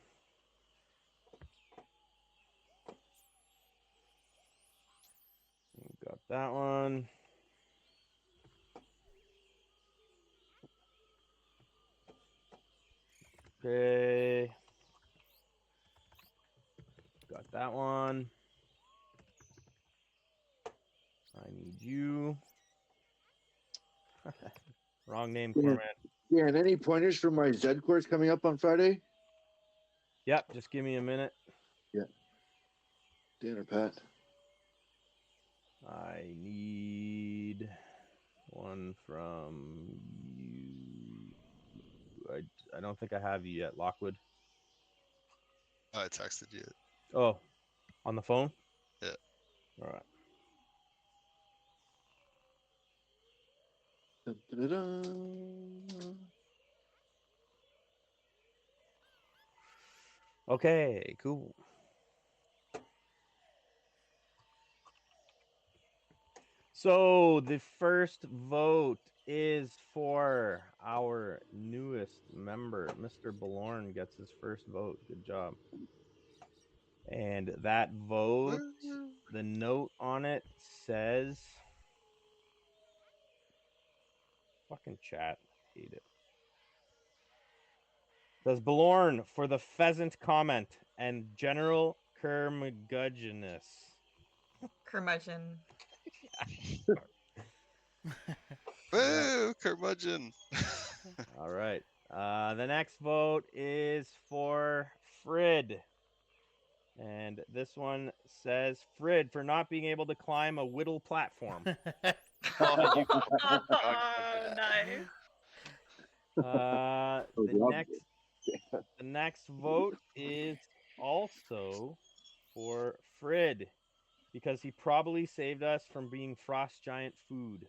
Got that one. Okay. Got that one. I need you. Wrong name, Corman. Yeah, and any pointers for my Z course coming up on Friday? Yep, just give me a minute. Yeah. Dan or Pat? I need one from you. I don't think I have you yet, Lockwood. Oh, I texted you. Oh, on the phone? Yeah. All right. Dun, dun, dun, dun. Okay, cool. So the first vote is for our newest member, Mr. Balorn gets his first vote. Good job. And that vote, Woo. the note on it says, fucking chat, hate it. Says Balorn for the pheasant comment and general curmudgeonness. Curmudgeon. Woo, curmudgeon. All right. The next vote is for Frid. And this one says Frid for not being able to climb a whittle platform. Oh, you Oh, nice. The next vote is also for Frid because he probably saved us from being frost giant food.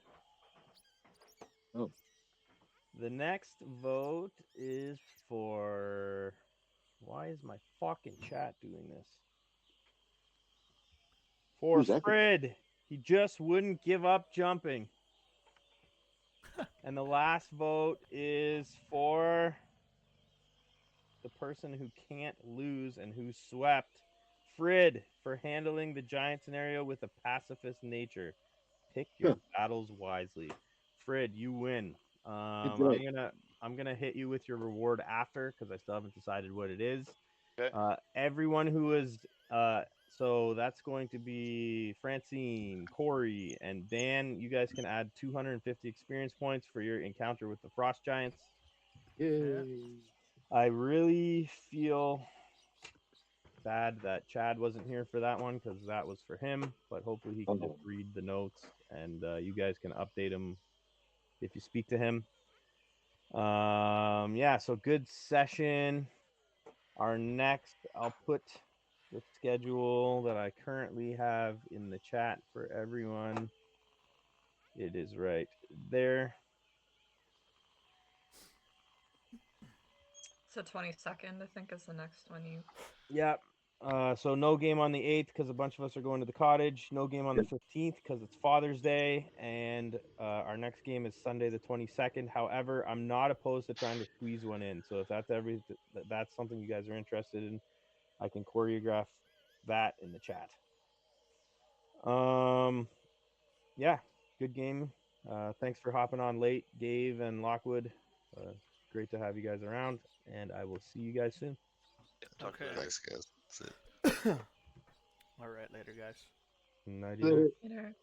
Oh. The next vote is for. Why is my fucking chat doing this? For Who's that? Frid. He just wouldn't give up jumping. And the last vote is for the person who can't lose and who swept, Frid, for handling the giant scenario with a pacifist nature. Pick your battles wisely. Frid, you win. I'm gonna hit you with your reward after because I still haven't decided what it is. okay? Everyone who is so that's going to be Francine, Corey, and Dan. You guys can add 250 experience points for your encounter with the Frost Giants. Yay. I really feel bad that Chad wasn't here for that one because that was for him. But hopefully he can just read the notes and you guys can update him if you speak to him. Yeah, so good session. Our next, I'll put the schedule that I currently have in the chat for everyone. It is right there. So 22nd, I think, is the next one you. Yep. So no game on the 8th because a bunch of us are going to the cottage. No game on the 15th because it's Father's Day, and our next game is Sunday the 22nd. However, I'm not opposed to trying to squeeze one in. So if that's something you guys are interested in, I can choreograph that in the chat. Yeah, good game. Thanks for hopping on late, Dave and Lockwood. Great to have you guys around, and I will see you guys soon. Talk to you Okay. later. Thanks, guys. That's it. All right, later, guys. Nighty night. Later. Later.